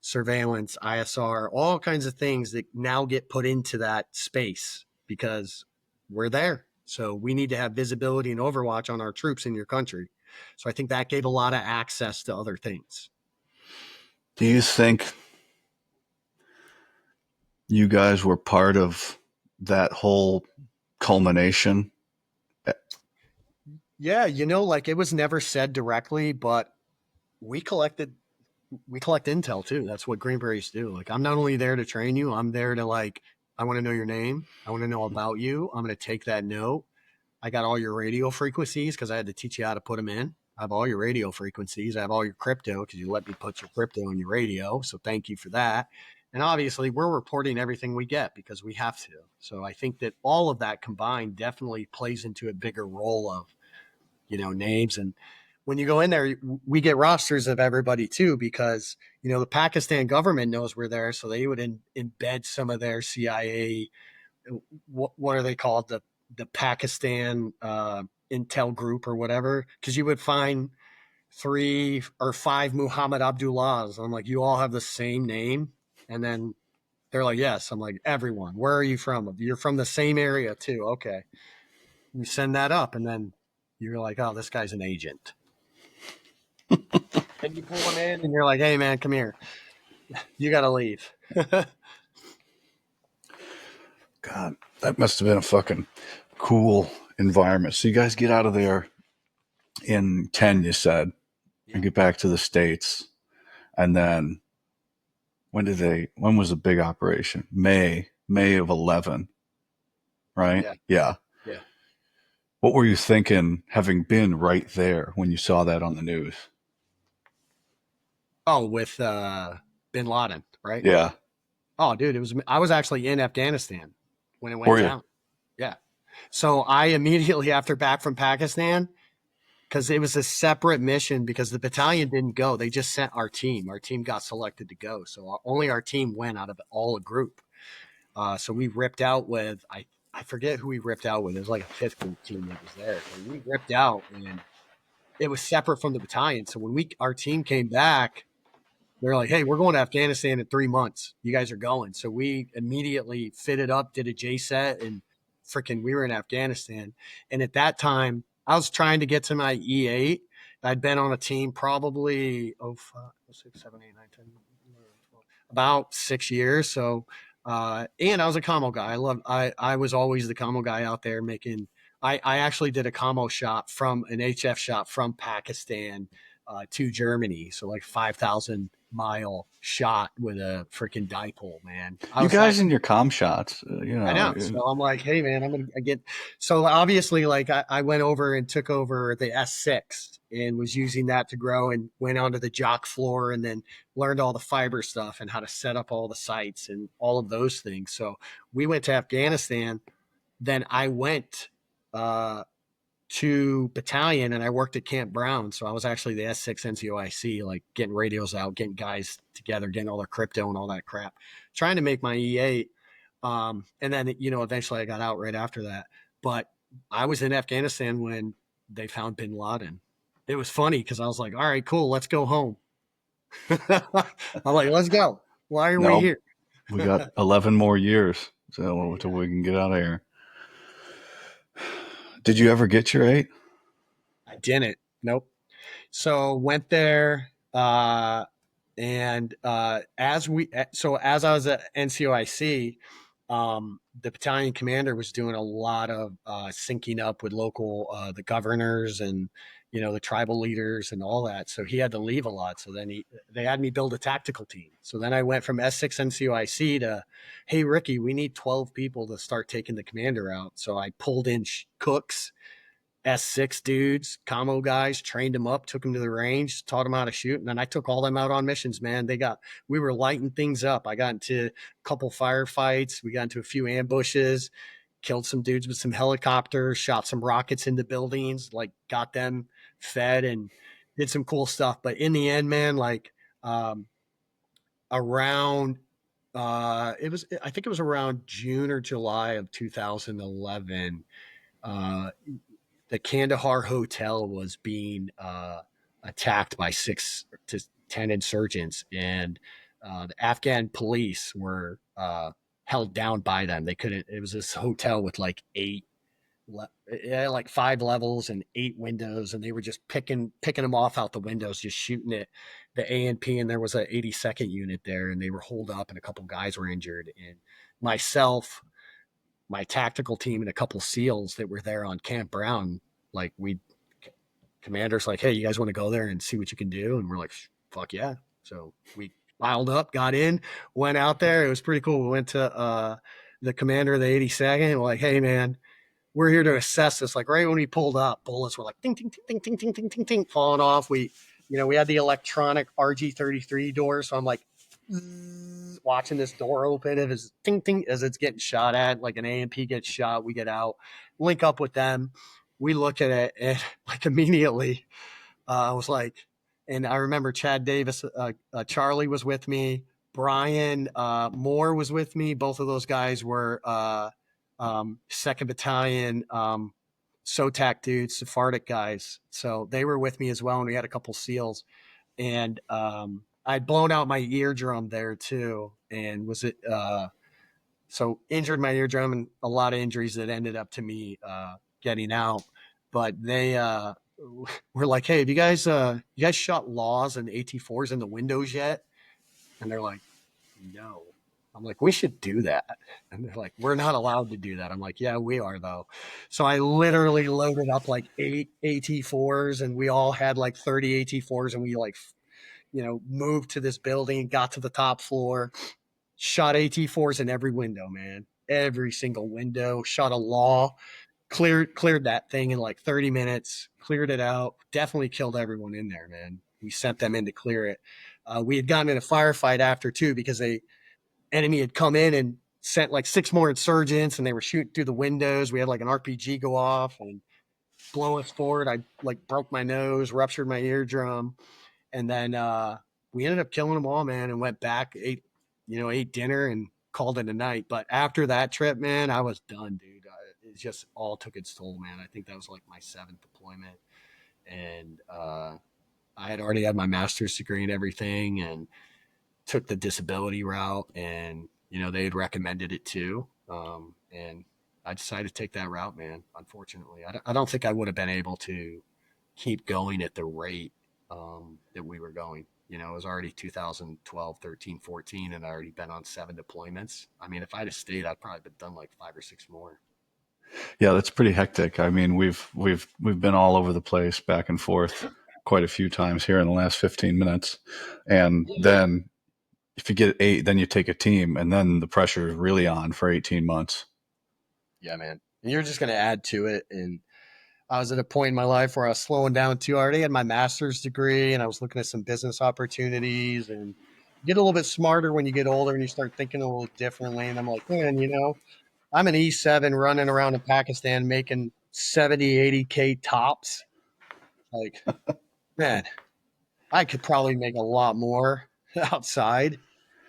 surveillance, ISR, all kinds of things that now get put into that space because we're there. So we need to have visibility and overwatch on our troops in your country. So I think that gave a lot of access to other things. Do you think you guys were part of that whole culmination? Yeah, like it was never said directly, but we collected we collect intel too. That's what Green Berets do. Like, I'm not only there to train you, I'm there to I want to know your name. I want to know about you. I'm going to take that note. I got all your radio frequencies because I had to teach you how to put them in. I have all your radio frequencies. I have all your crypto because you let me put your crypto on your radio. So thank you for that. And obviously, we're reporting everything we get because we have to. So I think that all of that combined definitely plays into a bigger role of, names. And when you go in there, we get rosters of everybody too, because, the Pakistan government knows we're there. So they would embed some of their CIA, what are they called? The Pakistan intel group or whatever, because you would find 3 or 5 Muhammad Abdullahs. I'm like, you all have the same name. And then they're like, yes. I'm like, everyone, where are you from? You're from the same area too. Okay. You send that up and then you're like, oh, this guy's an agent. And you pull him in and you're like, hey man, come here. You got to leave. God, that must have been a fucking cool environment. So you guys get out of there in 10, you said, Yeah. and get back to the States. And then when was the big operation? May of 11, right? Yeah. Yeah. Yeah. What were you thinking having been right there when you saw that on the news? Oh, with bin Laden, right? Yeah. Oh, dude, I was actually in Afghanistan when it went Were you? down. Yeah. So I immediately after back from Pakistan, because it was a separate mission because the battalion didn't go. They just sent our team. Our team got selected to go. So only our team went out of all a group. So we ripped out with, I forget who we ripped out with. It was like a fifth group team that was there. So we ripped out and it was separate from the battalion. So when our team came back, they're like, hey, we're going to Afghanistan in 3 months. You guys are going. So we immediately fitted up, did a J set, and we were in Afghanistan. And at that time, I was trying to get to my E8. I'd been on a team probably 6, 7, 8, 9, 10, 11, 12, about 6 years. So, and I was a commo guy. I was always the commo guy out there making. I actually did a commo shot from an HF shot from Pakistan to Germany. So like 5,000 mile shot with a freaking dipole, man. You guys in your comm shots, you I know, know. So I'm like, hey man, I'm gonna get. So obviously, like I went over and took over the S6 and was using that to grow, and went onto the jock floor and then learned all the fiber stuff and how to set up all the sites and all of those things. So we went to Afghanistan. Then I went uh, to battalion and I worked at Camp Brown. So I was actually the S6 NCOIC, like getting radios out, getting guys together, getting all their crypto and all that crap, trying to make my E8. And then, eventually I got out right after that. But I was in Afghanistan when they found bin Laden. It was funny because I was like, all right, cool, let's go home. I'm like, let's go. Why are we no, here? we got 11 more years so until we can get out of here. Did you ever get your eight? I didn't. Nope. So went there, and as I was at NCOIC, the battalion commander was doing a lot of syncing up with local the governors and the tribal leaders and all that. So he had to leave a lot. So then they had me build a tactical team. So then I went from S6 NCOIC to, hey Ricky, we need 12 people to start taking the commander out. So I pulled in cooks, S6 dudes, commo guys, trained them up, took them to the range, taught them how to shoot. And then I took all them out on missions, man. We were lighting things up. I got into a couple firefights. We got into a few ambushes, killed some dudes with some helicopters, shot some rockets into buildings, like got them fed and did some cool stuff. But in the end, man, like, around, I think it was around June or July of 2011. Uh, the Kandahar hotel was being attacked by 6 to 10 insurgents, and the Afghan police were held down by them. They couldn't. It was this hotel with like it had like 5 levels and 8 windows, and they were just picking them off out the windows, just shooting at the ANP. And there was a 82nd unit there, and they were holed up, and a couple guys were injured. And myself, my tactical team, and a couple SEALs that were there on Camp Brown, like we commanders like, hey, you guys want to go there and see what you can do? And we're like, fuck yeah. So we piled up, got in, went out there. It was pretty cool. We went to the commander of the 82nd. We're like, hey man, we're here to assess this. Like right when we pulled up, bullets were like ding, ding, ding, ding, ding, ding, ding, ding, falling off. We had the electronic RG-33 door. So I'm like watching this door open. It was ting, ting, as it's getting shot at, like an AMP gets shot. We get out, link up with them. We look at it, and like immediately, I was like, and I remember Chad Davis, Charlie was with me. Brian Moore was with me. Both of those guys were 2nd Battalion SOTAC dudes, Sephardic guys. So they were with me as well. And we had a couple SEALs. And I'd blown out my eardrum there too. And so injured my eardrum, and a lot of injuries that ended up to me getting out. But they were like, hey, have you guys shot laws and AT4s in the windows yet? And they're like, no. I'm like, we should do that. And they're like, we're not allowed to do that. I'm like, yeah, we are though. So I literally loaded up like 8 AT4s, and we all had like 30 AT4s, and we like, moved to this building, got to the top floor, shot AT4s in every window, man. Every single window, shot a law, cleared that thing in like 30 minutes, cleared it out, definitely killed everyone in there, man. We sent them in to clear it. We had gotten in a firefight after too, because enemy had come in and sent like 6 more insurgents, and they were shooting through the windows. We had like an RPG go off and blow us forward. I like broke my nose, ruptured my eardrum, and then we ended up killing them all, man, and went back, ate dinner and called it a night. But after that trip, man, I was done, dude. It just all took its toll, man. I think that was like my 7th deployment, and I had already had my master's degree and everything, and took the disability route, and they had recommended it too, and I decided to take that route, man. Unfortunately, I don't think I would have been able to keep going at the rate that we were going. It was already 2012, 13, 14, and I already been on 7 deployments. I mean, if I'd have stayed, I'd probably been done like 5 or 6 more. Yeah, that's pretty hectic. I mean, we've been all over the place, back and forth. quite a few times here in the last 15 minutes. And then if you get 8, then you take a team, and then the pressure is really on for 18 months. Yeah, man. And you're just going to add to it. And I was at a point in my life where I was slowing down too. I already had my master's degree and I was looking at some business opportunities, and you get a little bit smarter when you get older and you start thinking a little differently. And I'm like, man, I'm an E7 running around in Pakistan making 70, 80K tops. Like, man, I could probably make a lot more outside.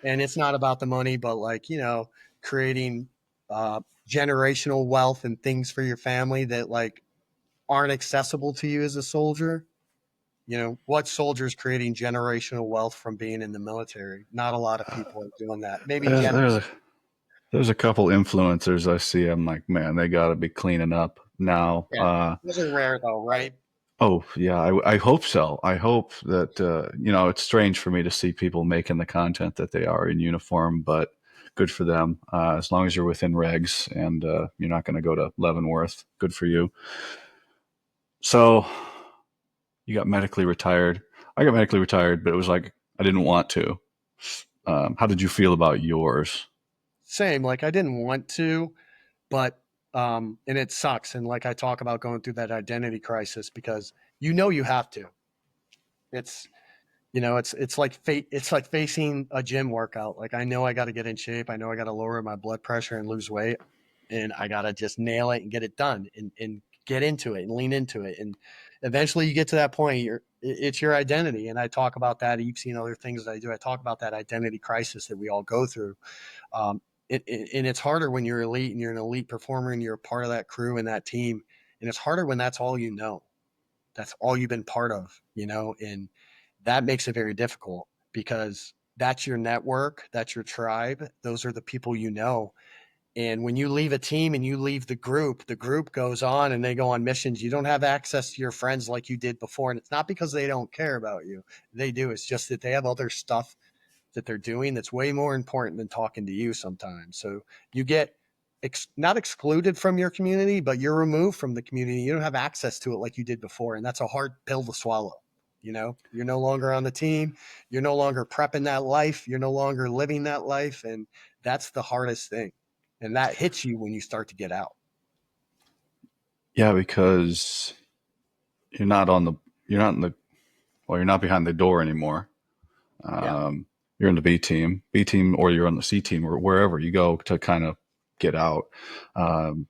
And it's not about the money, but like, creating uh, generational wealth and things for your family that like aren't accessible to you as a soldier. What soldier's creating generational wealth from being in the military? Not a lot of people are doing that. Maybe There's, there's, generous. a, there's a couple influencers I see. I'm like, man, they got to be cleaning up now. Yeah. Those are rare though, right? Oh yeah, I hope so. I hope that it's strange for me to see people making the content that they are in uniform, but good for them. As long as you're within regs and you're not going to go to Leavenworth, good for you. So you got medically retired. I got medically retired, but it was like I didn't want to. How did you feel about yours? Same. Like I didn't want to, but and it sucks. And like I talk about going through that identity crisis because you have to. It's it's like it's like facing a gym workout. Like I know I got to get in shape. I know I got to lower my blood pressure and lose weight, and I got to just nail it and get it done and get into it and lean into it. And eventually you get to that point, it's your identity. And I talk about that. You've seen other things that I do. I talk about that identity crisis that we all go through. And it's harder when you're elite and you're an elite performer and you're a part of that crew and that team. And it's harder when that's all you know. That's all you've been part of, and that makes it very difficult because that's your network, that's your tribe, those are the people you know. And when you leave a team and you leave the group goes on and they go on missions. You don't have access to your friends like you did before. And it's not because they don't care about you. They do. It's just that they have other stuff that they're doing that's way more important than talking to you sometimes. So you get not excluded from your community, but you're removed from the community. You don't have access to it like you did before. And that's a hard pill to swallow. You're no longer on the team. You're no longer prepping that life. You're no longer living that life. And that's the hardest thing. And that hits you when you start to get out. Yeah, because you're not on the you're not in the well, you're not behind the door anymore. Yeah. You're in the B team, or you're on the C team, or wherever you go to kind of get out. Um,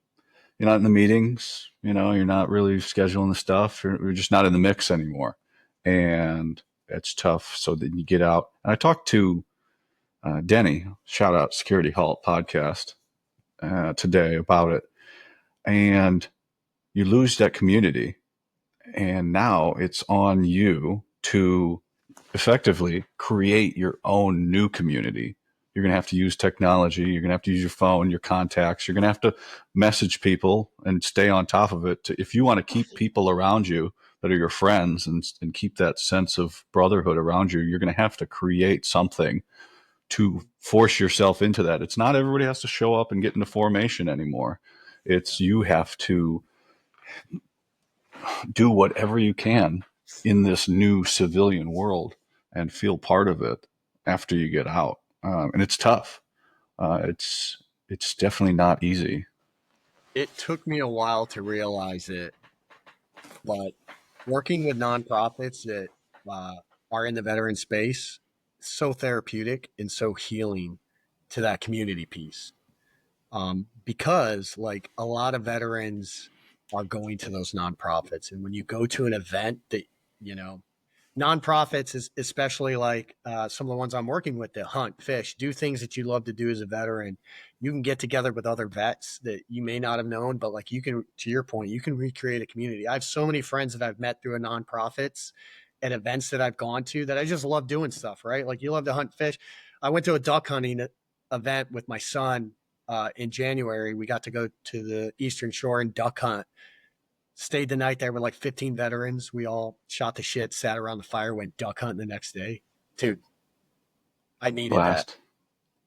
you're not in the meetings. You're not really scheduling the stuff. You're just not in the mix anymore, and it's tough. So then you get out. And I talked to Denny, shout out Security Halt podcast today about it, and you lose that community, and now it's on you to effectively create your own new community. You're going to have to use technology. You're going to have to use your phone, your contacts. You're going to have to message people and stay on top of it. If you want to keep people around you that are your friends and keep that sense of brotherhood around you, you're going to have to create something to force yourself into that. It's not everybody has to show up and get into formation anymore. It's you have to do whatever you can in this new civilian world and feel part of it after you get out. And it's tough. It's definitely not easy. It took me a while to realize it, but working with nonprofits that uh, are in the veteran space, so therapeutic and so healing to that community piece. Because like a lot of veterans are going to those nonprofits, and when you go to an event that you know nonprofits is especially like some of the ones I'm working with that hunt, fish, do things that you love to do as a veteran. You can get together with other vets that you may not have known, but like you can, to your point, you can recreate a community. I have so many friends that I've met through a nonprofits at events that I've gone to that I just love doing stuff, right? Like you love to hunt fish. I went to a duck hunting event with my son in January. We got to go to the Eastern Shore and duck hunt. Stayed the night there with like 15 veterans. We all shot the shit, sat around the fire, went duck hunting the next day. Dude, I needed that. Blast. It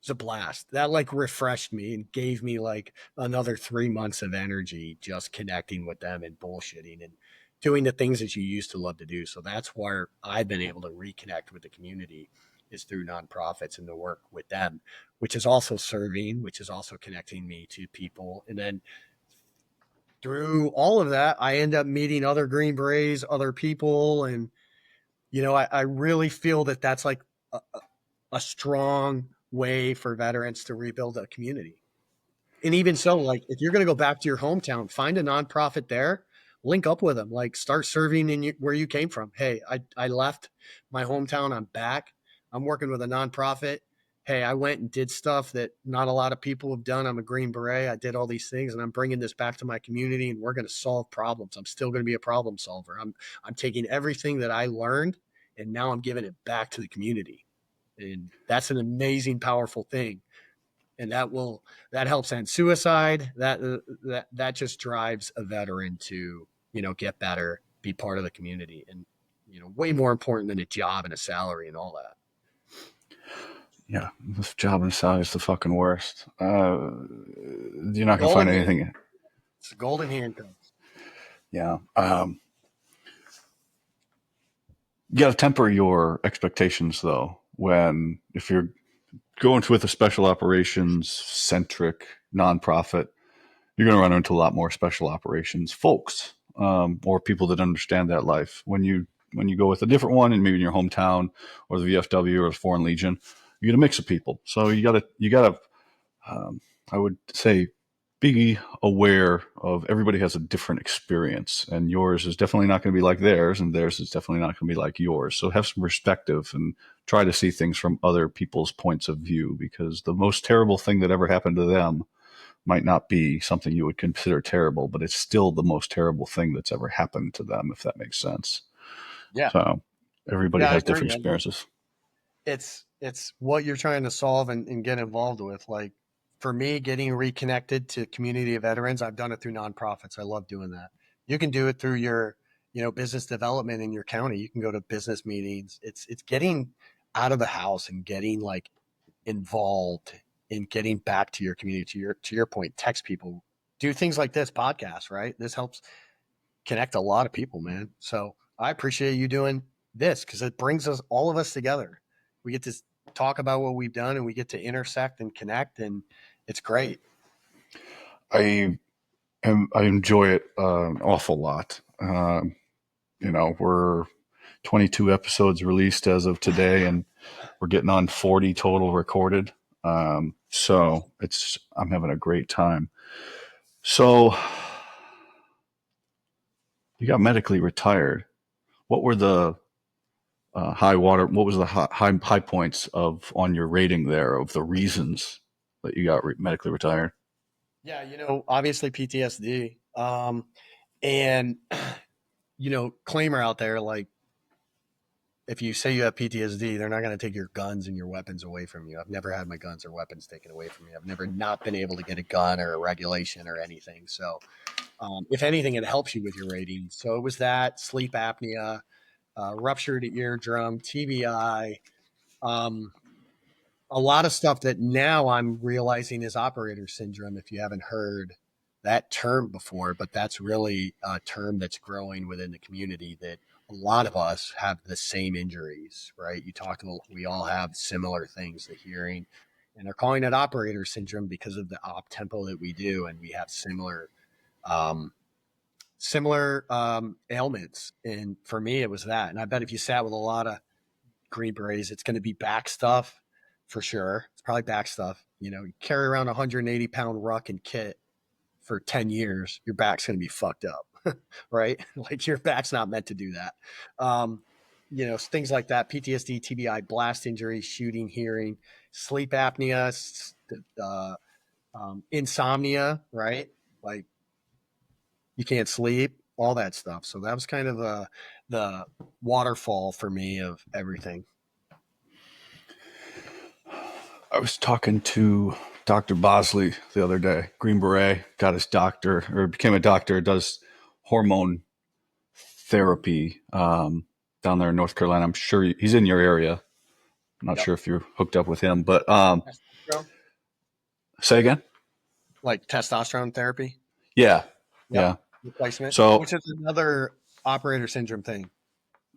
was a blast. That like refreshed me and gave me like another 3 months of energy just connecting with them and bullshitting. And doing the things that you used to love to do. So that's where I've been able to reconnect with the community, is through nonprofits and the work with them, which is also serving, which is also connecting me to people. And then through all of that, I end up meeting other Green Berets, other people. And, I really feel that that's like a strong way for veterans to rebuild a community. And even so, like, if you're going to go back to your hometown, find a nonprofit there, link up with them, like start serving where you came from. Hey, I left my hometown. I'm back. I'm working with a nonprofit. Hey, I went and did stuff that not a lot of people have done. I'm a Green Beret. I did all these things, and I'm bringing this back to my community, and we're going to solve problems. I'm still going to be a problem solver. I'm taking everything that I learned, and now I'm giving it back to the community. And that's an amazing, powerful thing. And that helps end suicide. That just drives a veteran to, get better, be part of the community, and, way more important than a job and a salary and all that. Yeah, this job and salary is the fucking worst. You're not gonna find Golden anything. It's golden handcuffs. Yeah. You got to temper your expectations though. If you're going with a special operations centric nonprofit, you're going to run into a lot more special operations folks, or people that understand that life. When you go with a different one, and maybe in your hometown or the VFW or the Foreign Legion, you get a mix of people. So you gotta I would say be aware of everybody has a different experience, and yours is definitely not going to be like theirs, and theirs is definitely not going to be like yours. So have some perspective and try to see things from other people's points of view, because the most terrible thing that ever happened to them might not be something you would consider terrible, but it's still the most terrible thing that's ever happened to them, if that makes sense. Yeah. So everybody Yeah, I has agree. different experiences. It's what you're trying to solve and get involved with. Like, for me, getting reconnected to community of veterans, I've done it through nonprofits. I love doing that. You can do it through your, business development in your county. You can go to business meetings. It's getting out of the house and getting like involved in getting back to your community. To your point, text people, do things like this podcast, right? This helps connect a lot of people, man. So I appreciate you doing this, because it brings us, all of us, together. We get to talk about what we've done, and we get to intersect and connect, and it's great. I I enjoy it an awful lot. We're 22 episodes released as of today, and we're getting on 40 total recorded. So I'm having a great time. So you got medically retired. What were the what was the high points of on your rating there of the reasons that you got medically retired? Yeah, obviously PTSD. And claimer out there, like, if you say you have PTSD, they're not going to take your guns and your weapons away from you. I've never had my guns or weapons taken away from me. I've never not been able to get a gun or a regulation or anything. So, if anything, it helps you with your rating. So it was that, sleep apnea, ruptured eardrum, TBI, um, a lot of stuff that now I'm realizing is operator syndrome. If you haven't heard that term before, but that's really a term that's growing within the community, that a lot of us have the same injuries, right? We all have similar things, the hearing, and they're calling it operator syndrome because of the op tempo that we do. And we have um, similar ailments. And for me, it was that. And I bet if you sat with a lot of Green Berets, it's going to be back stuff for sure. It's probably back stuff. You carry around a 180-pound ruck and kit for 10 years, your back's going to be fucked up, right? Like, your back's not meant to do that. Things like that: PTSD, TBI, blast injury, shooting, hearing, sleep apnea, insomnia, right? Like, you can't sleep, all that stuff. So that was kind of the waterfall for me of everything. I was talking to Dr. Bosley the other day. Green Beret, got his doctor, or became a doctor, does hormone therapy down there in North Carolina. I'm sure he's in your area. I'm not Yep. sure if you're hooked up with him, but Testosterone? say again. Like testosterone therapy? Yeah, Yep. yeah. Replacement, So which is another operator syndrome thing.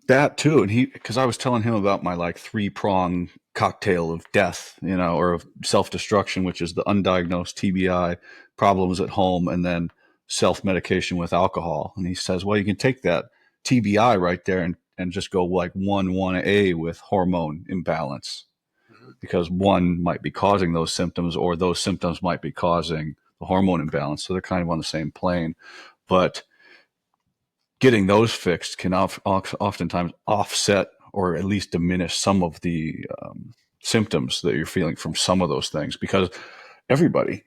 That too, and because I was telling him about my like 3-prong cocktail of death, or of self-destruction, which is the undiagnosed TBI, problems at home, and then self-medication with alcohol. And he says, well, you can take that TBI right there and just go like 1A with hormone imbalance, Mhm. because one might be causing those symptoms, or those symptoms might be causing the hormone imbalance. So they're kind of on the same plane. But getting those fixed can oftentimes offset or at least diminish some of the symptoms that you're feeling from some of those things, because everybody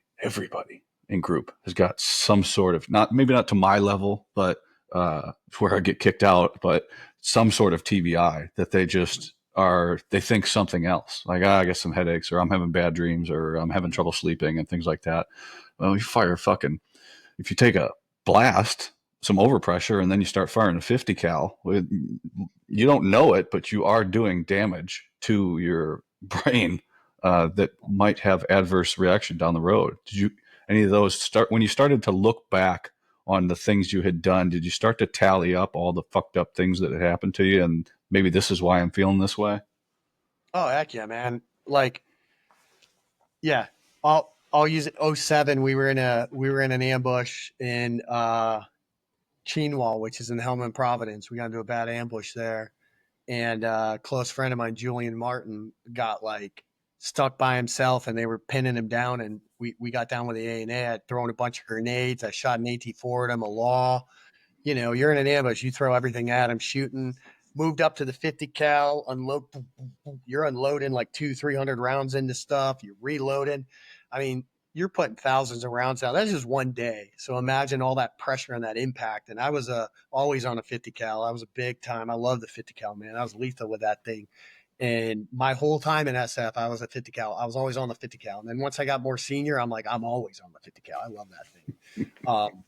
in group has got some sort of, not maybe not to my level, but where I get kicked out, but some sort of TBI that they think something else, like, I get some headaches, or I'm having bad dreams, or I'm having trouble sleeping, and things like that. Well, if you take a blast, some overpressure, and then you start firing a 50 cal, you don't know it, but you are doing damage to your brain that might have adverse reaction down the road. Did you any of those start when you started to look back on the things you had done? Did you start to tally up all the fucked up things that had happened to you, and maybe this is why I'm feeling this way? Oh heck yeah, man! Like, yeah, I'll use it. '07. We were in an ambush in Chinwal, which is in Helmand Providence. We got into a bad ambush there, and a close friend of mine, Julian Martin, got like stuck by himself, and they were pinning him down. And we got down with the A&A. I'd thrown a bunch of grenades. I shot an AT4 at him, a law. You're in an ambush. You throw everything at him, shooting. Moved up to the 50 cal, unload. You're unloading like 200-300 rounds into stuff. You're reloading. I mean, you're putting thousands of rounds out. That's just one day. So imagine all that pressure and that impact. And I was always on a 50 cal. I was a big time. I love the 50 cal, man. I was lethal with that thing. And my whole time in SF, I was a 50 cal. I was always on the 50 cal. And then once I got more senior, I'm like, I'm always on the 50 cal. I love that thing.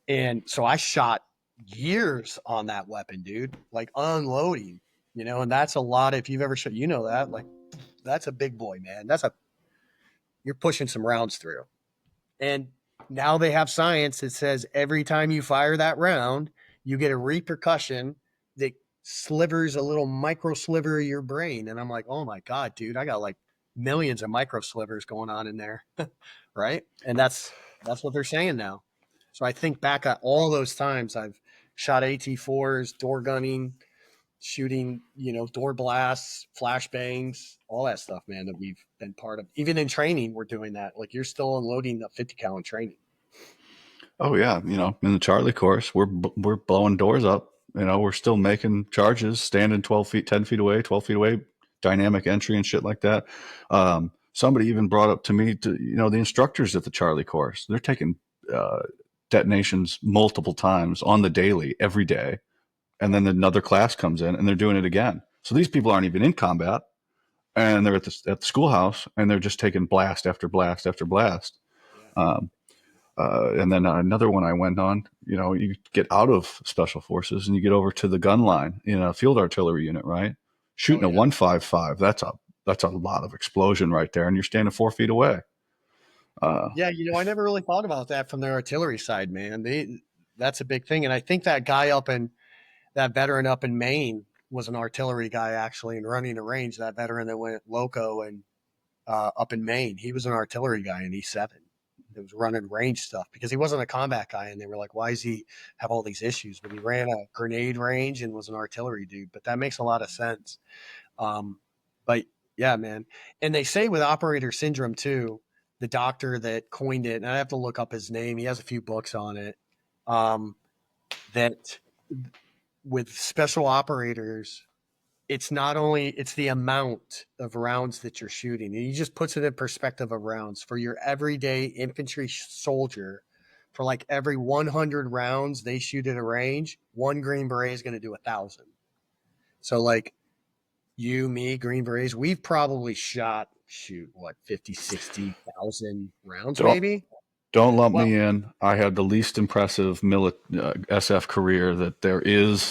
And so I shot years on that weapon, dude, like unloading, and that's a lot. If you've ever shot, that, like, that's a big boy, man. You're pushing some rounds through. And now they have science that says every time you fire that round, you get a repercussion that slivers a little micro sliver of your brain. And I'm like, oh my God, dude, I got like millions of micro slivers going on in there. Right. And that's what they're saying now. So I think back at all those times I've shot AT4s, door gunning, shooting, door blasts, flashbangs, all that stuff, man, that we've been part of. Even in training, we're doing that. Like, you're still unloading the 50 cal in training. Oh yeah, in the Charlie course, we're blowing doors up. We're still making charges, standing 12 feet, 10 feet away, 12 feet away, dynamic entry and shit like that. Somebody even brought up to me, the instructors at the Charlie course, they're taking uh, detonations multiple times on the daily, every day, and then another class comes in and they're doing it again. So these people aren't even in combat, and they're at the schoolhouse, and they're just taking blast after blast after blast. Yeah. Um, and then another one I went on, you get out of special forces and you get over to the gun line in a field artillery unit, right? Oh Shooting a yeah. 155, that's a lot of explosion right there, and you're standing 4 feet away. Uh, Yeah, I never really thought about that from the artillery side, man. That's a big thing. And I think that veteran up in Maine was an artillery guy, actually, and running a range. That veteran that went loco and up in Maine, he was an artillery guy in E7. It was running range stuff because he wasn't a combat guy, and they were like, "Why does he have all these issues?" But he ran a grenade range and was an artillery dude. But that makes a lot of sense. Um, but yeah, man. And they say with operator syndrome too, the doctor that coined it, and I have to look up his name. He has a few books on it. That with special operators, it's the amount of rounds that you're shooting. And he just puts it in perspective of rounds for your everyday infantry soldier. For like every 100 rounds they shoot at a range, one Green Beret is going to do 1,000. So like you, me, Green Berets, we've probably shot, shoot, what, 50, 60,000 rounds don't maybe? don't lump Well, me in. I had the least impressive SF career that there is.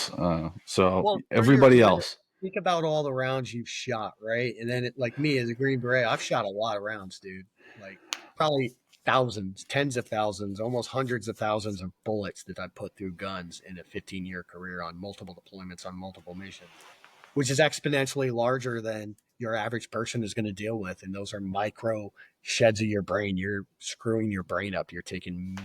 So well, for your everybody career, else, think about all the rounds you've shot, right? And then like me as a Green Beret, I've shot a lot of rounds, dude. Like probably thousands, tens of thousands, almost hundreds of thousands of bullets that I put through guns in a 15-year career on multiple deployments on multiple missions, which is exponentially larger than your average person is going to deal with. And those are micro sheds of your brain. You're screwing your brain up. You're taking,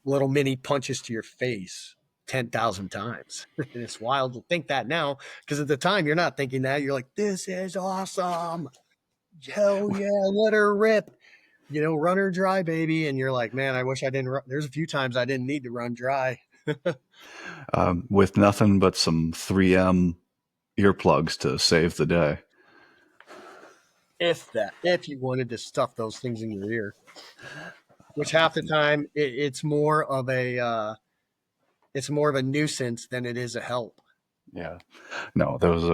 little mini punches to your face 10,000 times. And it's wild to think that now, because at the time you're not thinking that. You're like, this is awesome. Hell yeah, let her rip. Run her dry, baby. And you're like, man, I wish I didn't run. There's a few times I didn't need to run dry. With nothing but some 3M earplugs to save the day. If you wanted to stuff those things in your ear, which half the time it's more of a nuisance than it is a help. Yeah. No, there was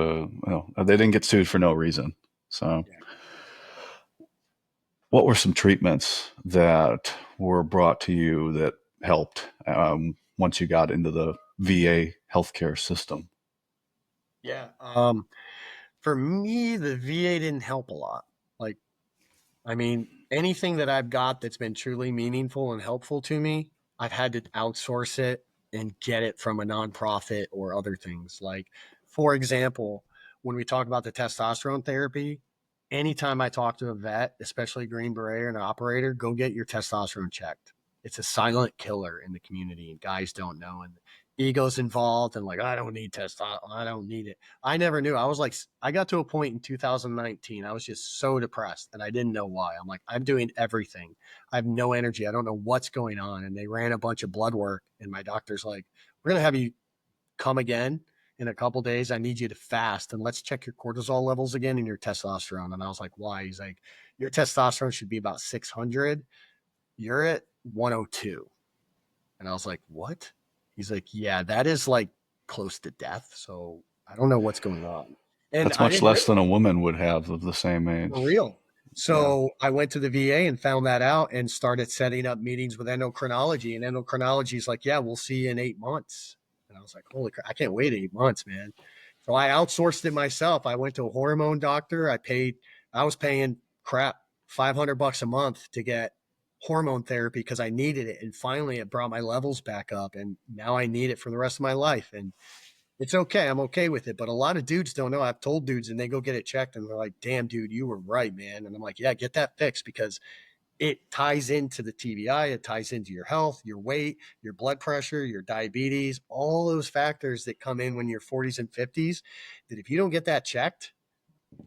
they didn't get sued for no reason. So Yeah. what were some treatments that were brought to you that helped once you got into the VA healthcare system? Yeah. For me, the VA didn't help a lot. Like, I mean, anything that I've got that's been truly meaningful and helpful to me, I've had to outsource it and get it from a nonprofit or other things. Like, for example, when we talk about the testosterone therapy, anytime I talk to a vet, especially Green Beret or an operator, go get your testosterone checked. It's a silent killer in the community, and guys don't know. And ego's involved, and like, I don't need testosterone. I don't need it. I never knew. I was like, I got to a point in 2019. I was just so depressed, and I didn't know why. I'm like, I'm doing everything. I have no energy. I don't know what's going on. And they ran a bunch of blood work, and my doctor's like, we're gonna have you come again in a couple days. I need you to fast and let's check your cortisol levels again and your testosterone. And I was like, why? He's like, your testosterone should be about 600. You're at 102. And I was like, what? He's like, yeah, that is like close to death. So I don't know what's going on. And That's I much didn't less than a woman would have of the same for age. real. Yeah. So I went to the VA and found that out and started setting up meetings with endocrinology. And endocrinology is like, yeah, we'll see you in 8 months. And I was like, holy crap, I can't wait 8 months, man. So I outsourced it myself. I went to a hormone doctor. I was paying crap, $500 a month to get hormone therapy because I needed it. And finally it brought my levels back up. And now I need it for the rest of my life. And it's okay. I'm okay with it. But a lot of dudes don't know. I've told dudes and they go get it checked and they're like, damn, dude, you were right, man. And I'm like, yeah, get that fixed because it ties into the TBI. It ties into your health, your weight, your blood pressure, your diabetes, all those factors that come in when you're 40s and 50s that if you don't get that checked,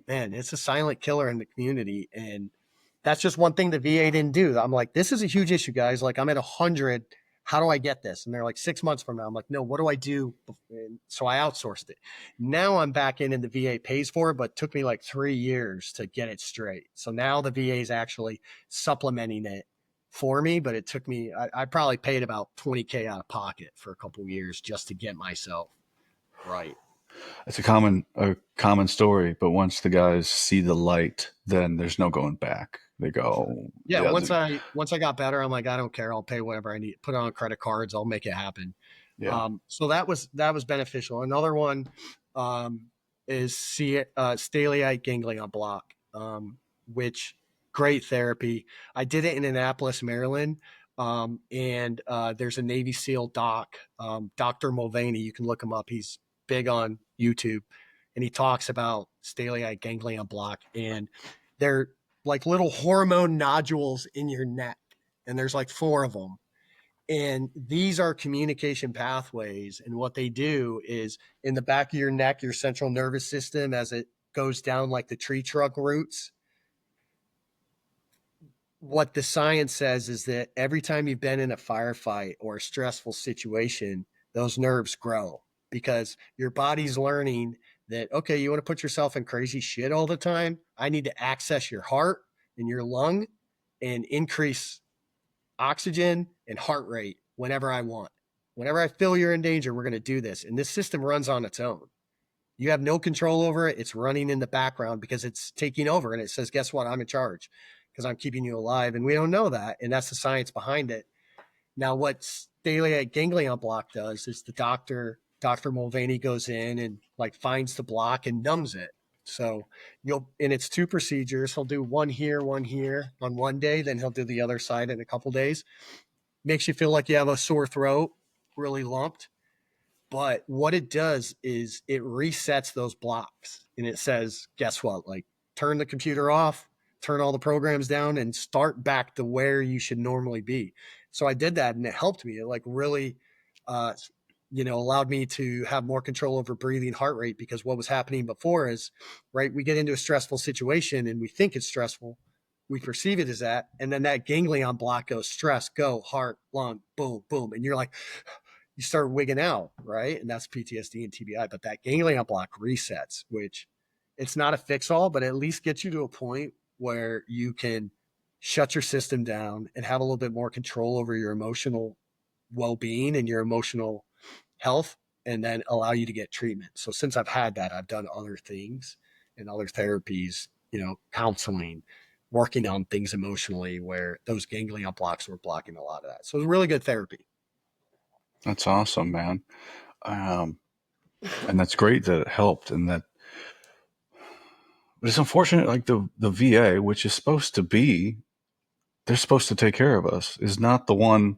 man, it's a silent killer in the community. And that's just one thing the VA didn't do. I'm like, this is a huge issue, guys. Like, I'm at 100. How do I get this? And they're like, 6 months from now. I'm like, no, what do I do? And so I outsourced it. Now I'm back in and the VA pays for it, but it took me like 3 years to get it straight. So now the VA is actually supplementing it for me, but it took me, I probably paid about 20K out of pocket for a couple of years just to get myself right. It's a common story, but once the guys see the light, then there's no going back. They go, Yeah, yeah, once I got better, I'm like, I don't care. I'll pay whatever I need. Put it on credit cards. I'll make it happen. yeah. So that was beneficial. Another one is stellate ganglion block, which great therapy. I did it in Annapolis, Maryland, and there's a Navy SEAL doc, Dr. Mulvaney. You can look him up. He's big on YouTube, and he talks about stellate ganglion block, and they're like little hormone nodules in your neck, and there's like four of them. And these are communication pathways. And what they do is in the back of your neck, your central nervous system, as it goes down like the tree trunk roots, what the science says is that every time you've been in a firefight or a stressful situation, those nerves grow because your body's learning that, okay, you want to put yourself in crazy shit all the time? I need to access your heart and your lung and increase oxygen and heart rate whenever I want. Whenever I feel you're in danger, we're going to do this. And this system runs on its own. You have no control over it. It's running in the background because it's taking over and it says, guess what? I'm in charge because I'm keeping you alive. And we don't know that. And that's the science behind it. Now, what stellate ganglion block does is Dr. Mulvaney goes in and like finds the block and numbs it. So and it's 2 procedures. He'll do one here on one day, then he'll do the other side in a couple days. Makes you feel like you have a sore throat, really lumped. But what it does is it resets those blocks, and it says, guess what? Like, turn the computer off, turn all the programs down, and start back to where you should normally be. So I did that, and it helped me. It like really, uh, allowed me to have more control over breathing, heart rate, because what was happening before is, right, we get into a stressful situation and we think it's stressful. We perceive it as that. And then that ganglion block goes stress, go, heart, lung, boom, boom. And you're like, you start wigging out, right? And that's PTSD and TBI. But that ganglion block resets, which it's not a fix all, but at least gets you to a point where you can shut your system down and have a little bit more control over your emotional well being and your emotional health, and then allow you to get treatment. So since I've had that, I've done other things and other therapies, counseling, working on things emotionally where those ganglion blocks were blocking a lot of that. So it's really good therapy. That's awesome, man. And that's great that it helped. And that, but it's unfortunate, like the VA, which is supposed to be, they're supposed to take care of us, is not the one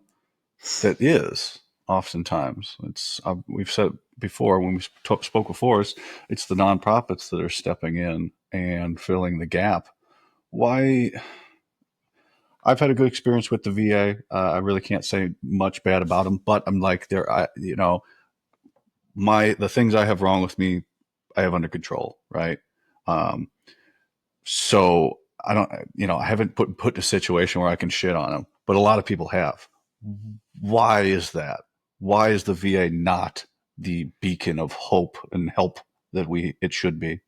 that is. Oftentimes, it's we've said before when we spoke before, it's the nonprofits that are stepping in and filling the gap. Why? I've had a good experience with the VA. I really can't say much bad about them, but I'm like, the things I have wrong with me, I have under control, right? Um, so I don't, I haven't put in a situation where I can shit on them, but a lot of people have. Why is that? Why is the VA not the beacon of hope and help that it should be?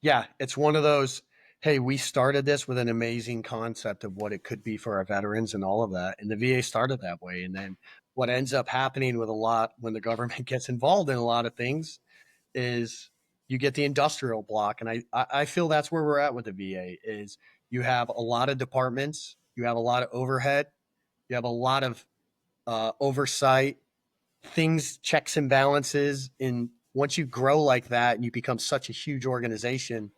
Yeah, it's one of those, hey, we started this with an amazing concept of what it could be for our veterans and all of that. And the VA started that way. And then what ends up happening with a lot when the government gets involved in a lot of things is you get the industrial block. And I feel that's where we're at with the VA is you have a lot of departments, you have a lot of overhead, you have a lot of oversight, things, checks and balances. And once you grow like that and you become such a huge organization,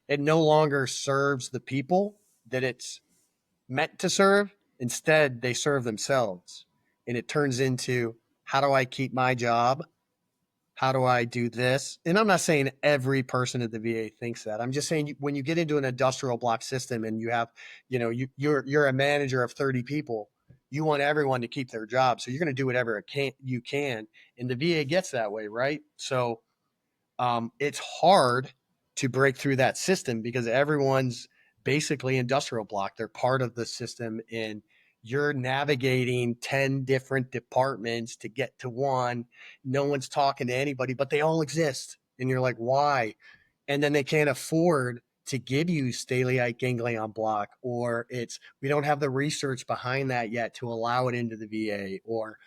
it no longer serves the people that it's meant to serve. Instead, they serve themselves. And it turns into, how do I keep my job? How do I do this? And I'm not saying every person at the VA thinks that. I'm just saying when you get into an industrial block system and you have, you're a manager of 30 people, you want everyone to keep their job. So you're going to do whatever you can. And the VA gets that way, right? So it's hard to break through that system because everyone's basically industrial block. They're part of the system, and you're navigating 10 different departments to get to one. No one's talking to anybody, but they all exist. And you're like, why? And then they can't afford to give you stellate ganglion block, or we don't have the research behind that yet to allow it into the VA, or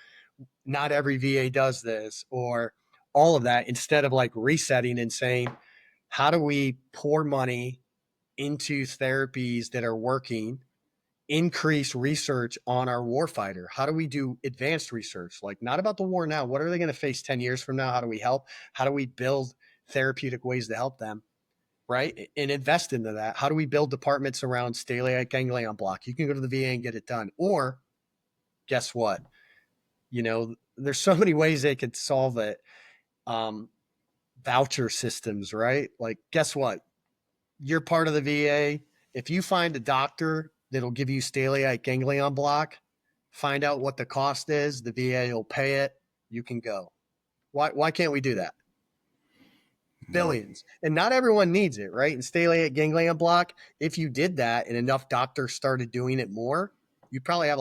not every VA does this, or all of that, instead of like resetting and saying, how do we pour money into therapies that are working, increase research on our warfighter? How do we do advanced research? Like, not about the war now. What are they going to face 10 years from now? How do we help? How do we build therapeutic ways to help them? Right. And invest into that. How do we build departments around stellate ganglion block? You can go to the VA and get it done. Or guess what? There's so many ways they could solve it. Um, Voucher systems, right? Like, guess what? You're part of the VA. If you find a doctor that'll give you stellate ganglion block, find out what the cost is. The VA will pay it. You can go. Why can't we do that? Yeah. Billions. And not everyone needs it, right? And stellate ganglion block, if you did that and enough doctors started doing it more, you'd probably have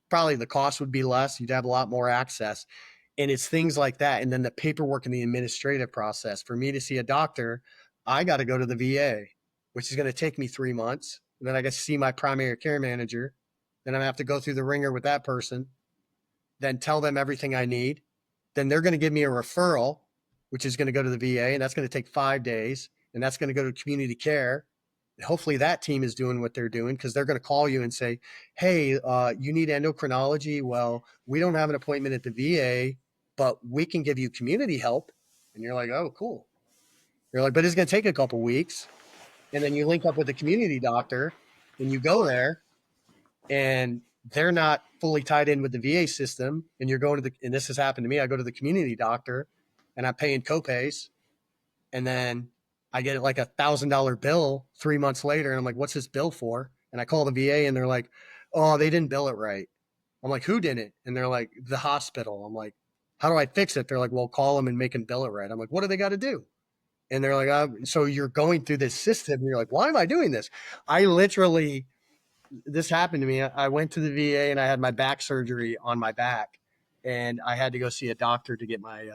probably the cost would be less. You'd have a lot more access. And it's things like that. And then the paperwork and the administrative process. For me to see a doctor, I got to go to the VA, which is going to take me 3 months. And then I got to see my primary care manager. Then I have to go through the ringer with that person, then tell them everything I need. Then they're going to give me a referral, which is going to go to the VA, and that's going to take 5 days. And that's going to go to community care. Hopefully that team is doing what they're doing, because they're going to call you and say, hey, you need endocrinology. Well, we don't have an appointment at the VA, but we can give you community help. And you're like, oh, cool. They're like, but it's going to take a couple weeks. And then you link up with the community doctor and you go there and they're not fully tied in with the VA system. And you're going to and this has happened to me. I go to the community doctor and I'm paying copays. And then I get like $1,000 bill 3 months later. And I'm like, what's this bill for? And I call the VA and they're like, oh, they didn't bill it right. I'm like, who didn't? And they're like, the hospital. I'm like, how do I fix it? They're like, well, call them and make them bill it right. I'm like, what do they got to do? And they're like, so you're going through this system. And you're like, why am I doing this? I literally, this happened to me. I went to the VA and I had my back surgery on my back. And I had to go see a doctor to get my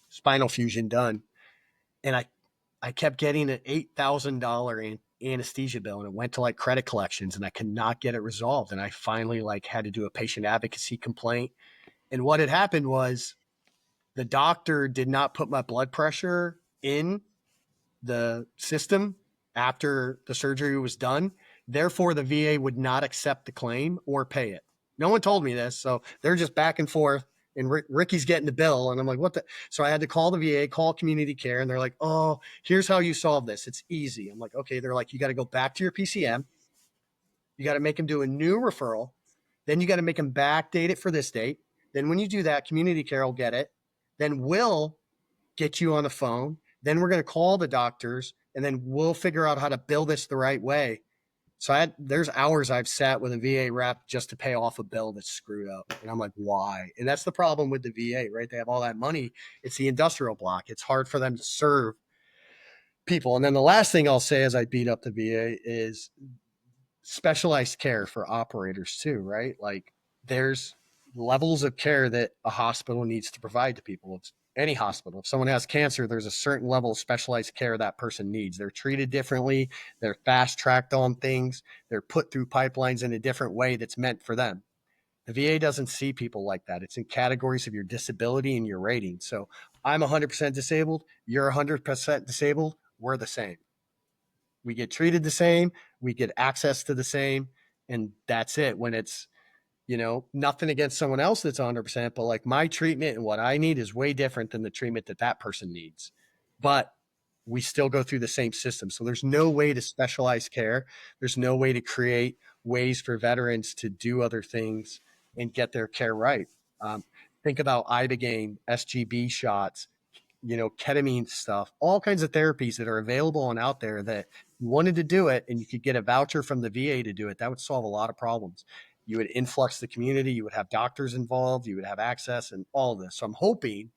spinal fusion done. And I kept getting an $8,000 anesthesia bill, and it went to like credit collections, and I could not get it resolved. And I finally like had to do a patient advocacy complaint. And what had happened was the doctor did not put my blood pressure in the system after the surgery was done. Therefore, the VA would not accept the claim or pay it. No one told me this. So they're just back and forth. And Ricky's getting the bill. And I'm like, what the? So I had to call the VA, call community care. And they're like, oh, here's how you solve this. It's easy. I'm like, okay. They're like, you got to go back to your PCM. You got to make them do a new referral. Then you got to make them backdate it for this date. Then when you do that, community care will get it. Then we'll get you on the phone. Then we're going to call the doctors and then we'll figure out how to bill this the right way. So there's hours I've sat with a VA rep just to pay off a bill that's screwed up. And I'm like, why? And that's the problem with the VA, right? They have all that money. It's the industrial block. It's hard for them to serve people. And then the last thing I'll say as I beat up the VA is specialized care for operators too, right? Like there's levels of care that a hospital needs to provide to people. It's any hospital. If someone has cancer, there's a certain level of specialized care that person needs. They're treated differently. They're fast tracked on things. They're put through pipelines in a different way that's meant for them. The VA doesn't see people like that. It's in categories of your disability and your rating. So I'm 100% disabled. You're 100% disabled. We're the same. We get treated the same. We get access to the same. And that's it. When it's, nothing against someone else that's 100%, but like my treatment and what I need is way different than the treatment that that person needs. But we still go through the same system. So there's no way to specialize care. There's no way to create ways for veterans to do other things and get their care right. Think about Ibogaine, SGB shots, ketamine stuff, all kinds of therapies that are available and out there that you wanted to do it and you could get a voucher from the VA to do it. That would solve a lot of problems. You would influx the community. You would have doctors involved. You would have access and all of this. So I'm hoping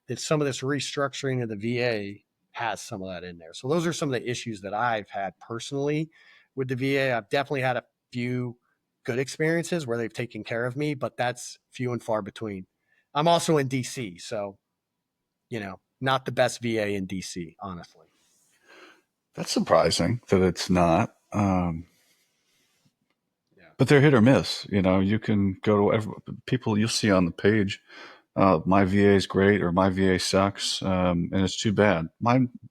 that some of this restructuring of the VA has some of that in there. So those are some of the issues that I've had personally with the VA. I've definitely had a few good experiences where they've taken care of me, but that's few and far between. I'm also in DC, so not the best VA in DC, honestly. That's surprising that it's not. Yeah. But they're hit or miss. You can go to people you'll see on the page. My VA is great or my VA sucks, and it's too bad.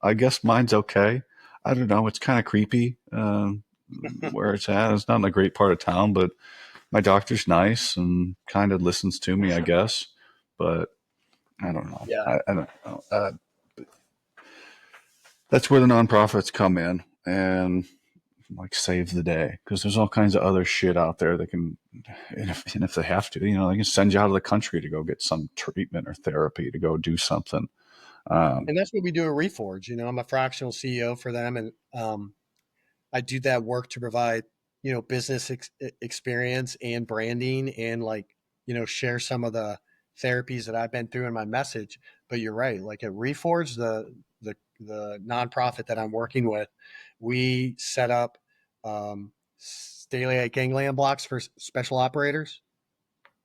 I guess mine's okay. I don't know. It's kind of creepy where it's at. It's not in a great part of town, but my doctor's nice and kind of listens to me, I guess. But I don't know. Yeah. I don't know. That's where the nonprofits come in and like save the day, because there's all kinds of other shit out there that can, and if they have to, they can send you out of the country to go get some treatment or therapy to go do something. And that's what we do at Reforge. I'm a fractional CEO for them, and I do that work to provide business experience and branding, and share some of the therapies that I've been through in my message. But you're right. Like at Reforge, the nonprofit that I'm working with, we set up stellate ganglion blocks for special operators.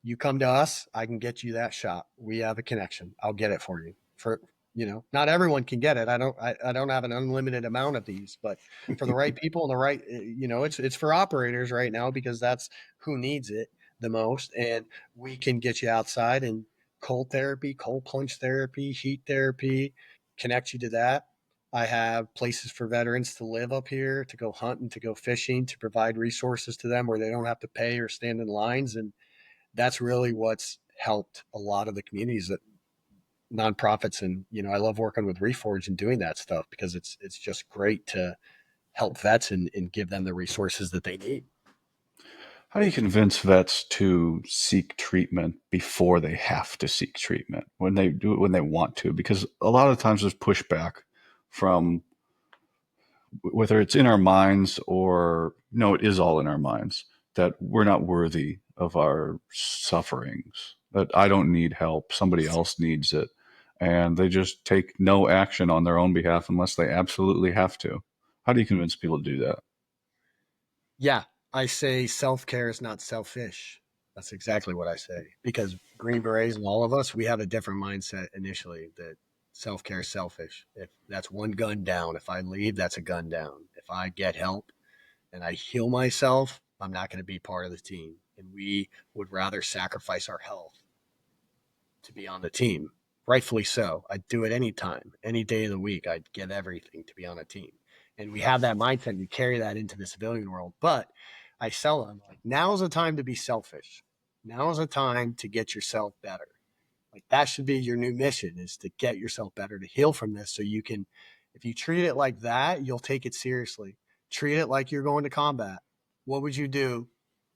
You come to us, I can get you that shot. We have a connection. I'll get it for you. Not everyone can get it. I don't have an unlimited amount of these, but for the right people and the right, it's for operators right now because that's who needs it the most. And we can get you outside and cold therapy, cold plunge therapy, heat therapy, connect you to that. I have places for veterans to live up here, to go hunting, to go fishing, to provide resources to them where they don't have to pay or stand in lines. And that's really what's helped a lot of the communities that nonprofits, and I love working with Reforge and doing that stuff because it's just great to help vets and give them the resources that they need. How do you convince vets to seek treatment before they have to seek treatment, when they do it when they want to? Because a lot of times there's pushback from, whether it's in our minds or no, it is all in our minds, that we're not worthy of our sufferings, that I don't need help, somebody else needs it. And they just take no action on their own behalf unless they absolutely have to. How do you convince people to do that? Yeah, I say self-care is not selfish. That's exactly what I say, because Green Berets and all of us, we have a different mindset initially that self-care is selfish. If that's one gun down, if I leave, that's a gun down. If I get help and I heal myself, I'm not going to be part of the team. And we would rather sacrifice our health to be on the team. Rightfully so. I'd do it anytime, any day of the week. I'd give everything to be on a team. And we have that mindset and we carry that into the civilian world. But I sell them like, now's the time to be selfish. Now is the time to get yourself better. Like, that should be your new mission, is to get yourself better, to heal from this. So you can, if you treat it like that, you'll take it seriously. Treat it like you're going to combat. What would you do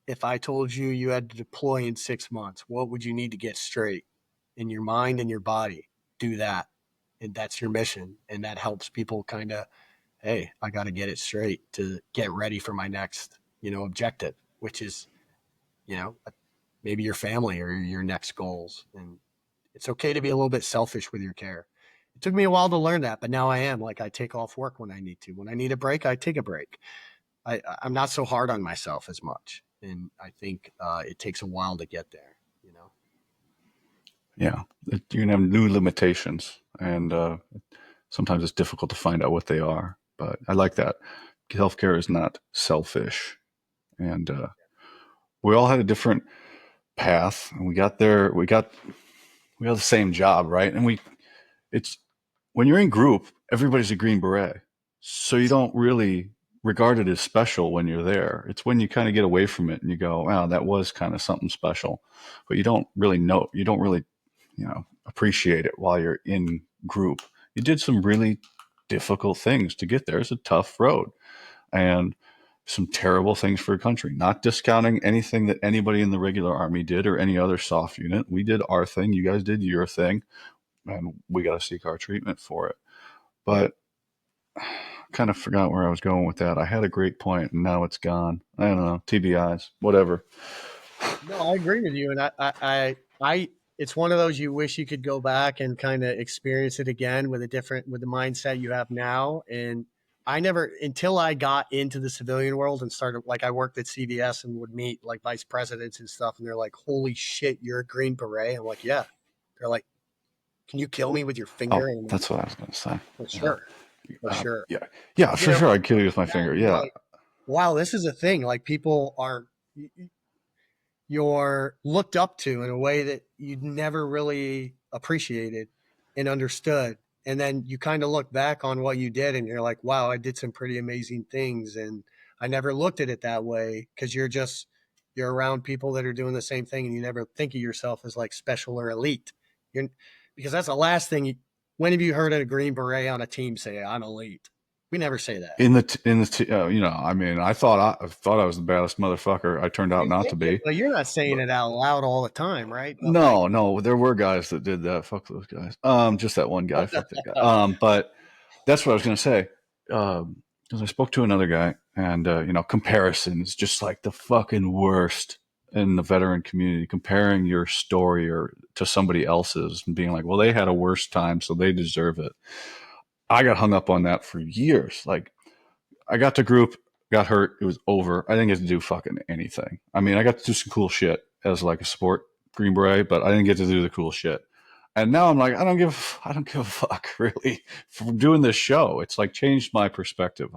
if I told you you had to deploy in 6 months? What would you need to get straight in your mind and your body? Do that. And that's your mission. And that helps people kind of, hey, I got to get it straight to get ready for my next, objective, which is, you know, maybe your family or your next goals. And it's okay to be a little bit selfish with your care. It took me a while to learn that, but now I am. Like, I take off work when I need to. When I need a break, I take a break. I'm not so hard on myself as much. And I think it takes a while to get there. Yeah, you're gonna have new limitations, and sometimes it's difficult to find out what they are. But I like that. Healthcare is not selfish, and we all had a different path, and we got there. We got the same job, right? And it's when you're in group, everybody's a Green Beret, so you don't really regard it as special when you're there. It's when you kind of get away from it and you go, "Wow, that was kind of something special," but you don't really know. You don't really, appreciate it while you're in group. You did some really difficult things to get there. It's a tough road, and some terrible things for a country. Not discounting anything that anybody in the regular army did or any other soft unit. We did our thing. You guys did your thing, and we got to seek our treatment for it. But I kind of forgot where I was going with that. I had a great point, and now it's gone. I don't know. TBIs, whatever. No, I agree with you, and it's one of those you wish you could go back and kind of experience it again with with the mindset you have now. And I never, until I got into the civilian world and started, like, I worked at CVS and would meet like vice presidents and stuff, and they're like, "Holy shit, you're a Green Beret!" I'm like, "Yeah." They're like, "Can you kill me with your finger?" Oh, And I'm like, that's what I was going to say. "For Yeah, sure, for sure." yeah, yeah, You for know, sure. I'd kill you with my that finger. you're Yeah, like, wow, this is a thing. Like, people are, you're looked up to in a way that you'd never really appreciated and understood. And then you kind of look back on what you did and you're like, wow, I did some pretty amazing things. And I never looked at it that way, because you're around people that are doing the same thing and you never think of yourself as like special or elite. You're, because that's the last thing when have you heard a Green Beret on a team say, I'm elite? We never say that. I mean, I thought I was the baddest motherfucker. I turned out You not to think it, be. but you're not saying But it out loud all the time, right? But like, no, no, there were guys that did that. Fuck those guys. Just that one guy. Fuck that guy. But that's what I was gonna say. Because I spoke to another guy, and comparisons, just like the fucking worst in the veteran community. Comparing your story or to somebody else's and being like, well, they had a worse time, so they deserve it. I got hung up on that for years. Like, I got to group, got hurt, it was over. I didn't get to do fucking anything. I mean, I got to do some cool shit as like a sport Green Beret, but I didn't get to do the cool shit. And now I'm like, I don't give a fuck really from doing this show. It's like changed my perspective.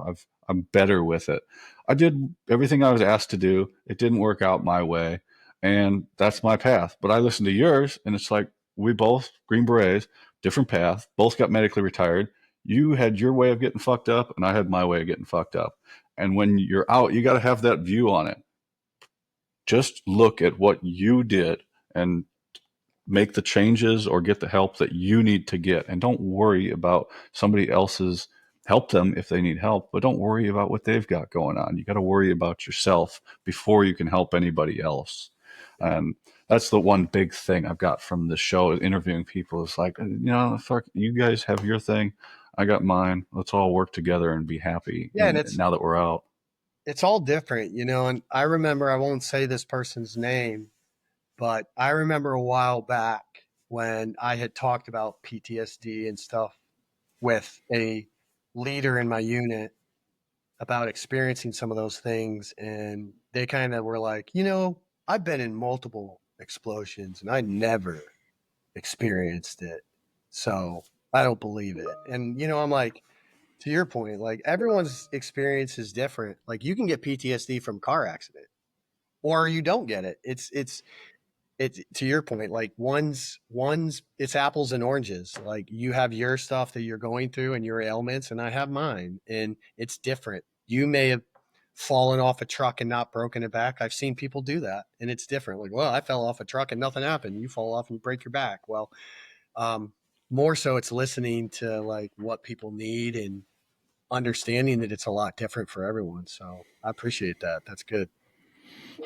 I'm better with it. I did everything I was asked to do. It didn't work out my way, and that's my path. But I listened to yours, and it's like we both Green Berets, different path, both got medically retired. You had your way of getting fucked up, and I had my way of getting fucked up. And when you're out, you got to have that view on it. Just look at what you did and make the changes or get the help that you need to get. And don't worry about somebody else's. Help them if they need help, but don't worry about what they've got going on. You got to worry about yourself before you can help anybody else. And that's the one big thing I've got from the show, interviewing people. Is like, fuck, you guys have your thing, I got mine. Let's all work together and be happy. Yeah, and And now that we're out, it's all different, and I remember, I won't say this person's name, but I remember a while back when I had talked about PTSD and stuff with a leader in my unit about experiencing some of those things. And they kind of were like, I've been in multiple explosions and I never experienced it. So I don't believe it. And, I'm like, to your point, like everyone's experience is different. Like you can get PTSD from car accident or you don't get it. It's to your point, like one's it's apples and oranges. Like you have your stuff that you're going through and your ailments, and I have mine, and it's different. You may have fallen off a truck and not broken it back. I've seen people do that, and it's different. Like, well, I fell off a truck and nothing happened. You fall off and you break your back. Well, um, more so, it's listening to like what people need and understanding that it's a lot different for everyone. So I appreciate that. That's good.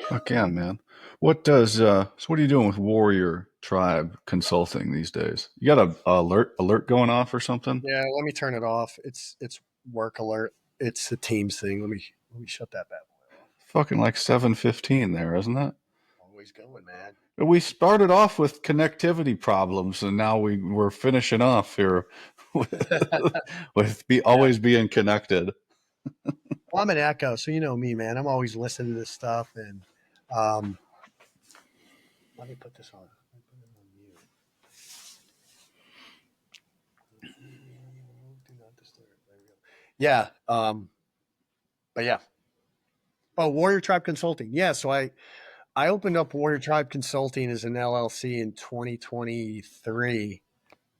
fuck yeah, man. So what are you doing with Warrior Tribe Consulting these days? You got a alert going off or something? Yeah, let me turn it off. It's work alert. It's a Teams thing. Let me shut that bad boy off. Fucking like 7:15 there, isn't it? Always going, man. We started off with connectivity problems, and now we're finishing off here with Yeah. always being connected. Well, I'm an echo, so you know me, man. I'm always listening to this stuff, and um, let me put this on. Let me put it on mute. Do not disturb. There we go. Yeah. But yeah. Oh, Warrior Tribe Consulting. Yeah. So I opened up Warrior Tribe Consulting as an LLC in 2023,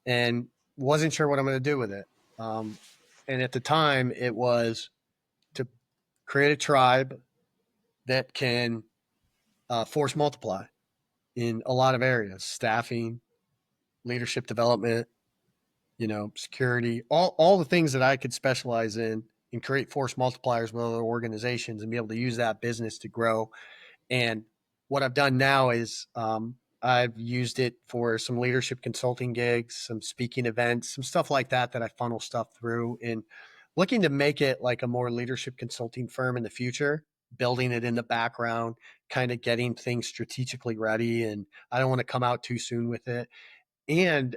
and wasn't sure what I'm going to do with it. Um, and at the time, it was to create a tribe that can force multiply in a lot of areas: staffing, leadership development, security, all the things that I could specialize in and create force multipliers with other organizations and be able to use that business to grow. And what I've done now is I've used it for some leadership consulting gigs, some speaking events, some stuff like that I funnel stuff through, and looking to make it like a more leadership consulting firm in the future, building it in the background, kind of getting things strategically ready. And I don't want to come out too soon with it. And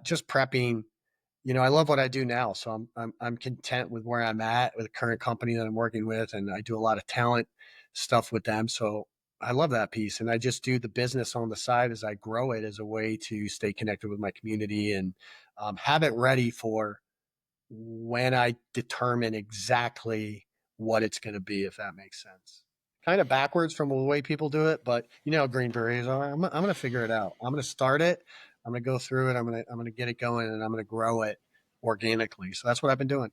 just prepping. I love what I do now, so I'm content with where I'm at with the current company that I'm working with, and I do a lot of talent stuff with them. So I love that piece, and I just do the business on the side as I grow it as a way to stay connected with my community and have it ready for when I determine exactly what it's going to be, if that makes sense. Kind of backwards from the way people do it, but you know how Green Berets are. I'm going to figure it out. I'm going to start it. I'm going to go through it. I'm going to get it going, and I'm going to grow it organically. So that's what I've been doing.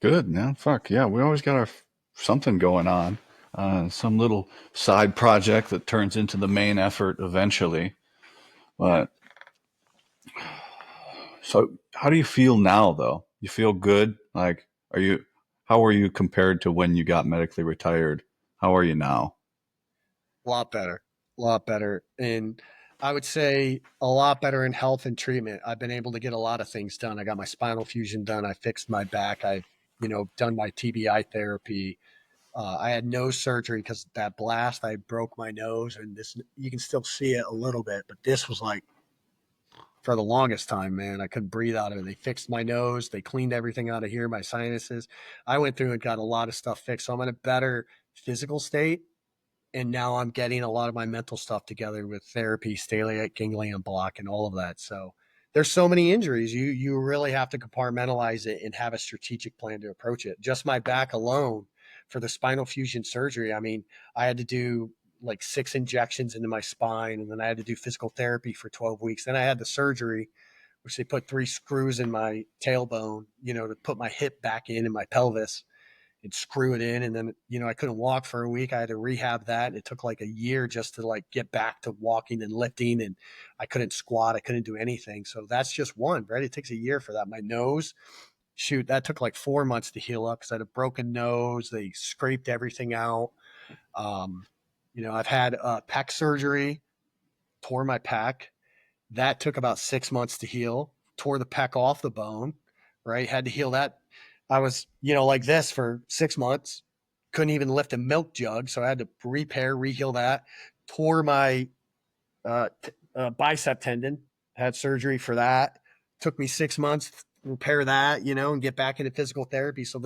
Good, man. Fuck yeah, we always got our something going on, some little side project that turns into the main effort eventually. But so, how do you feel now, though? You feel good? Like, are you? How are you compared to when you got medically retired? How are you now? A lot better, a lot better. And I would say a lot better in health and treatment. I've been able to get a lot of things done. I got my spinal fusion done. I fixed my back. I've, done my TBI therapy. I had nose surgery because that blast, I broke my nose, and this, you can still see it a little bit, but this was like for the longest time, man, I couldn't breathe out of it. They fixed my nose. They cleaned everything out of here, my sinuses. I went through and got a lot of stuff fixed. So I'm in a better physical state. And now I'm getting a lot of my mental stuff together with therapy, stellate ganglion block, and all of that. So there's so many injuries. You really have to compartmentalize it and have a strategic plan to approach it. Just my back alone for the spinal fusion surgery. I mean, I had to do like 6 injections into my spine, and then I had to do physical therapy for 12 weeks. Then I had the surgery, which they put 3 screws in my tailbone, to put my hip back in and my pelvis. and screw it in. And then, I couldn't walk for a week. I had to rehab that. And it took like a year just to like get back to walking and lifting. And I couldn't squat. I couldn't do anything. So that's just one, right? It takes a year for that. My nose, shoot, that took like 4 months to heal up because I had a broken nose. They scraped everything out. Um, I've had pec surgery, tore my pec. That took about 6 months to heal, tore the pec off the bone, right? Had to heal that. I was, like this for 6 months, couldn't even lift a milk jug. So I had to repair, reheal that, tore my bicep tendon, had surgery for that. Took me 6 months to repair that, and get back into physical therapy. So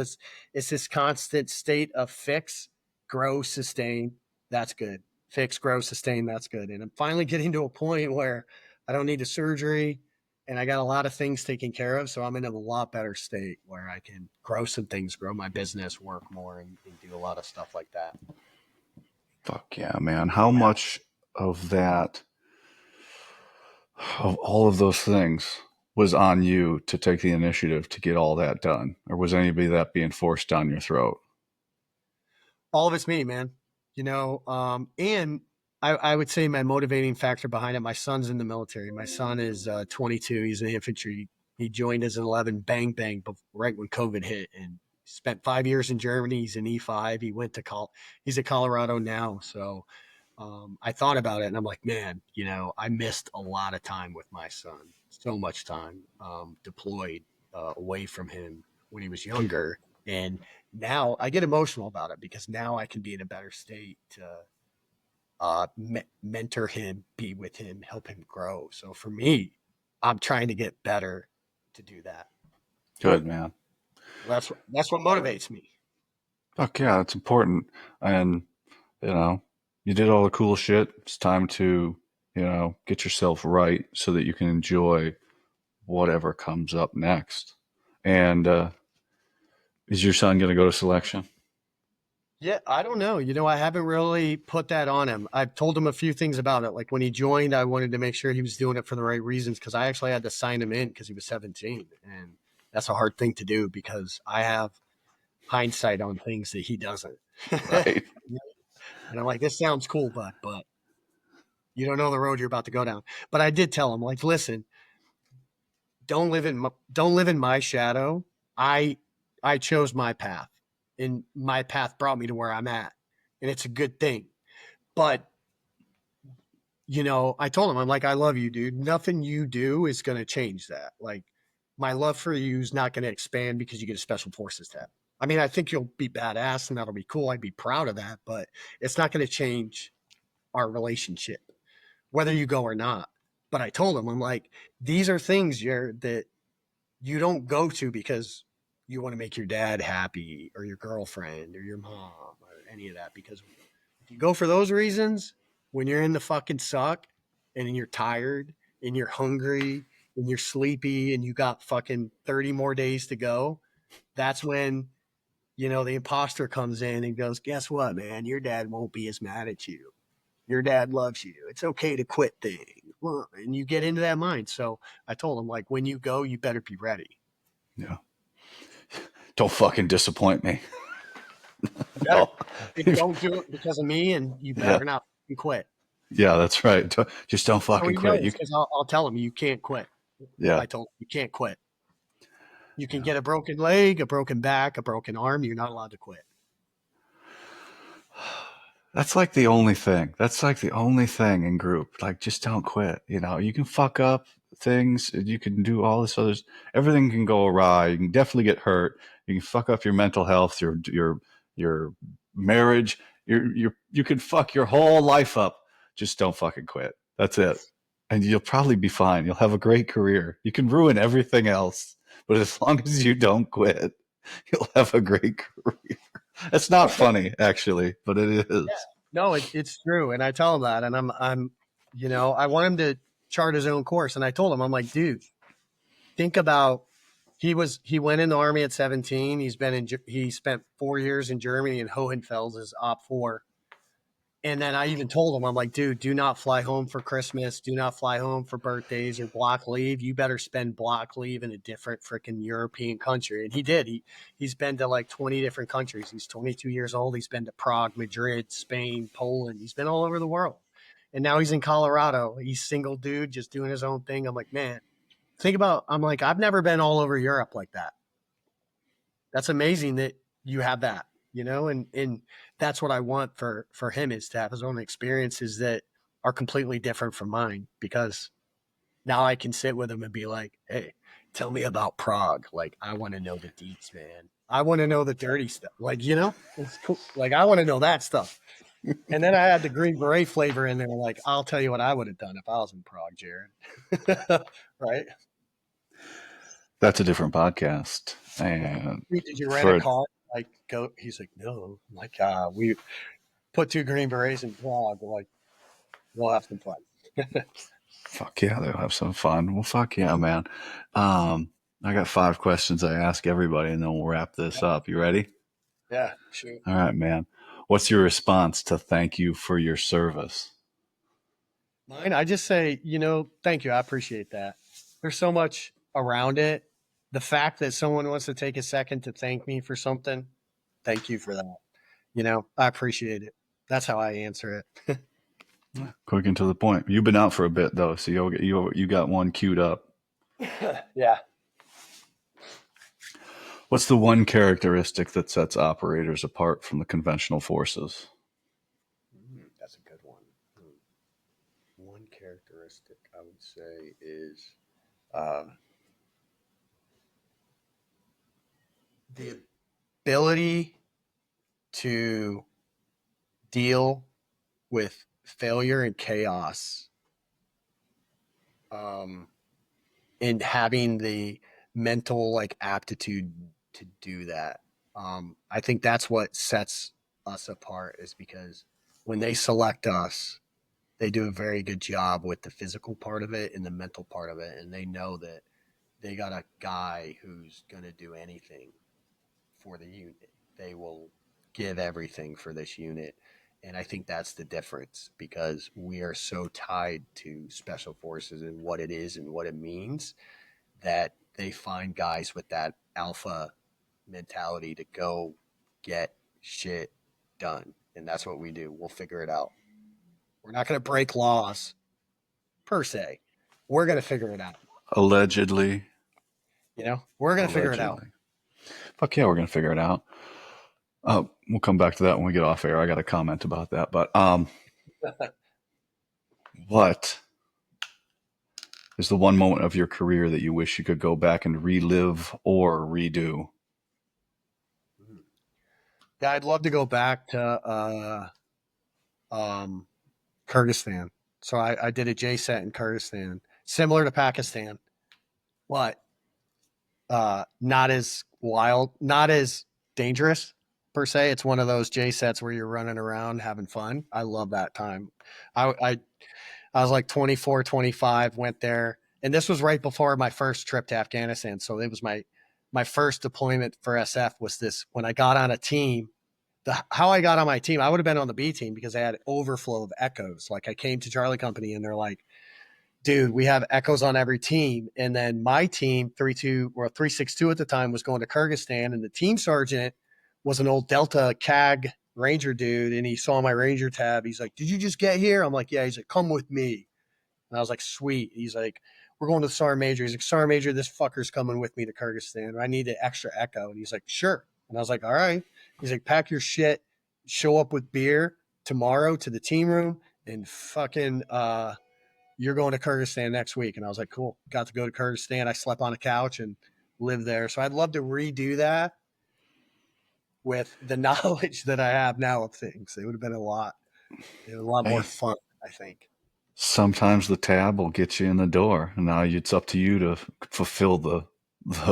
it's this constant state of fix, grow, sustain. That's good. Fix, grow, sustain. That's good. And I'm finally getting to a point where I don't need a surgery and I got a lot of things taken care of. So I'm in a lot better state where I can grow some things, grow my business, work more, and do a lot of stuff like that. Fuck yeah, man. How much of that, of all of those things, was on you to take the initiative to get all that done? Or was anybody that being forced down your throat? All of it's me, man. And I would say my motivating factor behind it, my son's in the military. My son is 22. He's in the infantry. He joined as an 11 bang, bang, right when COVID hit, and spent 5 years in Germany. He's an E5. He went to he's at Colorado now. So I thought about it and I'm like, man, I missed a lot of time with my son, so much time deployed away from him when he was younger. And now I get emotional about it because now I can be in a better state to mentor him, be with him, help him grow. So for me, I'm trying to get better to do that. Good, man. That's what motivates me. Fuck yeah, it's important. And, you did all the cool shit. It's time to, get yourself right so that you can enjoy whatever comes up next. And is your son going to go to selection? Yeah, I don't know. I haven't really put that on him. I've told him a few things about it. Like when he joined, I wanted to make sure he was doing it for the right reasons because I actually had to sign him in because he was 17. And that's a hard thing to do because I have hindsight on things that he doesn't. Right. And I'm like, this sounds cool, but you don't know the road you're about to go down. But I did tell him, like, listen, don't live in my shadow. I chose my path, and my path brought me to where I'm at, and it's a good thing. But I told him, I'm like, I love you, dude. Nothing you do is going to change that. Like, my love for you is not going to expand because you get a special forces tab. I mean, I think you'll be badass and that'll be cool. I'd be proud of that, but it's not going to change our relationship, whether you go or not. But I told him, I'm like, these are things that you don't go to because you want to make your dad happy or your girlfriend or your mom or any of that. Because if you go for those reasons, when you're in the fucking suck and you're tired and you're hungry and you're sleepy and you got fucking 30 more days to go, that's when, the imposter comes in and goes, guess what, man? Your dad won't be as mad at you. Your dad loves you. It's okay to quit things. And you get into that mind. So I told him, like, when you go, you better be ready. Yeah. Don't fucking disappoint me. No. Don't do it because of me, and you better not quit. Yeah, that's right. Just don't fucking quit. Because I'll tell him you can't quit. Yeah. I told him you can't quit. You can get a broken leg, a broken back, a broken arm. You're not allowed to quit. That's like the only thing. That's like the only thing in group. Like, just don't quit. You can fuck up things. You can do all this others. Everything can go awry. You can definitely get hurt. You can fuck up your mental health, your marriage. You can fuck your whole life up. Just don't fucking quit. That's it. And you'll probably be fine. You'll have a great career. You can ruin everything else, but as long as you don't quit, you'll have a great career. It's not funny, actually, but it is. Yeah. No, it's true, and I tell him that, and I'm, I want him to chart his own course, and I told him, I'm like, dude, think about, he went in the army at 17. He spent 4 years in Germany in Hohenfels as Op 4, And then I even told him, I'm like, dude, do not fly home for Christmas. Do not fly home for birthdays or block leave. You better spend block leave in a different freaking European country. And he did. He's been to like 20 different countries. He's 22 years old. He's been to Prague, Madrid, Spain, Poland. He's been all over the world. And now he's in Colorado. He's single dude, just doing his own thing. I'm like, man, I'm like, I've never been all over Europe like that. That's amazing that you have that, and that's what I want for him, is to have his own experiences that are completely different from mine, because now I can sit with him and be like, hey, tell me about Prague. Like, I want to know the deets, man. I want to know the dirty stuff. Like, it's cool. Like, I want to know that stuff. And then I had the Green Beret flavor in there. Like, I'll tell you what I would have done if I was in Prague, Jared. Right? That's a different podcast. And Did you rent a for car? Like, go. He's like, no. I'm like, we put 2 Green Berets in Prague. Like, we'll have some fun. fuck yeah, they'll have some fun. Well, fuck yeah, man. I got 5 questions I ask everybody, and then we'll wrap this up. You ready? Yeah, sure. All right, man. What's your response to thank you for your service? Mine, I just say, thank you. I appreciate that. There's so much around it. The fact that someone wants to take a second to thank me for something, thank you for that. I appreciate it. That's how I answer it. Quick and to the point. You've been out for a bit though, so you got one queued up. Yeah. What's the one characteristic that sets operators apart from the conventional forces? That's a good one. One characteristic I would say is the ability to deal with failure and chaos, and having the mental like aptitude to do that. I think that's what sets us apart, is because when they select us, they do a very good job with the physical part of it and the mental part of it, and they know that they got a guy who's going to do anything for the unit. They will give everything for this unit. And I think that's the difference, because we are so tied to special forces and what it is and what it means, that they find guys with that alpha mentality to go get shit done. And that's what we do. We'll figure it out. We're not going to break laws per se. We're going to figure it out. Allegedly. We're going to figure it out. Fuck yeah, we're gonna figure it out. We'll come back to that when we get off air. I got a comment about that, but what is the one moment of your career that you wish you could go back and relive or redo? Yeah, I'd love to go back to Kyrgyzstan. So I did a JSET in Kyrgyzstan, similar to Pakistan, but not as wild, not as dangerous per se. It's one of those JSETs where you're running around having fun. I love that time. I was like 24, 25, went there. And this was right before my first trip to Afghanistan. So it was my first deployment for SF was this. When I got on a team, how I got on my team, I would have been on the B team because I had overflow of echoes. Like, I came to Charlie Company and they're like, dude, we have echoes on every team. And then my team, 362 at the time, was going to Kyrgyzstan, and the team sergeant was an old Delta CAG Ranger dude. And he saw my Ranger tab. He's like, did you just get here? I'm like, yeah. He's like, come with me. And I was like, sweet. He's like, we're going to the Sergeant Major. He's like, Sergeant Major, this fucker's coming with me to Kyrgyzstan. I need an extra echo. And he's like, sure. And I was like, all right. He's like, pack your shit, show up with beer tomorrow to the team room, and fucking you're going to Kyrgyzstan next week. And I was like, cool. Got to go to Kyrgyzstan. I slept on a couch and lived there. So I'd love to redo that with the knowledge that I have now of things. It would have been a lot more fun, I think. Sometimes the tab will get you in the door, and now it's up to you to fulfill the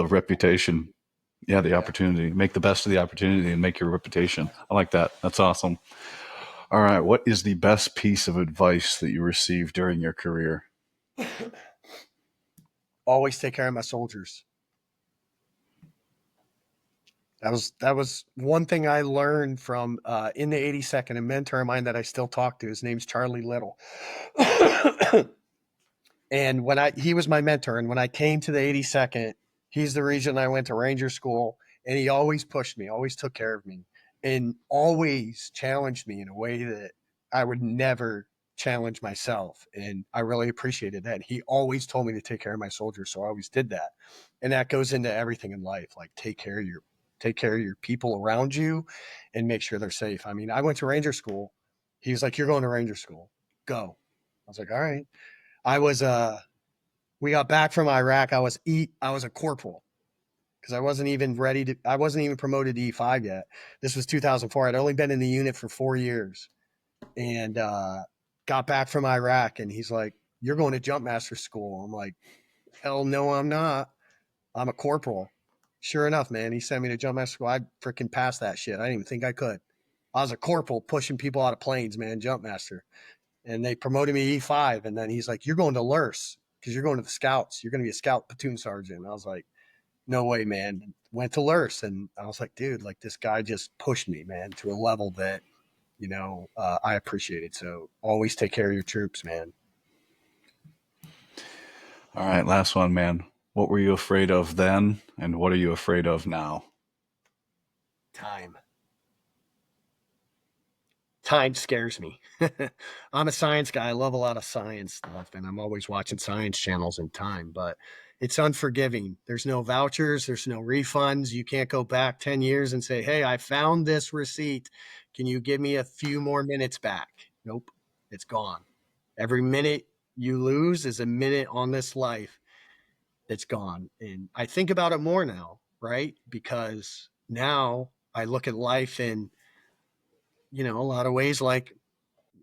reputation. Yeah, the opportunity. Make the best of the opportunity and make your reputation. I like that. That's awesome. All right. What is the best piece of advice that you received during your career? Always take care of my soldiers. That was one thing I learned from in the 82nd, a mentor of mine that I still talk to. His name's Charlie Little. And he was my mentor, and when I came to the 82nd, he's the reason I went to Ranger School, and he always pushed me, always took care of me, and always challenged me in a way that I would never challenge myself. And I really appreciated that. He always told me to take care of my soldiers, so I always did that. And that goes into everything in life, like take care of your people around you and make sure they're safe. I mean, I went to Ranger School. He was like, "You're going to Ranger School. Go." I was like, "All right." I was we got back from Iraq. I was a corporal because I wasn't even promoted to E5 yet. This was 2004. I'd only been in the unit for 4 years, and got back from Iraq, and he's like, "You're going to jump master school." I'm like, "Hell no, I'm not. I'm a corporal." Sure enough, man, he sent me to jump master school. I freaking passed that shit. I didn't even think I could. I was a corporal pushing people out of planes, man, jump master. And they promoted me E5. And then he's like, "You're going to LURS because you're going to the scouts. You're going to be a scout platoon sergeant." And I was like, "No way, man." Went to LURS. And I was like, "Dude, like this guy just pushed me, man, to a level that, I appreciated." So always take care of your troops, man. All right, last one, man. What were you afraid of then, and what are you afraid of now? Time. Time scares me. I'm a science guy. I love a lot of science stuff, and I'm always watching science channels in time, but it's unforgiving. There's no vouchers, there's no refunds. You can't go back 10 years and say, "Hey, I found this receipt. Can you give me a few more minutes back?" Nope, it's gone. Every minute you lose is a minute on this life that's gone. And I think about it more now, right? Because now I look at life in, a lot of ways like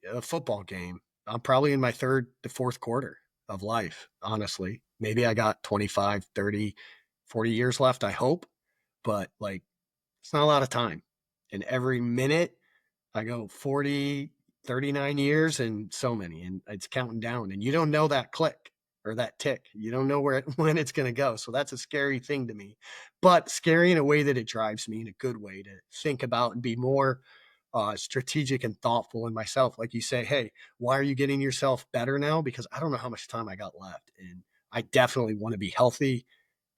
a football game. I'm probably in my third to fourth quarter of life, honestly. Maybe I got 25, 30, 40 years left, I hope, but like it's not a lot of time. And every minute I go 40, 39 years and so many, and it's counting down. And you don't know that click or that tick. You don't know when it's going to go. So that's a scary thing to me, but scary in a way that it drives me in a good way to think about and be more strategic and thoughtful in myself. Like you say, "Hey, why are you getting yourself better now?" Because I don't know how much time I got left. And I definitely want to be healthy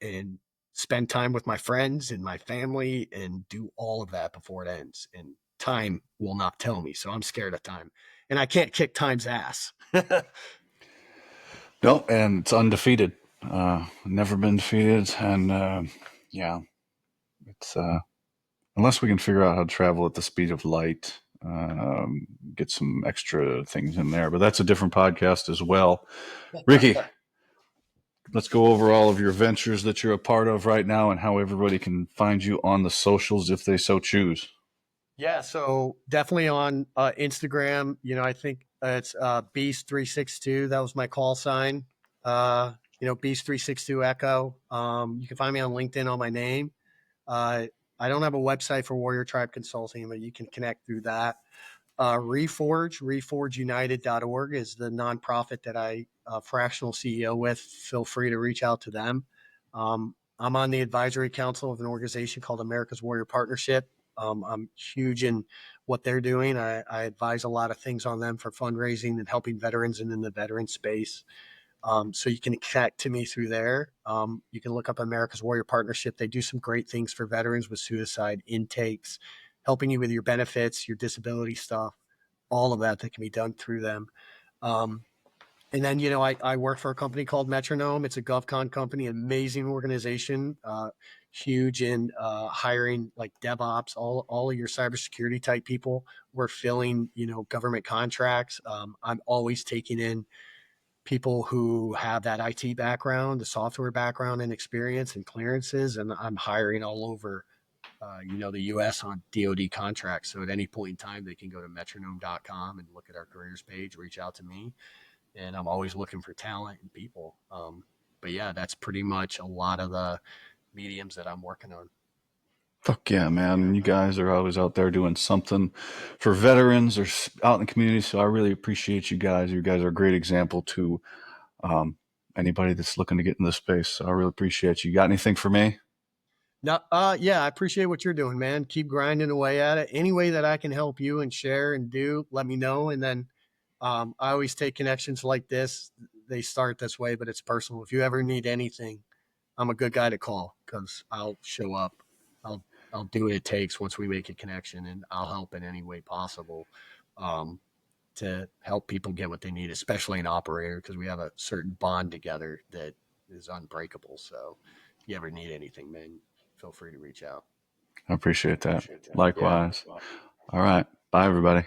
and spend time with my friends and my family and do all of that before it ends. And time will not tell me. So I'm scared of time. And I can't kick time's ass. No, and it's undefeated. Never been defeated, and yeah, it's unless we can figure out how to travel at the speed of light, get some extra things in there. But that's a different podcast as well. Ricky, let's go over all of your ventures that you're a part of right now and how everybody can find you on the socials if they so choose. Yeah, so definitely on Instagram. I think it's Beast362. That was my call sign. Beast362 Echo. You can find me on LinkedIn on my name. I don't have a website for Warrior Tribe Consulting, but you can connect through that. Reforge, reforgeunited.org is the nonprofit that I fractional CEO with. Feel free to reach out to them. I'm on the advisory council of an organization called America's Warrior Partnership. I'm huge in what they're doing. I advise a lot of things on them for fundraising and helping veterans and in the veteran space. So you can connect to me through there. You can look up America's Warrior Partnership. They do some great things for veterans with suicide intakes, helping you with your benefits, your disability stuff, all of that can be done through them. And then, I work for a company called Metronome. It's a GovCon company, amazing organization, huge in hiring like DevOps, all of your cybersecurity type people. We're filling, government contracts. I'm always taking in people who have that IT background, the software background and experience and clearances. And I'm hiring all over, the U.S. on DoD contracts. So at any point in time, they can go to metronome.com and look at our careers page, reach out to me. And I'm always looking for talent and people. But yeah, that's pretty much a lot of the mediums that I'm working on. Fuck yeah, man. You guys are always out there doing something for veterans or out in the community. So I really appreciate you guys. You guys are a great example to anybody that's looking to get in this space. So I really appreciate you. Got anything for me? No, yeah, I appreciate what you're doing, man. Keep grinding away at it. Any way that I can help you and share and do, let me know. And then I always take connections like this. They start this way, but it's personal. If you ever need anything, I'm a good guy to call because I'll show up. I'll I'll do what it takes once we make a connection, and I'll help in any way possible um, to help people get what they need, especially an operator, because we have a certain bond together that is unbreakable. So, if you ever need anything, man, feel free to reach out. I appreciate that. Yeah. Likewise. All right. Bye, everybody.